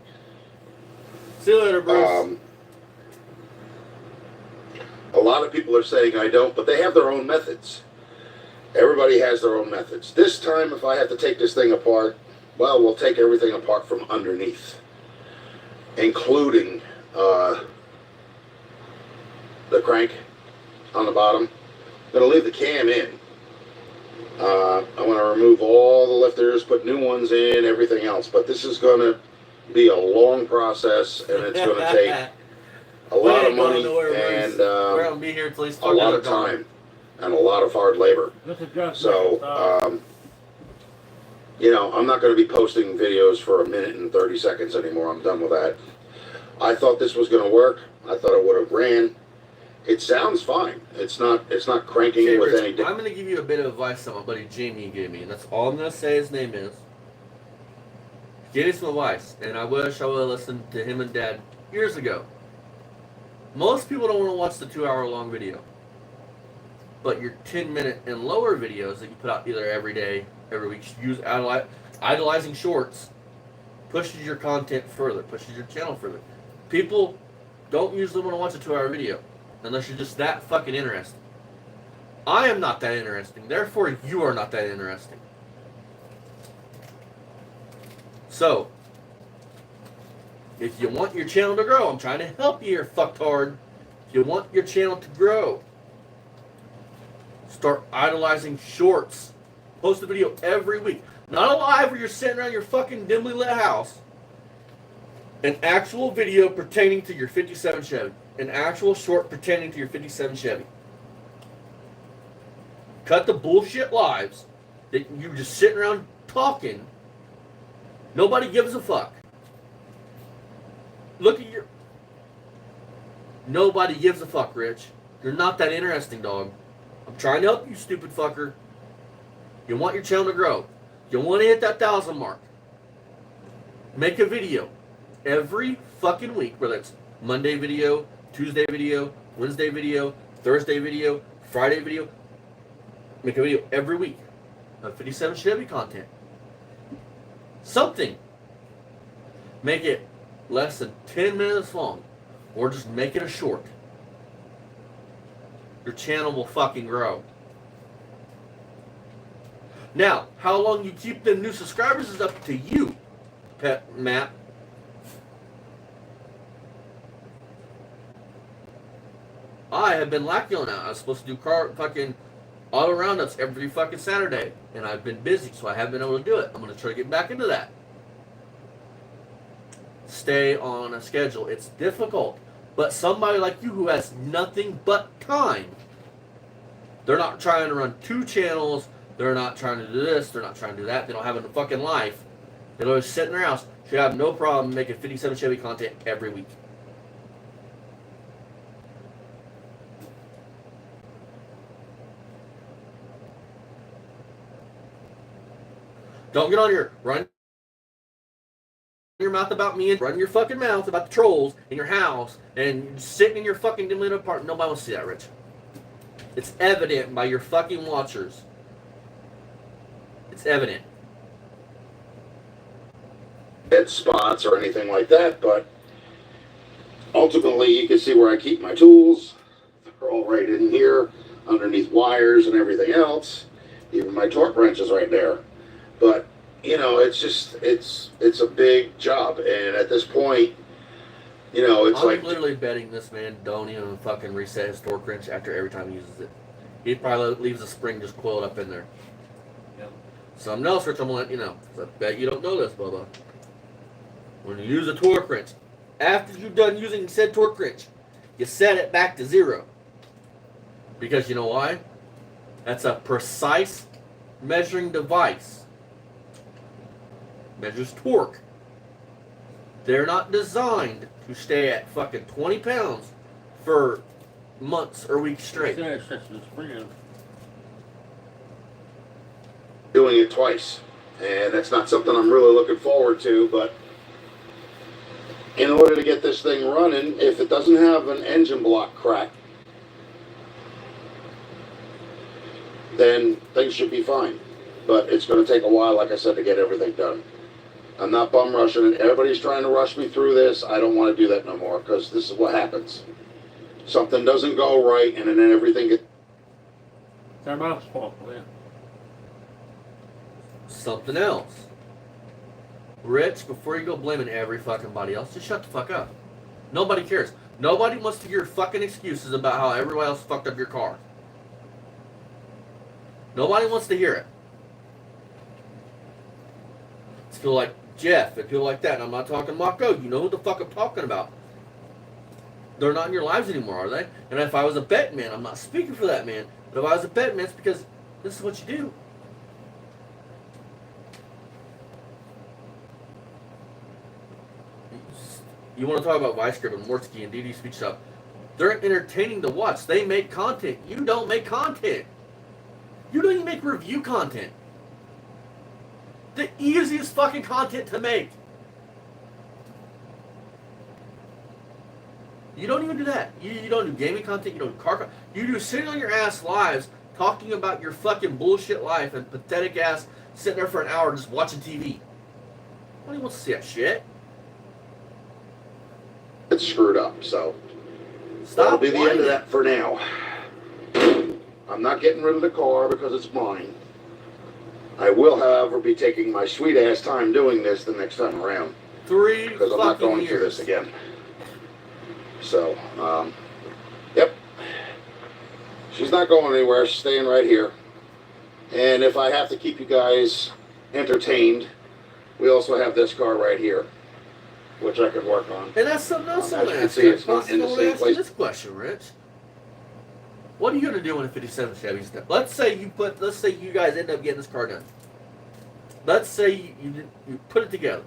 S1: See you later, Bruce.
S3: A lot of people are saying I don't, but they have their own methods. Everybody has their own methods. This time, if I have to take this thing apart, well, we'll take everything apart from underneath, including the crank on the bottom. I'm going to leave the cam in. I want to remove all the lifters, put new ones in, everything else. But this is going to be a long process, and it's going to take a lot of money and
S1: we're gonna be here till he's
S3: a lot of time and a lot of hard labor. So, you know, I'm not going to be posting videos for a minute and 30 seconds anymore. I'm done with that. I thought this was going to work. I thought it would have ran. It sounds fine. It's not cranking
S1: Okay,
S3: with
S1: Rich,
S3: any.
S1: I'm going to give you a bit of advice that my buddy Jamie gave me, and that's all I'm going to say his name is. Give me some advice, and I wish I would have listened to him and Dad years ago. Most people don't want to watch the 2-hour-long video. But your 10-minute and lower videos that you put out either every day, every week, use idolizing shorts, pushes your content further, pushes your channel further. People don't usually want to watch a 2-hour video unless you're just that fucking interesting. I am not that interesting, therefore you are not that interesting. So, if you want your channel to grow, I'm trying to help you here, fucktard. If you want your channel to grow, start idolizing shorts. Post a video every week. Not a live where you're sitting around your fucking dimly lit house. An actual video pertaining to your 57 Chevy. An actual short pertaining to your 57 Chevy. Cut the bullshit lives that you're just sitting around talking. Nobody gives a fuck. Look at your... Nobody gives a fuck, Rich. You're not that interesting, dog. I'm trying to help you, stupid fucker. You want your channel to grow. You want to hit that 1,000 mark. Make a video every fucking week, whether it's Monday video, Tuesday video, Wednesday video, Thursday video, Friday video. Make a video every week of 57 Chevy content. Something. Make it less than 10 minutes long, or just make it a short. Your channel will fucking grow. Now, how long you keep the new subscribers is up to you, Pet Matt. I have been lacking on that. I was supposed to do fucking auto roundups every fucking Saturday, and I've been busy, so I haven't been able to do it. I'm going to try to get back into that. Stay on a schedule. It's difficult, but somebody like you who has nothing but time, they're not trying to run 2 channels, they're not trying to do this, they're not trying to do that, they don't have a fucking life, they're always sitting in their house, should have no problem making 57 Chevy content every week. Don't get on here. Run your mouth about me and run your fucking mouth about the trolls in your house and you're sitting in your fucking dim lit apartment. Nobody wants to see that, Rich. It's evident by your fucking watchers. It's evident.
S3: Dead spots or anything like that, but ultimately you can see where I keep my tools. They're all right in here, underneath wires and everything else. Even my torque wrench is right there. But, you know, it's just, it's a big job. And at this point, you know, it's
S1: I'm literally betting this man don't even fucking reset his torque wrench after every time he uses it. He probably leaves the spring just coiled up in there.
S2: Yep.
S1: Something else, Rich, I'm gonna let you know. I bet you don't know this, Bubba. When you use a torque wrench, after you're done using said torque wrench, you set it back to 0. Because you know why? That's a precise measuring device. Measures torque. They're not designed to stay at fucking 20 pounds for months or weeks straight.
S3: doing it twice. And that's not something I'm really looking forward to, but in order to get this thing running, if it doesn't have an engine block crack, then things should be fine. But it's going to take a while, like I said, to get everything done. I'm not bum rushing it. Everybody's trying to rush me through this. I don't want to do that no more, because this is what happens. Something doesn't go right, and then everything gets...
S2: It's our mom's fault, man.
S1: Something else. Rich, before you go blaming every fucking body else, just shut the fuck up. Nobody cares. Nobody wants to hear fucking excuses about how everybody else fucked up your car. Nobody wants to hear it. I feel like Jeff and people like that. And I'm not talking Mako. You know who the fuck I'm talking about. They're not in your lives anymore, are they? And if I was a bet man, I'm not speaking for that man, but if I was a bet man, it's because this is what you do. You want to talk about Vice Grip and Mortsky and DD Speech Shop. They're entertaining to watch. They make content. You don't make content. You don't even make review content. The easiest fucking content to make. You don't even do that. You don't do gaming content. You don't do car content. You do sitting on your ass lives talking about your fucking bullshit life and pathetic ass sitting there for an hour just watching TV. Nobody wants to see that shit.
S3: It's screwed up, so
S1: Stop
S3: that'll be the end
S1: whining.
S3: of that for now. I'm not getting rid of the car because it's mine. I will, however, be taking my sweet ass time doing this the next time around.
S1: 3
S3: Because I'm not
S1: fucking
S3: going through
S1: years.
S3: this again. So, yep. She's not going anywhere. She's staying right here. And if I have to keep you guys entertained, we also have this car right here, which I can work on.
S1: And that's something else I
S3: As
S1: want
S3: you
S1: to
S3: can
S1: ask
S3: see,
S1: you.
S3: it's not in the
S1: I want
S3: same
S1: to ask you
S3: place.
S1: this question, Rich. What are you going to do when a 57 Chevy's done? Let's say you guys end up getting this car done. Let's say you put it together.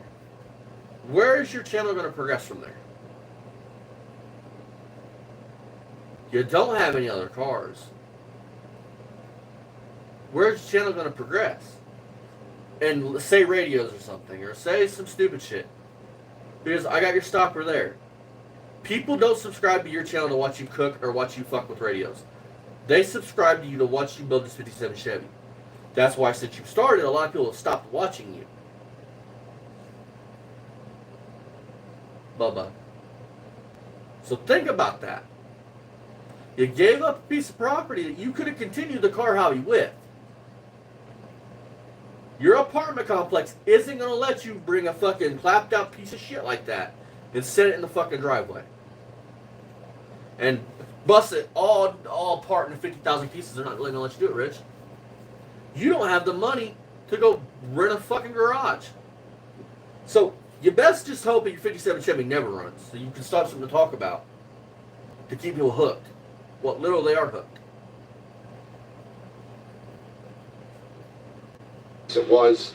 S1: Where is your channel going to progress from there? You don't have any other cars. Where's your channel going to progress? And say radios or something, or say some stupid shit. Because I got your stopper there. People don't subscribe to your channel to watch you cook or watch you fuck with radios. They subscribe to you to watch you build this 57 Chevy. That's why since you started, a lot of people have stopped watching you. Bubba. So think about that. You gave up a piece of property that you could have continued the car hobby with. Your apartment complex isn't going to let you bring a fucking clapped out piece of shit like that and set it in the fucking driveway. And bust it all apart into 50,000 pieces. They're not really going to let you do it, Rich. You don't have the money to go rent a fucking garage. So you best just hope that your 57 Chevy never runs so you can stop something to talk about to keep people hooked. Well, literally they are hooked.
S3: It was.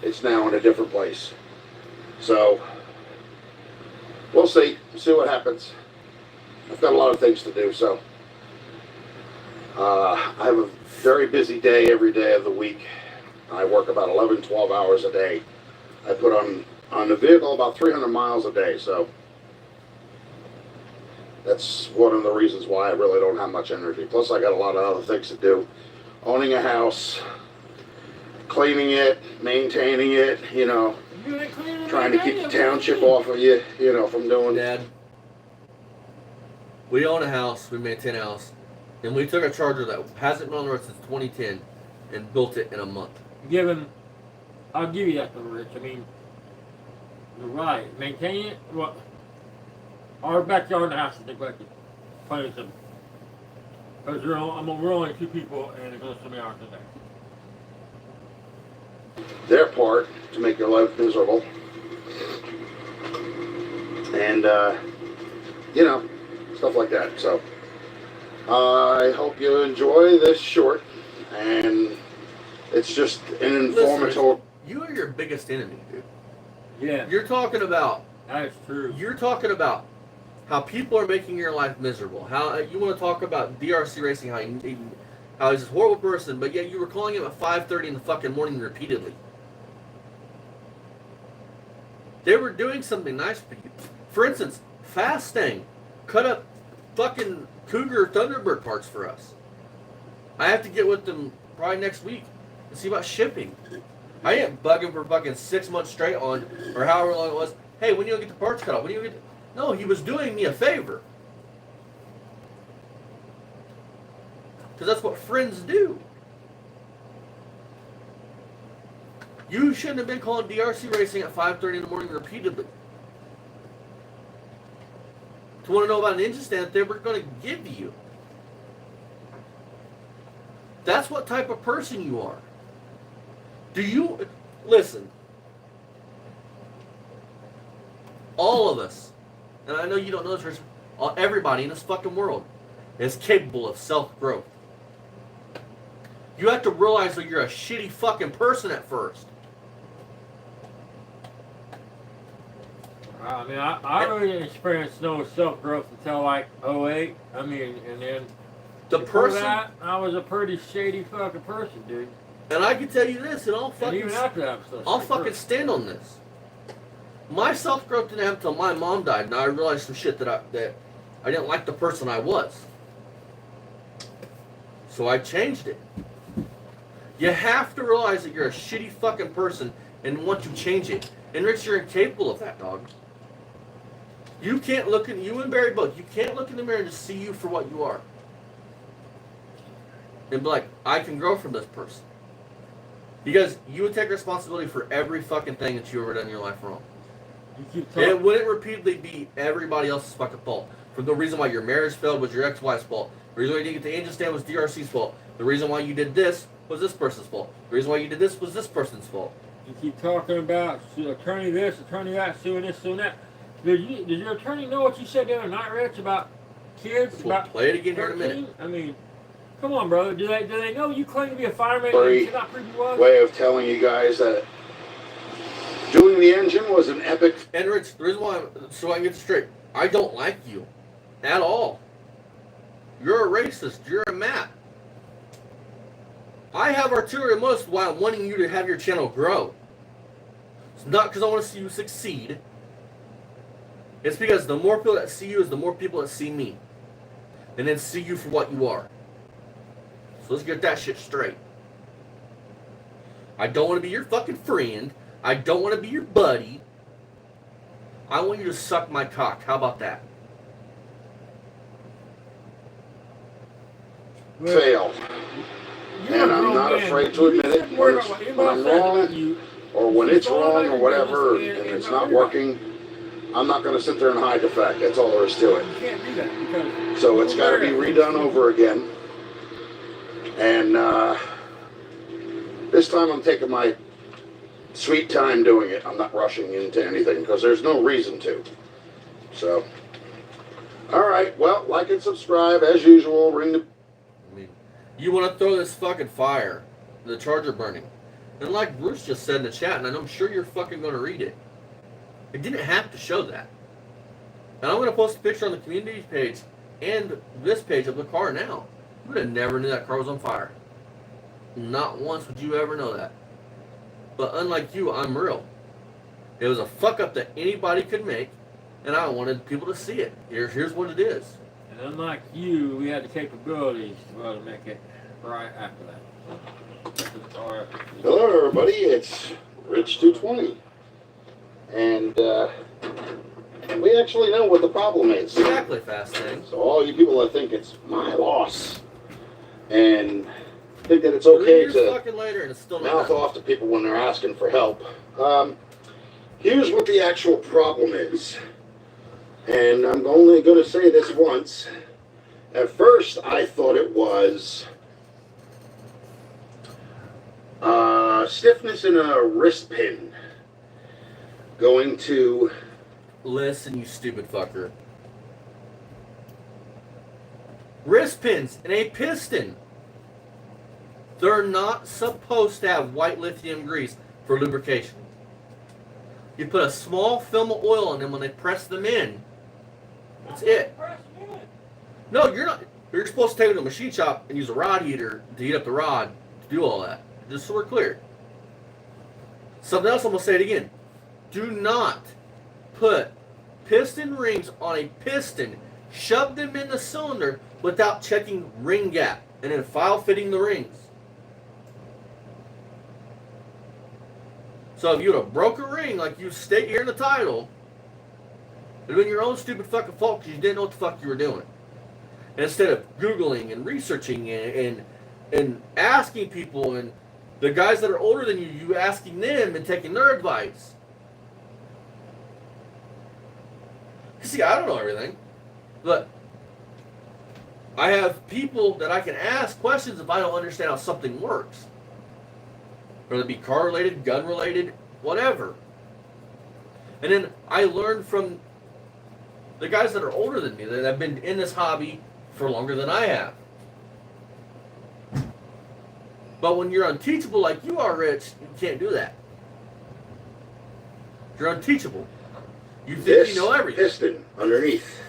S3: It's now in a different place. So, we'll see. See what happens. I've got a lot of things to do, so. I have a very busy day every day of the week. I work about 11, 12 hours a day. I put on the vehicle about 300 miles a day, so. That's one of the reasons why I really don't have much energy. Plus, I got a lot of other things to do. Owning a house, cleaning it, maintaining it, you know, trying to keep the township off of you, you know, from doing.
S1: Dad, we own a house, we maintain a house, and we took a Charger that hasn't been on the road since 2010 and built it in a month.
S2: I'll give you that, though, Rich. I mean, you're right. Maintain it. Well, our backyard in the house is neglected. Plain and simple. Because we're only 2 people, and it goes so many hours a day.
S3: Their part to make your life miserable. And, you know, stuff like that. So, I hope you enjoy this short, and it's just an informative.
S1: Listen, you are your biggest enemy, dude.
S2: Yeah.
S1: You're talking about.
S2: That is true.
S1: You're talking about how people are making your life miserable. How you want to talk about DRC racing? How he's a horrible person, but yet you were calling him at 5:30 in the fucking morning repeatedly. They were doing something nice for you. For instance, Fastang cut up fucking Cougar Thunderbird parts for us. I have to get with them probably next week and see about shipping. I didn't bug him for fucking 6 months straight on, or however long it was. Hey, when you get the parts cut off? When you get? No, he was doing me a favor. Because that's what friends do. You shouldn't have been calling DRC racing at 5:30 in the morning repeatedly. To want to know about an engine stand that they were going to give you. That's what type of person you are. Do you... Listen. all of us, and I know you don't know this, Rich, everybody in this fucking world is capable of self-growth. You have to realize that you're a shitty fucking person at first.
S2: I mean, I really didn't experience no self-growth until like 08. I mean, and then
S1: The
S2: before
S1: person,
S2: that, I was a pretty shady fucking person, dude.
S1: and I can tell you this, and
S2: And even after that, I'm still
S1: I'll
S2: shady
S1: fucking
S2: person.
S1: stand on this. My self-growth didn't happen until my mom died, and I realized some shit that I didn't like the person I was. So I changed it. You have to realize that you're a shitty fucking person and want to change it. And Rich, you're incapable of that, dog. You can't look in, you and Barry both, you can't look in the mirror and just see you for what you are. And be like, I can grow from this person. Because you would take responsibility for every fucking thing that you ever done in your life wrong.
S2: You keep talking.
S1: It wouldn't repeatedly be everybody else's fucking fault. For the reason why your marriage failed was your ex-wife's fault. The reason why you didn't get the angel stand was DRC's fault. The reason why you did this was this person's fault. The reason why you did this was this person's fault.
S2: You keep talking about attorney this, attorney that, suing this, suing that. Did your attorney know what you said the other night, Rich, about kids?
S1: We'll
S2: About
S1: play it again here in a
S2: 13?
S1: minute.
S2: I mean, come on, brother. Do they know you claim to be a fireman and
S3: Sorry.
S2: you cannot prove you was?
S3: Way of telling you guys that doing the engine was an epic.
S1: And Rich, the reason why, so I can get this straight, I don't like you at all. You're a racist. You're a Matt. I have arterial motives why I'm wanting you to have your channel grow. It's not because I want to see you succeed. It's because the more people that see you is the more people that see me. And then see you for what you are. So let's get that shit straight. I don't want to be your fucking friend. I don't want to be your buddy. I want you to suck my cock. How about that?
S3: Fail.
S2: You're
S3: And
S2: a
S3: I'm
S2: grown
S3: not
S2: man.
S3: afraid to
S2: You
S3: admit it
S2: shouldn't worry
S3: when
S2: about what
S3: I'm
S2: anybody says about
S3: wrong,
S2: you.
S3: or when
S2: You
S3: it's
S2: should go
S3: wrong
S2: about
S3: or
S2: your
S3: whatever,
S2: business
S3: and it's
S2: not
S3: not
S2: worry about
S3: working. I'm not going to sit there and hide the fact. That's all there is to
S2: it.
S3: it.
S2: You can't do that because
S3: So it's got to be redone over again. And this time I'm taking my sweet time doing it. I'm not rushing into anything because there's no reason to. So, all right. Well, like and subscribe as usual. Ring the.
S1: I mean, you want to throw this fucking fire, the charger burning. And like Bruce just said in the chat, and I'm sure you're fucking going to read it, it didn't have to show that. And I'm going to post a picture on the community page and this page of the car now. You would have never knew that car was on fire. Not once would you ever know that. But unlike you, I'm real. It was a fuck up that anybody could make, and I wanted people to see it. Here's what it is.
S2: And unlike you, we had the capabilities to be able to make it right after that.
S3: Hello, everybody. It's Rich220, and we actually know what the problem is.
S1: Exactly, fast thing.
S3: So all you people that think it's my loss and think that it's okay
S1: 3 years
S3: to
S1: fucking later and it's still not
S3: mouth
S1: done.
S3: off to people when they're asking for help. Here's what the actual problem is. And I'm only going to say this once. At first, I thought it was stiffness in a wrist pin going to...
S1: Listen, you stupid fucker. Wrist pins and a piston. They're not supposed to have white lithium grease for lubrication. You put a small film of oil in them when they press them in. That's it. No, you're not. You're supposed to take it to a machine shop and use a rod heater to heat up the rod to do all that. Just so we're clear. Something else, I'm going to say it again. Do not put piston rings on a piston, shove them in the cylinder without checking ring gap and then file fitting the rings. So if you would have broke a ring like you state here in the title, it would have been your own stupid fucking fault because you didn't know what the fuck you were doing. And instead of Googling and researching and asking people and the guys that are older than you asking them and taking their advice. See, I don't know everything, but I have people that I can ask questions if I don't understand how something works. Whether it be car related, gun related, whatever. And then I learned from the guys that are older than me that have been in this hobby for longer than I have. But when you're unteachable like you are, Rich, you can't do that. You're unteachable. You think
S3: This
S1: you know everything.
S3: piston underneath.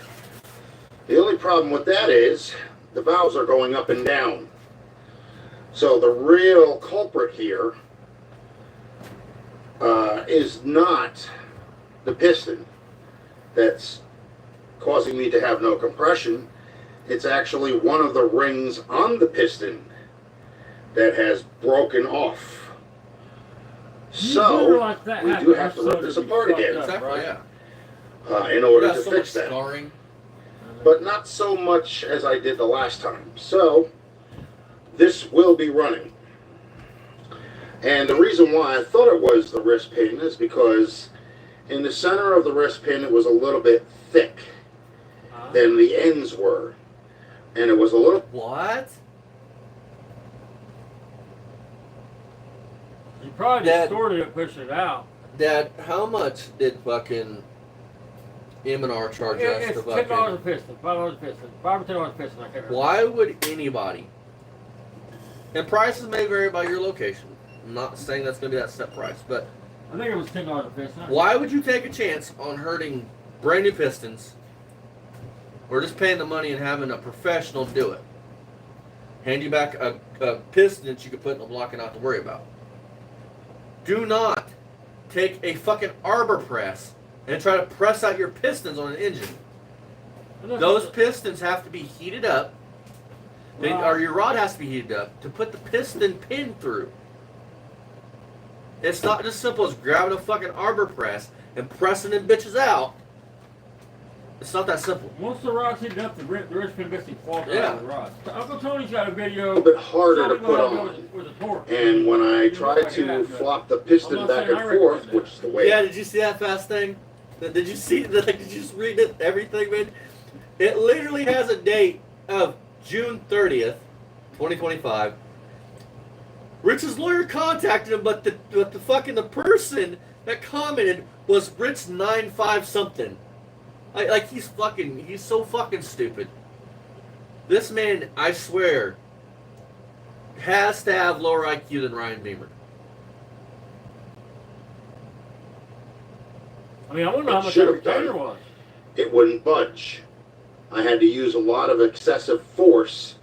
S3: The only problem with that is the valves are going up and down. So the real culprit here is not the piston that's causing me to have no compression. It's actually one of the rings on the piston that has broken off. So we do have to rip this apart again
S1: Exactly, yeah.
S3: in order
S1: Yeah,
S3: to
S1: so
S3: fix
S1: much
S3: that.
S1: scarring.
S3: But not so much as I did the last time. So this will be running. And the reason why I thought it was the wrist pin is because in the center of the wrist pin it was a little bit thick than the ends were. And it was a little...
S1: What?
S2: You probably
S1: Dad-
S2: distorted it, pushed it out.
S1: Dad, how much did fucking M&R charge us
S2: It's
S1: to
S2: $10 a
S1: fucking...
S2: piston, $5 a piston, $5 or $10 a piston. I can't remember.
S1: Why would anybody... And prices may vary by your location. I'm not saying that's going to be that set price, but
S2: I think it was $10 a piston.
S1: why would you take a chance on hurting brand new pistons or just paying the money and having a professional do it? Hand you back a piston that you could put in the block and not to worry about. Do not take a fucking arbor press and try to press out your pistons on an engine. Those pistons have to be heated up, or your rod has to be heated up to put the piston pin through. It's not just simple as grabbing a fucking arbor press and pressing them bitches out. It's not that simple.
S2: Once the rod's heated up, the wrist pin basically falls out
S1: Yeah.
S2: of the rod. Uncle Tony's got a
S3: a
S2: video.
S3: little bit harder to
S2: showing
S3: put
S2: how it
S3: on.
S2: goes with a torque.
S3: And when I
S2: You
S3: tried
S2: look like
S3: to
S2: that, but
S3: flop the
S2: I'm
S3: piston
S2: not
S3: back
S2: saying
S3: and
S2: I
S3: forth,
S2: recommend
S3: which is the way...
S1: Yeah, did you see that fast thing? Did you see that? Did you just read it? Everything, man. It literally has a date of June 30th, 2025. Rich's lawyer contacted him, but the person that commented was Rich 95 something. Like he's so fucking stupid. This man, I swear, has to have lower IQ than Ryan Beamer.
S2: I mean, I wonder how much
S3: Should
S2: that
S3: have done.
S2: retainer was.
S3: It wouldn't budge. I had to use a lot of excessive force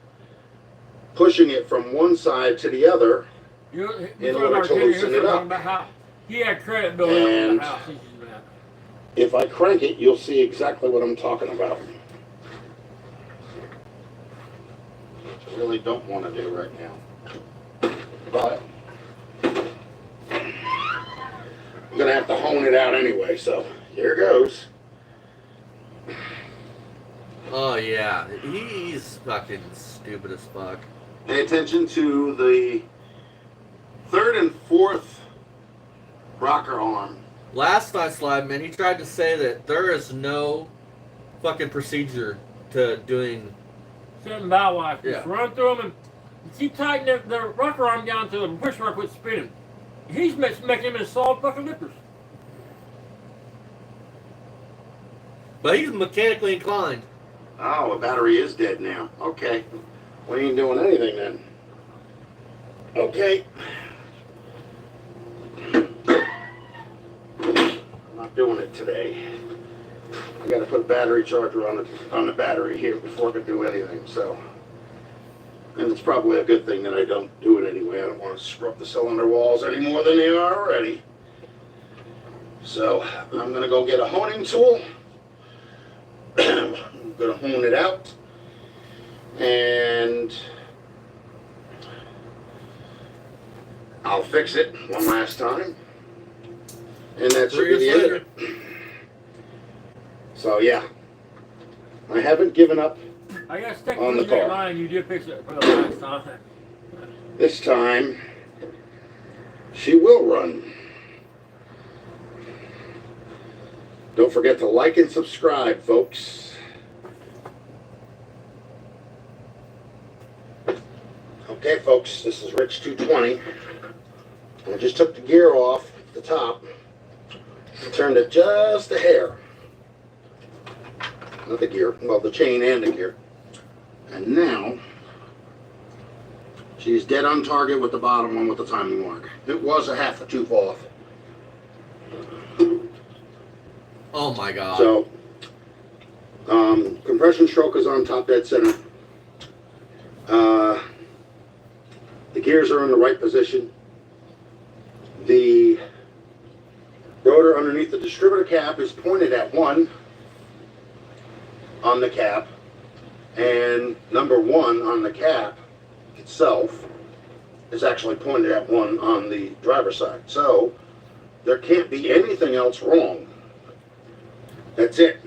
S3: pushing it from one side to the other in order to loosen it up.
S2: About how he had credit building up in the house. He's using that.
S3: If I crank it, you'll see exactly what I'm talking about. Which I really don't want to do right now. But I'm going to have to hone it out anyway, so here goes.
S1: Oh yeah, he's fucking stupid as fuck.
S3: Pay attention to the third and fourth rocker arm.
S1: Last night's live, man, he tried to say that there is no fucking procedure to doing.
S2: Setting bow wife.
S1: Yeah.
S2: Just run through them and keep tightening the rocker arm down to them. Push rock quit spinning. He's making them into solid fucking lippers.
S1: But he's mechanically inclined.
S3: Oh, the battery is dead now. Okay. We ain't doing anything then. Okay. I'm not doing it today. I gotta put a battery charger on the battery here before I can do anything, so. And it's probably a good thing that I don't do it anyway. I don't want to screw up the cylinder walls any more than they are already. So I'm gonna go get a honing tool. I'm gonna hone it out. And I'll fix it one last time. And that should be the end of it. So yeah, I haven't given up.
S2: I guess technically
S3: On the
S2: you didn't
S3: car.
S2: lie and you did fix it for the last time.
S3: This time, she will run. Don't forget to like and subscribe, folks. Okay, folks, this is Rich220. I just took the gear off the top. Turned it just a hair. Not the gear, well, the chain and the gear. And now, she's dead on target with the bottom one with the timing mark. It was a half a tooth off.
S1: Oh my god.
S3: So, compression stroke is on top dead center. The gears are in the right position. The rotor underneath the distributor cap is pointed at 1 on the cap, and number 1 on the cap itself is actually pointed at 1 on the driver's side. So there can't be anything else wrong. That's it.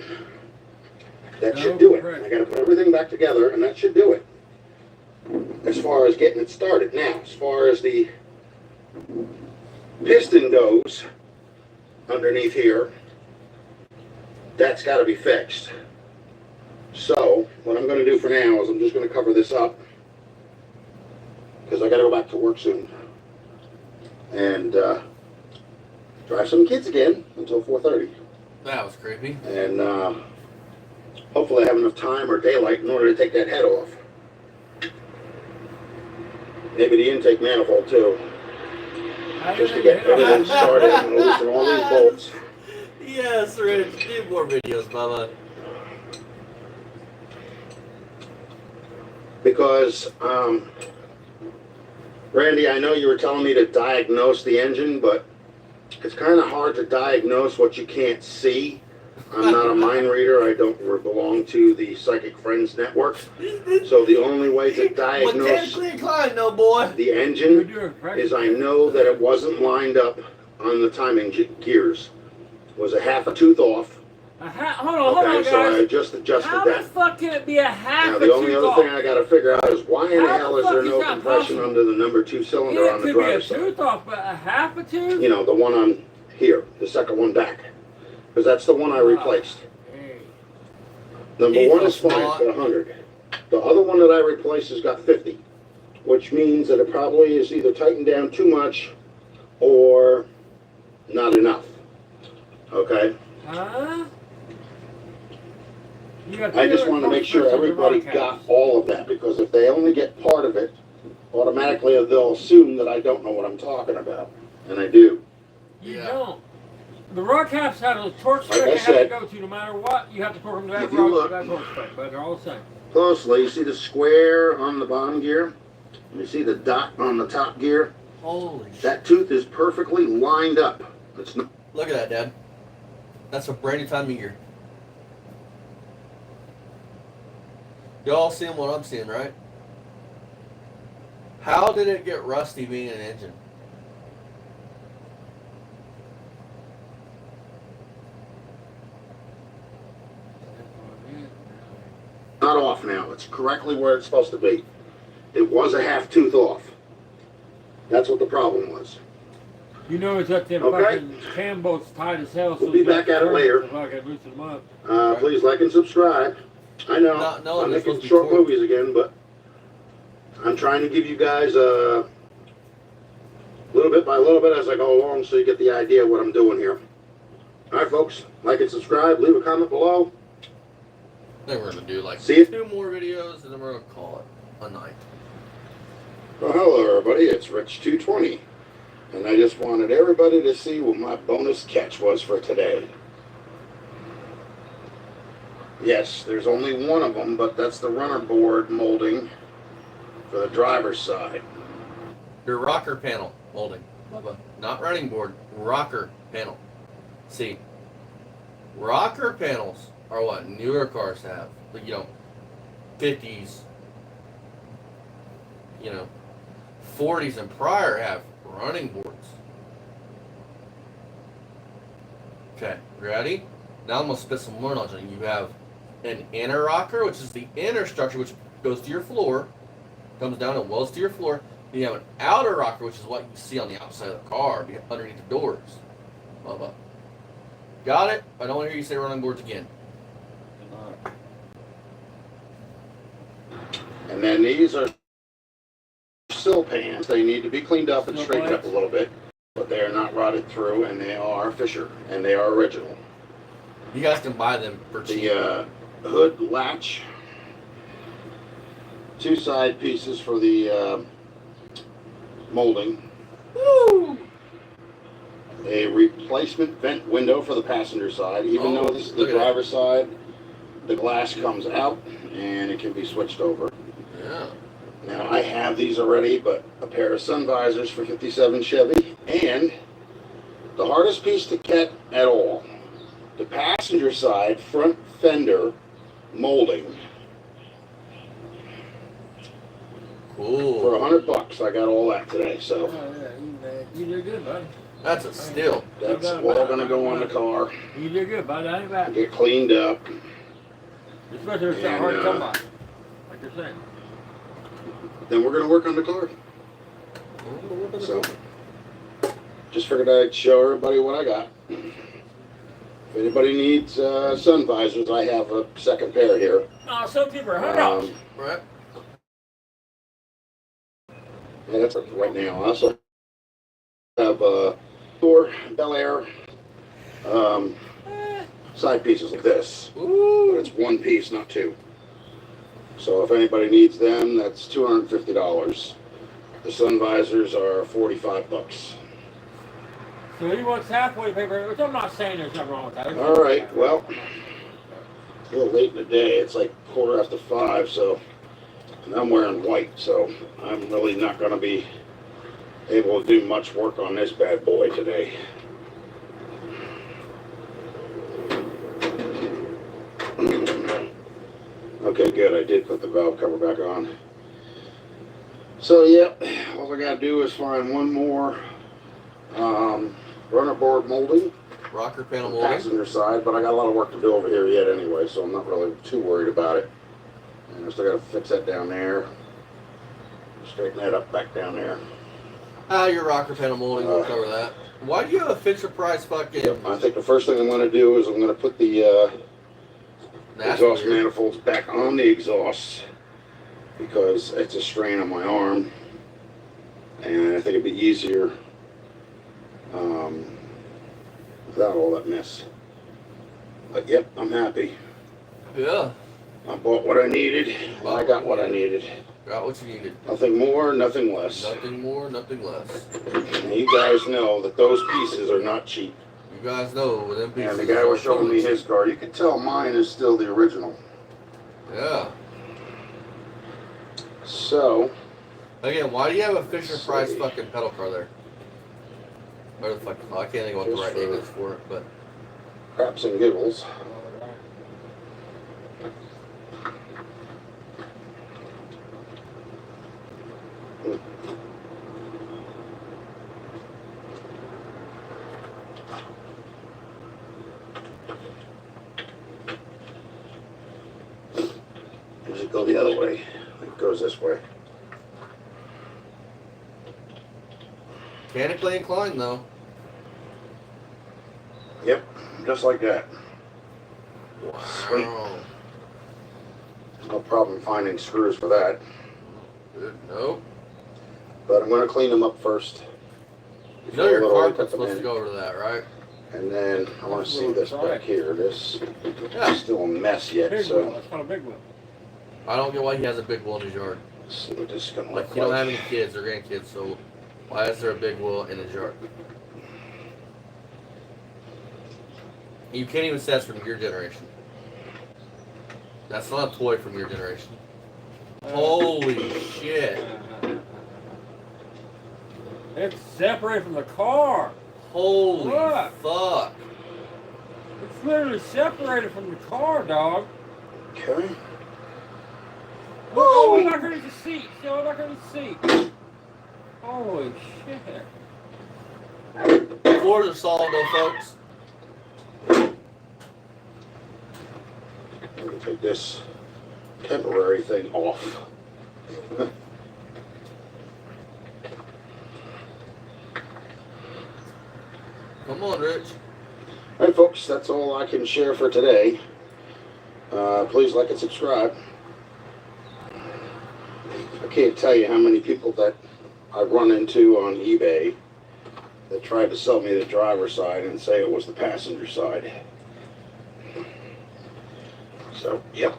S3: That should do it. I gotta put everything back together, and that should do it. As far as getting it started. Now, as far as the piston goes, underneath here, that's got to be fixed. So what I'm going to do for now is I'm just going to cover this up because I got to go back to work soon and drive some kids again until 4:30.
S1: That was creepy.
S3: And hopefully I have enough time or daylight in order to take that head off. Maybe the intake manifold too. Just to get everything started and loosen all these bolts.
S1: Yes, Rich. Do more videos, Bubba.
S3: Because, Randy, I know you were telling me to diagnose the engine, but it's kind of hard to diagnose what you can't see. I'm not a mind reader. I don't belong to the Psychic Friends Network. So the only way to diagnose
S1: no boy.
S3: the engine is I know that it wasn't lined up on the timing gears. It was a half a tooth off.
S2: Hold on,
S3: Okay, so I
S2: guys.
S3: just adjusted
S2: How the
S3: that.
S2: fuck can it be a half
S3: Now,
S2: a
S3: the only
S2: tooth
S3: other
S2: off?
S3: thing I got to figure out is why in the
S2: How
S3: hell
S2: the
S3: is there
S2: fuck is
S3: no
S2: that
S3: compression
S2: possible?
S3: under the number 2 cylinder
S2: Yeah,
S3: on
S2: it
S3: the
S2: could be a
S3: driver's side?
S2: tooth off, but a half a tooth?
S3: You know, the one on here, the second one back. Because that's the one I replaced.
S2: Hey.
S3: Number
S1: He's
S3: 1
S1: so
S3: is fine,
S1: smart.
S3: it's got 100. The other one that I replaced has got 50, which means that it probably is either tightened down too much or not enough. Okay?
S2: Huh?
S3: I just want to make sure everybody got all of that, because if they only get part of it, automatically they'll assume that I don't know what I'm talking about. And I do.
S2: You
S1: Yeah.
S2: don't. The rod caps have a torch
S3: Like
S2: spec
S3: I
S2: you have to
S3: said,
S2: go to no matter what. You have to program that
S3: if you
S2: rod
S3: look-
S2: that torch spec, but they're all the same.
S3: Closely, you see the square on the bottom gear? You see the dot on the top gear?
S1: Holy shit.
S3: That tooth is perfectly lined up. It's not.
S1: Look at that, Dad. That's a brand new timing gear. Y'all seeing what I'm seeing, right? How did it get rusty being an engine?
S3: Not off now. It's correctly where it's supposed to be. It was a half tooth off. That's what the problem was.
S2: You know it's up them
S3: Okay.
S2: fucking cam bolts tight as hell.
S3: We'll be back at it later.
S2: So I can loosen them up.
S3: Please like and subscribe. I know,
S1: No,
S3: I'm
S1: it's supposed
S3: making
S1: to be
S3: short
S1: short.
S3: movies again, but I'm trying to give you guys a little bit by little bit as I go along so you get the idea of what I'm doing here. All right, folks, like and subscribe. Leave a comment below.
S1: I think we're gonna do like
S3: See you.
S1: 2 more videos and then we're gonna call it a night.
S3: Well, hello, everybody. It's Rich220. And I just wanted everybody to see what my bonus catch was for today. Yes, there's only one of them, but that's the runner board molding for the driver's side.
S1: Your rocker panel molding. Bubba. Not running board, rocker panel. See, rocker panels are what newer cars have. Like, 50s, 40s and prior have running boards. Okay, ready? Now I'm going to spit some more knowledge on you. You have an inner rocker, which is the inner structure, which goes to your floor, comes down and welds to your floor. Then you have an outer rocker, which is what you see on the outside of the car, underneath the doors. Bubba. Got it? I don't want to hear you say running boards again.
S3: And then these are sill pans. They need to be cleaned up and straightened up a little bit. But they are not rotted through, and they are Fisher, and they are original.
S1: You guys can buy them for cheap.
S3: The hood latch, 2 side pieces for the molding,
S1: Woo!
S3: a replacement vent window for the passenger side. Even though this is the
S1: look at that.
S3: driver's side, the glass comes out and it can be switched over.
S1: Yeah.
S3: Now I have these already, but a pair of sun visors for 57 Chevy, and the hardest piece to get at all, the passenger side front fender molding.
S1: Cool.
S3: For $100, I got all that today. So
S2: Oh, yeah, you did good, bud.
S1: That's a steal.
S3: that's all gonna go on the car,
S2: You did good, bud. I ain't bad.
S3: get cleaned up.
S2: Especially if it's not
S3: And,
S2: hard to come by. Like you're saying.
S3: Then we're gonna work on the car. So just figured I'd show everybody what I got. If anybody needs sun visors, I have a second pair here.
S2: Oh, some people are $100.
S1: Right?
S3: Yeah, that's right now. I also have Thor, Bel Air, side pieces like this. But
S1: Ooh.
S3: it's 1 piece, not 2. So if anybody needs them, that's $250. The sun visors are $45.
S2: So he wants halfway paper, which I'm not saying there's nothing wrong with that.
S3: All right, well, a little late in the day. It's like 5:15, so, and I'm wearing white, so I'm really not going to be able to do much work on this bad boy today. Okay, good. I did put the valve cover back on. So, yep, all I got to do is find one more runner board molding.
S1: Rocker panel
S3: The
S1: molding.
S3: passenger side, but I got a lot of work to do over here yet anyway, so I'm not really too worried about it. And I still got to fix that down there. Straighten that up back down there.
S1: Your rocker panel molding, we'll cover that. Why do you have a Fisher Price fucking
S3: Yep, I think the first thing I'm going to do is I'm going to put the exhaust
S1: weird.
S3: manifolds back on the exhaust because it's a strain on my arm, and I think it'd be easier without all that mess. But yep, I'm happy.
S1: Yeah.
S3: I bought what I needed. I got what I needed.
S1: Got what you needed.
S3: Nothing more, nothing less.
S1: Nothing more, nothing less.
S3: And you guys know that those pieces are not cheap.
S1: You guys know them pieces.
S3: And the guy was showing me his car. You can tell mine is still the original.
S1: Yeah.
S3: So,
S1: Again, why do you have a Fisher Price fucking pedal car there? Where the fuck? I can't think of what the
S3: Just
S1: right name
S3: for-
S1: is for it, but
S3: craps and giggles. Does it go the other way? It goes this way.
S1: mechanically inclined though.
S3: Yep, just like that. Sweet.
S1: Wow.
S3: No problem finding screws for that.
S1: Good. Nope.
S3: But I'm going to clean them up first.
S1: You know your
S3: Before I
S1: carpet's
S3: put them
S1: supposed to
S3: in.
S1: go over to that, right?
S3: And then I want to see this back here. This
S1: Yeah.
S3: is still a mess yet,
S2: Big
S3: so
S2: wheel. That's not a big wheel.
S1: I don't get why he has a big wheel in his yard.
S3: let's see what this is going to
S1: Like
S3: look
S1: he don't have
S3: like.
S1: any kids or grandkids, so why is there a big wheel in his yard? You can't even say that's from your generation. That's not a toy from your generation. Holy shit.
S2: It's separated from the car.
S1: Holy
S2: What?
S1: fuck.
S2: It's literally separated from the car, dog.
S3: Okay.
S2: Look all the way back underneath the seat. See all the way back underneath the seat. Holy shit.
S1: The floors are solid though, folks.
S3: I'm going to take this temporary thing off.
S1: Come on, Rich.
S3: All right, folks, that's all I can share for today. Please like and subscribe. I can't tell you how many people that I run into on eBay that tried to sell me the driver's side and say it was the passenger side. So, yep.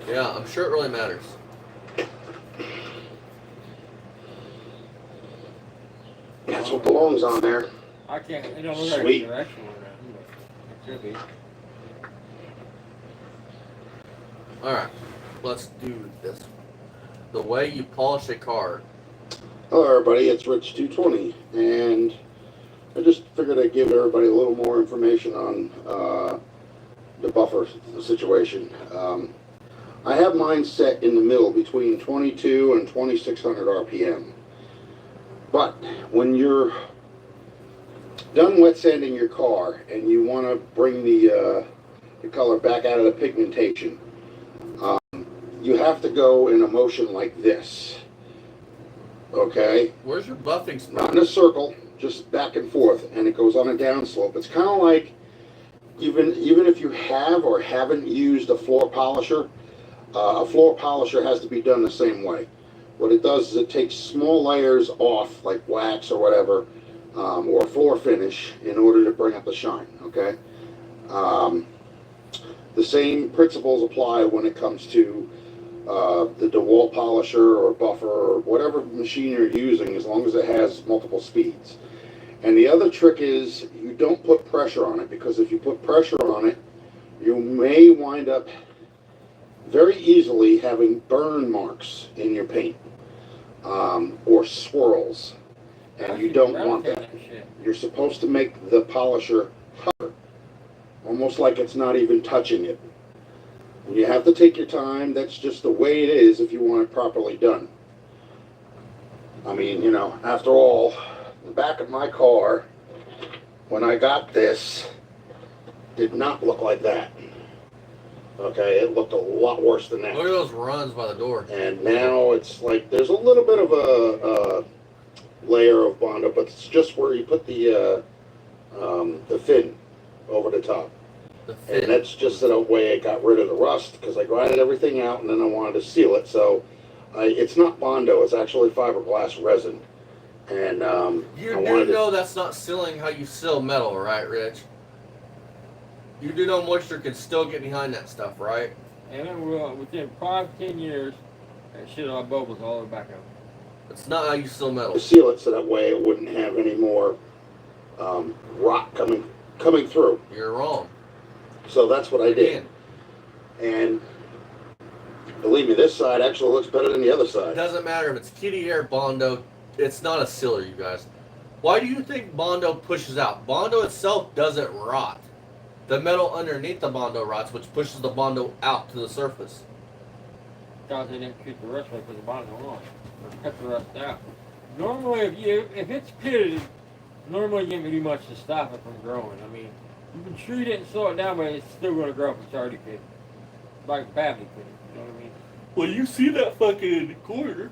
S1: Yeah, I'm sure it really matters.
S3: That's what belongs on there.
S2: I can't. It don't look like
S3: Sweet.
S2: it's directional or nothing, but it could be.
S1: Alright, let's do this. The way you polish a car.
S3: Hello everybody, it's Rich220, and I just figured I'd give everybody a little more information on the buffer situation. I have mine set in the middle between 22 and 2600 RPM. But when you're done wet sanding your car and you want to bring the color back out of the pigmentation, you have to go in a motion like this. Okay?
S1: Where's your buffing spot?
S3: Not in a circle, just back and forth, and it goes on a downslope. It's kind of like, even if you have or haven't used a floor polisher, a floor polisher has to be done the same way. What it does is it takes small layers off, like wax or whatever, or floor finish, in order to bring up the shine, okay? The same principles apply when it comes to the DeWalt polisher or buffer or whatever machine you're using, as long as it has multiple speeds. And the other trick is you don't put pressure on it, because if you put pressure on it, you may wind up very easily having burn marks in your paint, or swirls, and you don't want that. You're supposed to make the polisher hover, almost like it's not even touching it. You have to take your time. That's just the way it is if you want it properly done. I mean, you know, after all, the back of my car, when I got this, did not look like that. Okay, it looked a lot worse than that.
S1: Look at those runs by the door.
S3: And now it's like there's a little bit of a layer of Bondo, but it's just where you put the fin over the top. And that's just the way I got rid of the rust, because I grinded everything out and then I wanted to seal it. So it's not Bondo, it's actually fiberglass resin. And
S1: you do know that's not sealing how you seal metal, right, Rich? You do know moisture can still get behind that stuff, right?
S2: And it will, within 5-10 years, that shit all bubbles all the way back up.
S1: It's not how you seal metal.
S3: To seal it so that way it wouldn't have any more rock coming through.
S1: You're wrong.
S3: So that's what I did. And believe me, this side actually looks better than the other side.
S1: It doesn't matter if it's kitty air, Bondo. It's not a sealer, you guys. Why do you think Bondo pushes out? Bondo itself doesn't rot. The metal underneath the Bondo rots, which pushes the Bondo out to the surface.
S2: Because they didn't treat the rust right for the Bondo on. Or cut the rust out. Normally, if it's pitted, normally you can't do much to stop it from growing. I mean, you can treat it and slow it down, but it's still going to grow if it's already pitted. Like badly pitted, you know what I mean?
S1: Well, you see that fucking corner.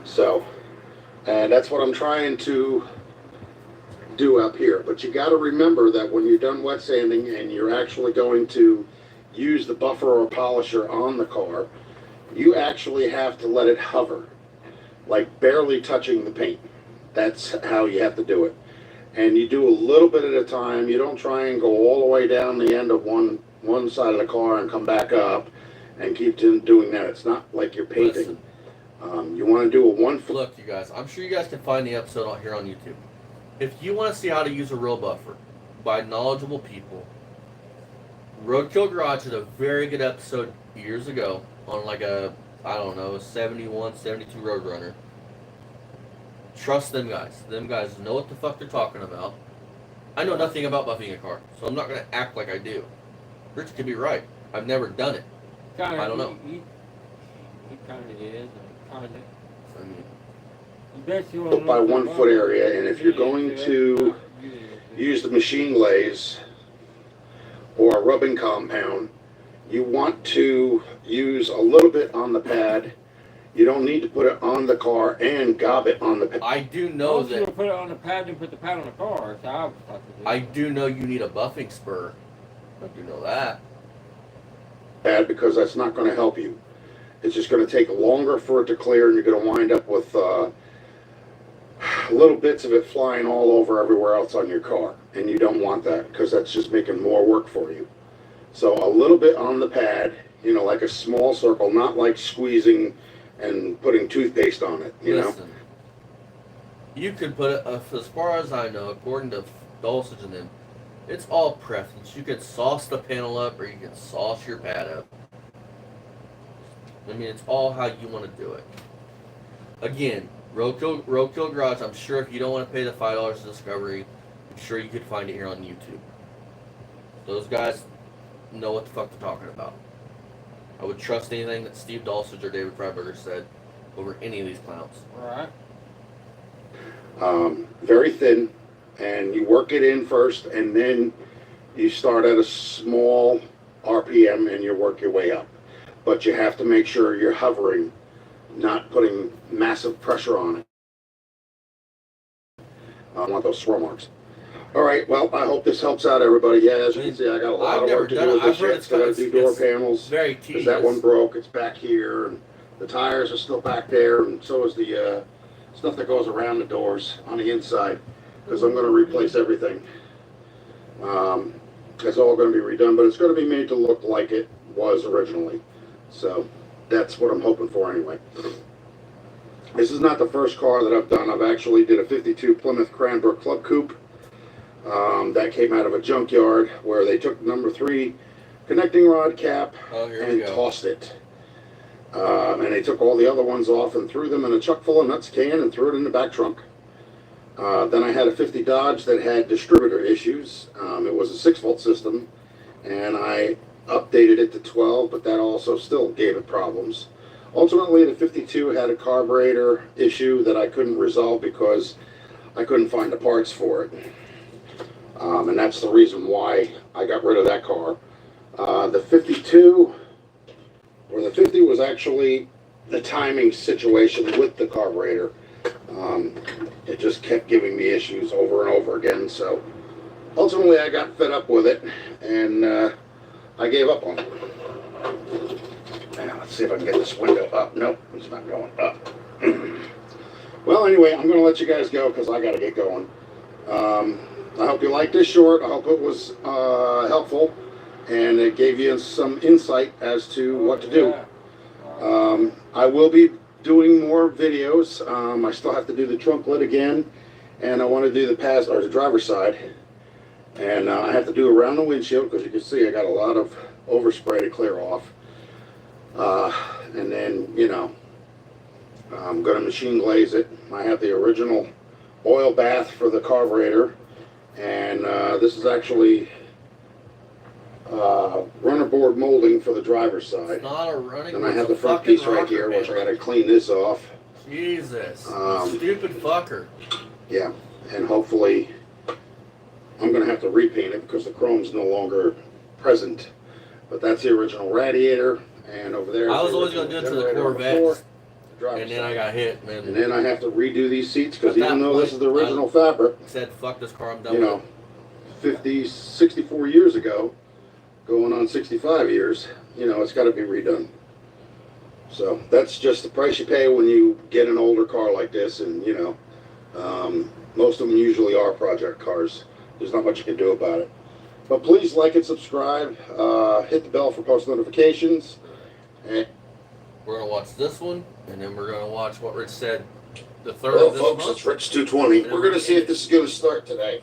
S3: So, and that's what I'm trying to do up here. But you got to remember that when you're done wet sanding and you're actually going to use the buffer or polisher on the car, you actually have to let it hover, like barely touching the paint. That's how you have to do it. And you do a little bit at a time. You don't try and go all the way down the end of one side of the car and come back up and keep doing that. It's not like you're painting. You want to do a 1 foot.
S1: Look, you guys, I'm sure you guys can find the episode out here on YouTube. If you want to see how to use a real buffer by knowledgeable people, Roadkill Garage did a very good episode years ago on like a, I don't know, a 71, 72 Roadrunner. Trust them guys. Them guys know what the fuck they're talking about. I know nothing about buffing a car, so I'm not going to act like I do. Rich could be right. I've never done it.
S2: Kinda,
S1: I don't know.
S2: He kind of is. Kind of.
S1: I mean,
S3: Up by 1 foot area, and if you're going to use the machine glaze or a rubbing compound, you want to use a little bit on the pad. You don't need to put it on the car and gob it on the pad.
S1: I do know
S2: You
S1: that.
S2: put it on the pad and put the pad on the car. That's how I was taught to do.
S1: I do know you need a buffing spur. I do know that.
S3: Pad, because that's not going to help you. It's just going to take longer for it to clear, and you're going to wind up with
S9: little bits of it flying all over everywhere else on your car, and you don't want that because that's just making more work for you. So a little bit on the pad, you know, like a small circle, not like squeezing and putting toothpaste on it, you know.
S1: You could put it, as far as I know, according to Dulcich and them, it's all preference. You could sauce the panel up or you can sauce your pad up. I mean, it's all how you want to do it. Again, Roadkill Garage, I'm sure if you don't want to pay the $5 to Discovery, I'm sure you could find it here on YouTube. Those guys know what the fuck they're talking about. I would trust anything that Steve Dulcich or David Freiberger said over any of these clowns.
S2: Right.
S9: Very thin, and you work it in first, and then you start at a small RPM and you work your way up. But you have to make sure you're hovering, not putting massive pressure on it. I don't want those swirl marks. All right, well, I hope this helps out everybody. Yeah, as you can see, I got a lot of work to do with this yet. So I got to do door panels.
S1: Very tedious.
S9: Because that one broke, it's back here, and the tires are still back there, and so is the stuff that goes around the doors on the inside. Because I'm going to replace everything. It's all going to be redone, but it's going to be made to look like it was originally. So that's what I'm hoping for anyway. This is not the first car that I've done. I've actually did a 52 Plymouth Cranbrook Club Coupe. That came out of a junkyard where they took number 3 connecting rod cap and tossed it. And they took all the other ones off and threw them in a chuck full of nuts can and threw it in the back trunk. Then I had a 50 Dodge that had distributor issues. It was a 6-volt system, and I updated it to 12, but that also still gave it problems. Ultimately, the 52 had a carburetor issue that I couldn't resolve because I couldn't find the parts for it. And that's the reason why I got rid of that car. The 52, or the 50 was actually the timing situation with the carburetor. It just kept giving me issues over and over again. So ultimately I got fed up with it and I gave up on it. Now let's see if I can get this window up. Nope, it's not going up. Well, anyway, I'm going to let you guys go because I got to get going. I hope you liked this short. I hope it was helpful and it gave you some insight as to what to do. I will be doing more videos. I still have to do the trunk lid again, and I want to do the driver's side, and I have to do around the windshield because you can see I got a lot of overspray to clear off. And then, you know, I'm going to machine glaze it. I have the original oil bath for the carburetor, and this is actually runner board molding for the driver's side.
S1: It's not a running.
S9: And I have the front piece right here, which I got to clean this off.
S1: Jesus, stupid fucker.
S9: Yeah, and hopefully I'm going to have to repaint it because the chrome's no longer present. But that's the original radiator, and over there.
S1: I was always going to do it to the Corvette, and then I got hit, man.
S9: And then I have to redo these seats because even though this is the original fabric,
S1: said fuck this car, I'm done.
S9: You know, 64 years ago, going on 65 years, you know, it's got to be redone. So that's just the price you pay when you get an older car like this, and you know, most of them usually are project cars. There's not much you can do about it. But please like and subscribe, hit the bell for post notifications. And
S1: we're going to watch this one, and then we're going to watch what Rich said, the third
S3: Well,
S1: of this
S3: folks,
S1: month.
S3: it's Rich220. We're going to see if this is going to start today.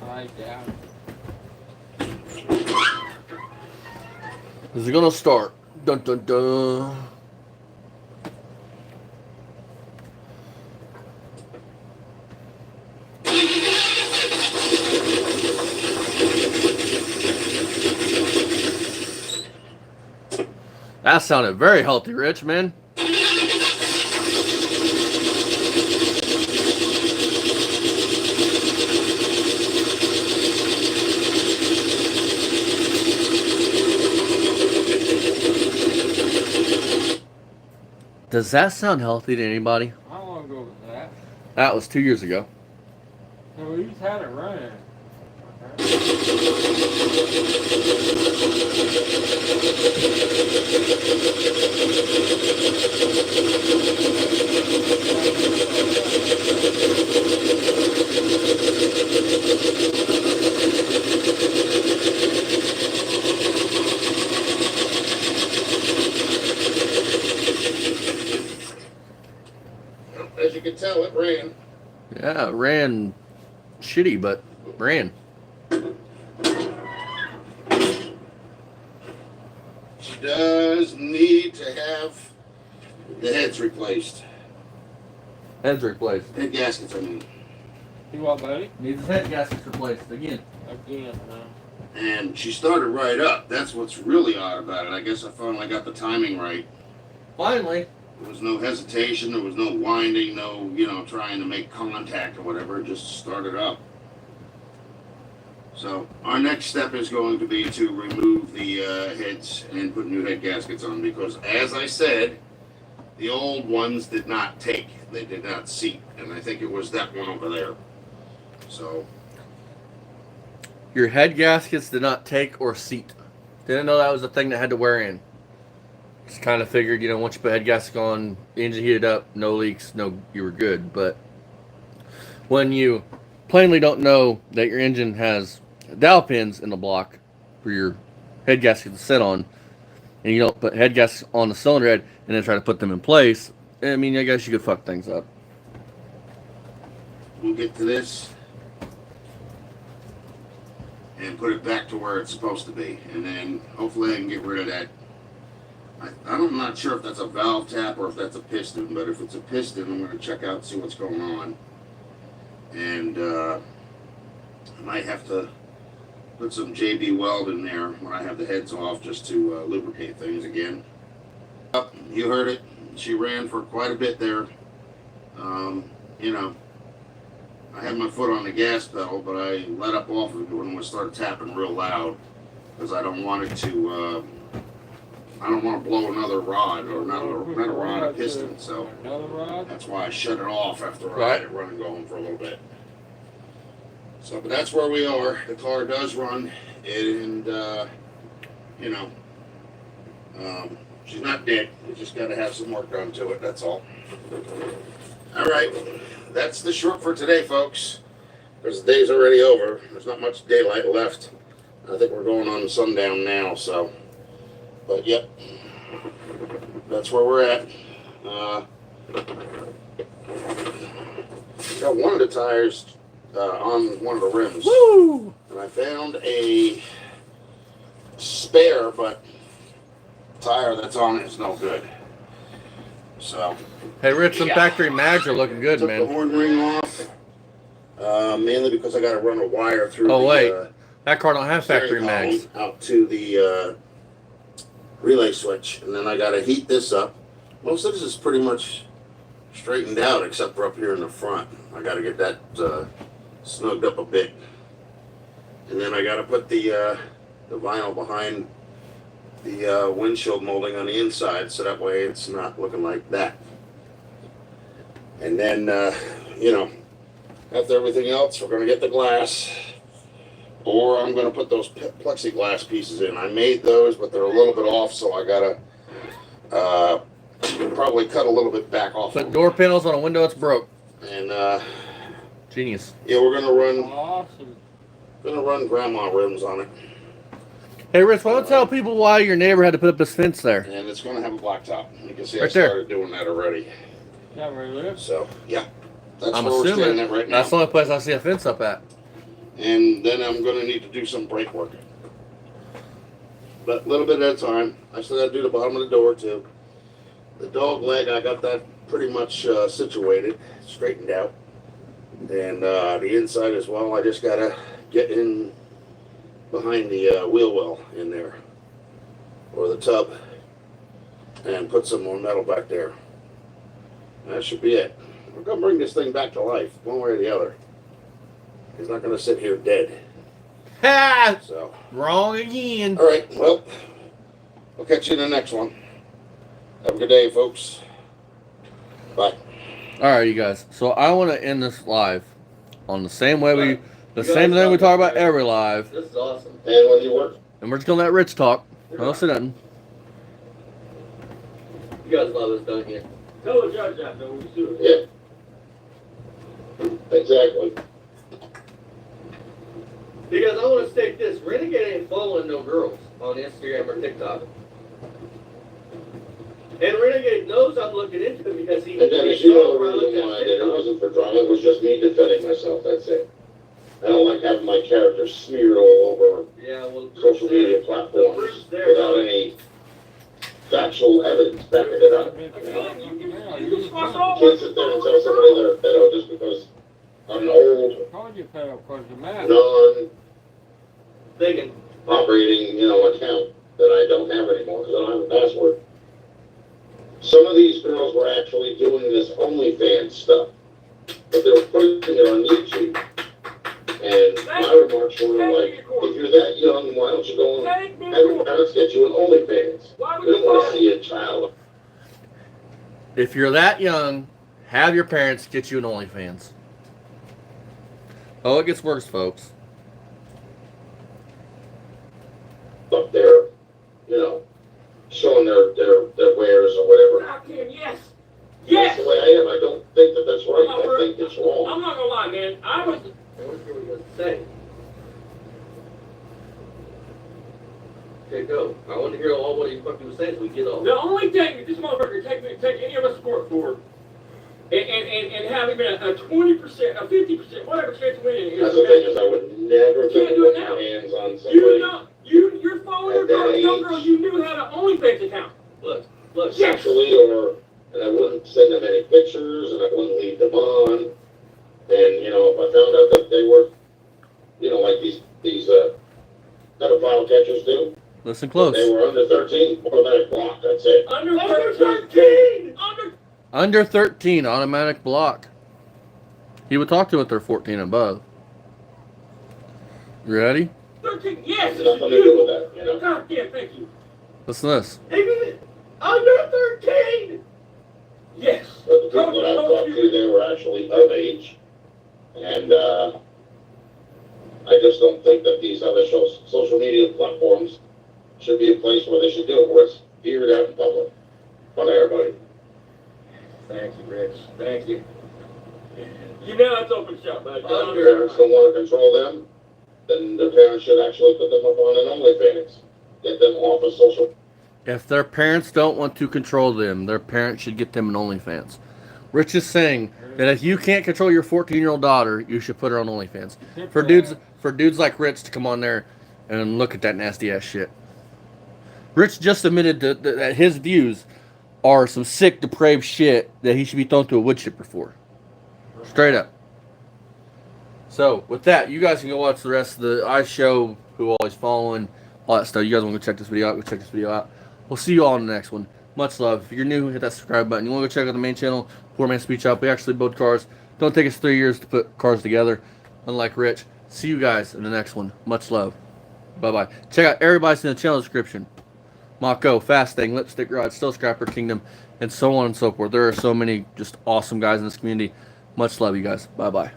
S2: I doubt it.
S1: Is it gonna start? Dun dun dun. That sounded very healthy, Rich, man. Does that sound healthy to anybody?
S2: How long ago was that?
S1: That was 2 years ago.
S2: No, we just had it running.
S3: As you can tell, it ran.
S1: Yeah, it ran shitty, but ran.
S3: She does need to have the heads replaced.
S1: Head's replaced.
S3: Head gaskets, I mean.
S2: You what, buddy?
S1: Needs his head gaskets replaced again.
S2: Again, huh?
S3: And she started right up. That's what's really odd about it. I guess I finally got the timing right.
S1: Finally.
S3: There was no hesitation. There was no winding, no, trying to make contact or whatever. It just started up. So our next step is going to be to remove the heads and put new head gaskets on because, as I said, the old ones did not take. They did not seat. And I think it was that one over there. So
S1: Your head gaskets did not take or seat. Didn't know that was a thing that had to wear in. Just kind of figured, once you put head gasket on, the engine heated up, no leaks, you were good. But when you plainly don't know that your engine has dowel pins in the block for your head gasket to sit on, and you don't put head gaskets on the cylinder head and then try to put them in place, I guess you could fuck things up.
S3: we'll get to this and put it back to where it's supposed to be. And then hopefully I can get rid of that. I'm not sure if that's a valve tap or if that's a piston, but if it's a piston, I'm going to check out and see what's going on. And I might have to put some JB Weld in there when I have the heads off just to lubricate things again. You heard it. She ran for quite a bit there. I had my foot on the gas pedal, but I let up off of it when we started tapping real loud because I don't want it to. I don't want to blow another rod, or not a rod, a piston. So that's why I shut it off after I had it running going for a little bit. So, but that's where we are. The car does run, and she's not dead. We just got to have some work done to it. That's all. All right, that's the short for today, folks. Because the day's already over. There's not much daylight left. I think we're going on sundown now. So, but yep, that's where we're at. Got one of the tires on one of the rims.
S1: Woo!
S3: And I found a spare, but the tire that's on it is no good. So,
S1: Hey, Rich, some factory mags are looking good,
S3: took
S1: man.
S3: the horn ring off, mainly because I got to run a wire through
S1: Oh,
S3: the
S1: wait. That car don't have factory
S3: steering
S1: mags.
S3: column out to the relay switch, and then I got to heat this up. Most of this is pretty much straightened out except for up here in the front. I got to get that snugged up a bit, and then I got to put the vinyl behind the windshield molding on the inside, so that way it's not looking like that. And then, after everything else, we're going to get the glass, or I'm going to put those plexiglass pieces in. I made those, but they're a little bit off, so I got to probably cut a little bit back off.
S1: Put door panels on a window that's broke.
S3: And
S1: Genius.
S3: yeah, we're going to run.
S2: Awesome.
S3: Gonna run grandma rims on it.
S1: Hey, Rich, why don't you tell people why your neighbor had to put up this fence there?
S3: And it's going to have a blacktop. You can see I
S1: Right there.
S3: started doing that already.
S2: That where you live?
S3: So, yeah. That's
S1: I'm
S3: where we're
S1: assuming
S3: standing at right now.
S1: that's the only place I see a fence up at.
S3: And then I'm going to need to do some brake work. But a little bit at a time. I still got to do the bottom of the door, too. The dog leg, I got that pretty much situated, straightened out. And the inside as well, I just got to get in behind the wheel well in there, or the tub, and put some more metal back there. That should be it. We're going to bring this thing back to life, one way or the other. He's not going to sit here dead.
S1: Ha!
S3: So,
S1: Wrong again.
S3: all right, well, I'll catch you in the next one. Have a good day, folks. Bye.
S1: All right, you guys. So I want to end this live on the same way we The same thing we talk about every live.
S6: This is awesome.
S3: And when you work,
S1: And we're just gonna let Rich talk. I don't say nothing.
S6: You guys love us, don't you?
S2: Tell the judge that, though. We sue it.
S3: yeah. Exactly.
S6: Because I want to state this: Renegade ain't following no girls on Instagram or TikTok. And Renegade knows I'm looking into it because he.
S3: And Dennis, you know the reason why I did it. It wasn't for drama. It was just me defending myself. That's it. I don't like having my character smeared all over
S6: Yeah, well,
S3: social media platforms without any factual evidence backing it up.
S2: You can fuck all
S3: Can't sit there and tell somebody they're a pedo just because an old,
S2: called you pedo because you're mad.
S6: thinking.
S3: non-operating, account that I don't have anymore because I don't have a password. Some of these girls were actually doing this OnlyFans stuff, but they were putting it on YouTube. And my remarks were like, if you're that young, why don't you go and have your parents get you an OnlyFans?
S2: Why would
S3: We don't
S2: you
S3: want
S2: call
S3: to see a child.
S1: If you're that young, have your parents get you an OnlyFans. Oh, it gets worse, folks.
S3: Up there, showing their wares or whatever.
S2: Yes.
S3: That's the way I am. I don't think that that's right. I think it's wrong.
S2: I'm not gonna lie, man. I was.
S6: I want to hear what you have to say. Okay, go. I want to hear all what you fucking was saying so we get all.
S2: The only thing that this motherfucker take any of us to court for, and have even a 20%, a 50%, whatever chance of winning
S3: That's the thing is I would never
S2: You can't
S3: put
S2: do it
S3: my
S2: now.
S3: hands on
S2: You
S3: somebody.
S2: know, you're following your girl, young girl you knew had an OnlyFans account.
S6: Look,
S2: Yes.
S3: Sexually, and I wouldn't send them any pictures, and I wouldn't leave them on. And, if I found out that they were, like these pedophile catchers do,
S1: Listen close.
S3: they were under 13, automatic block, that's it.
S2: Under 13.
S1: Under 13, automatic block. He would talk to them if they're 14 and above. You ready?
S2: 13. Yes.
S3: It's nothing to do with that,
S2: God damn, thank you.
S1: Listen to this.
S6: even under 13.
S2: Yes.
S3: But the people that I've talked to, they were actually of age. And I just don't think that these other social media platforms should be a place where they should do it, where it's feared out in public. Fun to everybody.
S6: Thank you, Rich. Thank you.
S2: You know that's open shut, bud.
S3: If parents don't want to control them, then the parents should actually put them up on an OnlyFans. Get them off of social.
S1: If their parents don't want to control them, their parents should get them an OnlyFans. Rich is saying that if you can't control your 14-year-old daughter, you should put her on OnlyFans. For dudes like Rich to come on there and look at that nasty ass shit. Rich just admitted that his views are some sick, depraved shit that he should be thrown to a wood chipper for. Straight up. So, with that, you guys can go watch the rest of the I Show, who always following, all that stuff. You guys want to go check this video out, go check this video out. We'll see you all in the next one. Much love. If you're new, hit that subscribe button. You want to go check out the main channel, Poor Man Speech Up. We actually build cars. Don't take us 3 years to put cars together, unlike Rich. See you guys in the next one. Much love. Bye-bye. Check out everybody's in the channel description. Mako, Fast Thing, Lipstick Rod, Still Scrapper Kingdom, and so on and so forth. There are so many just awesome guys in this community. Much love, you guys. Bye-bye.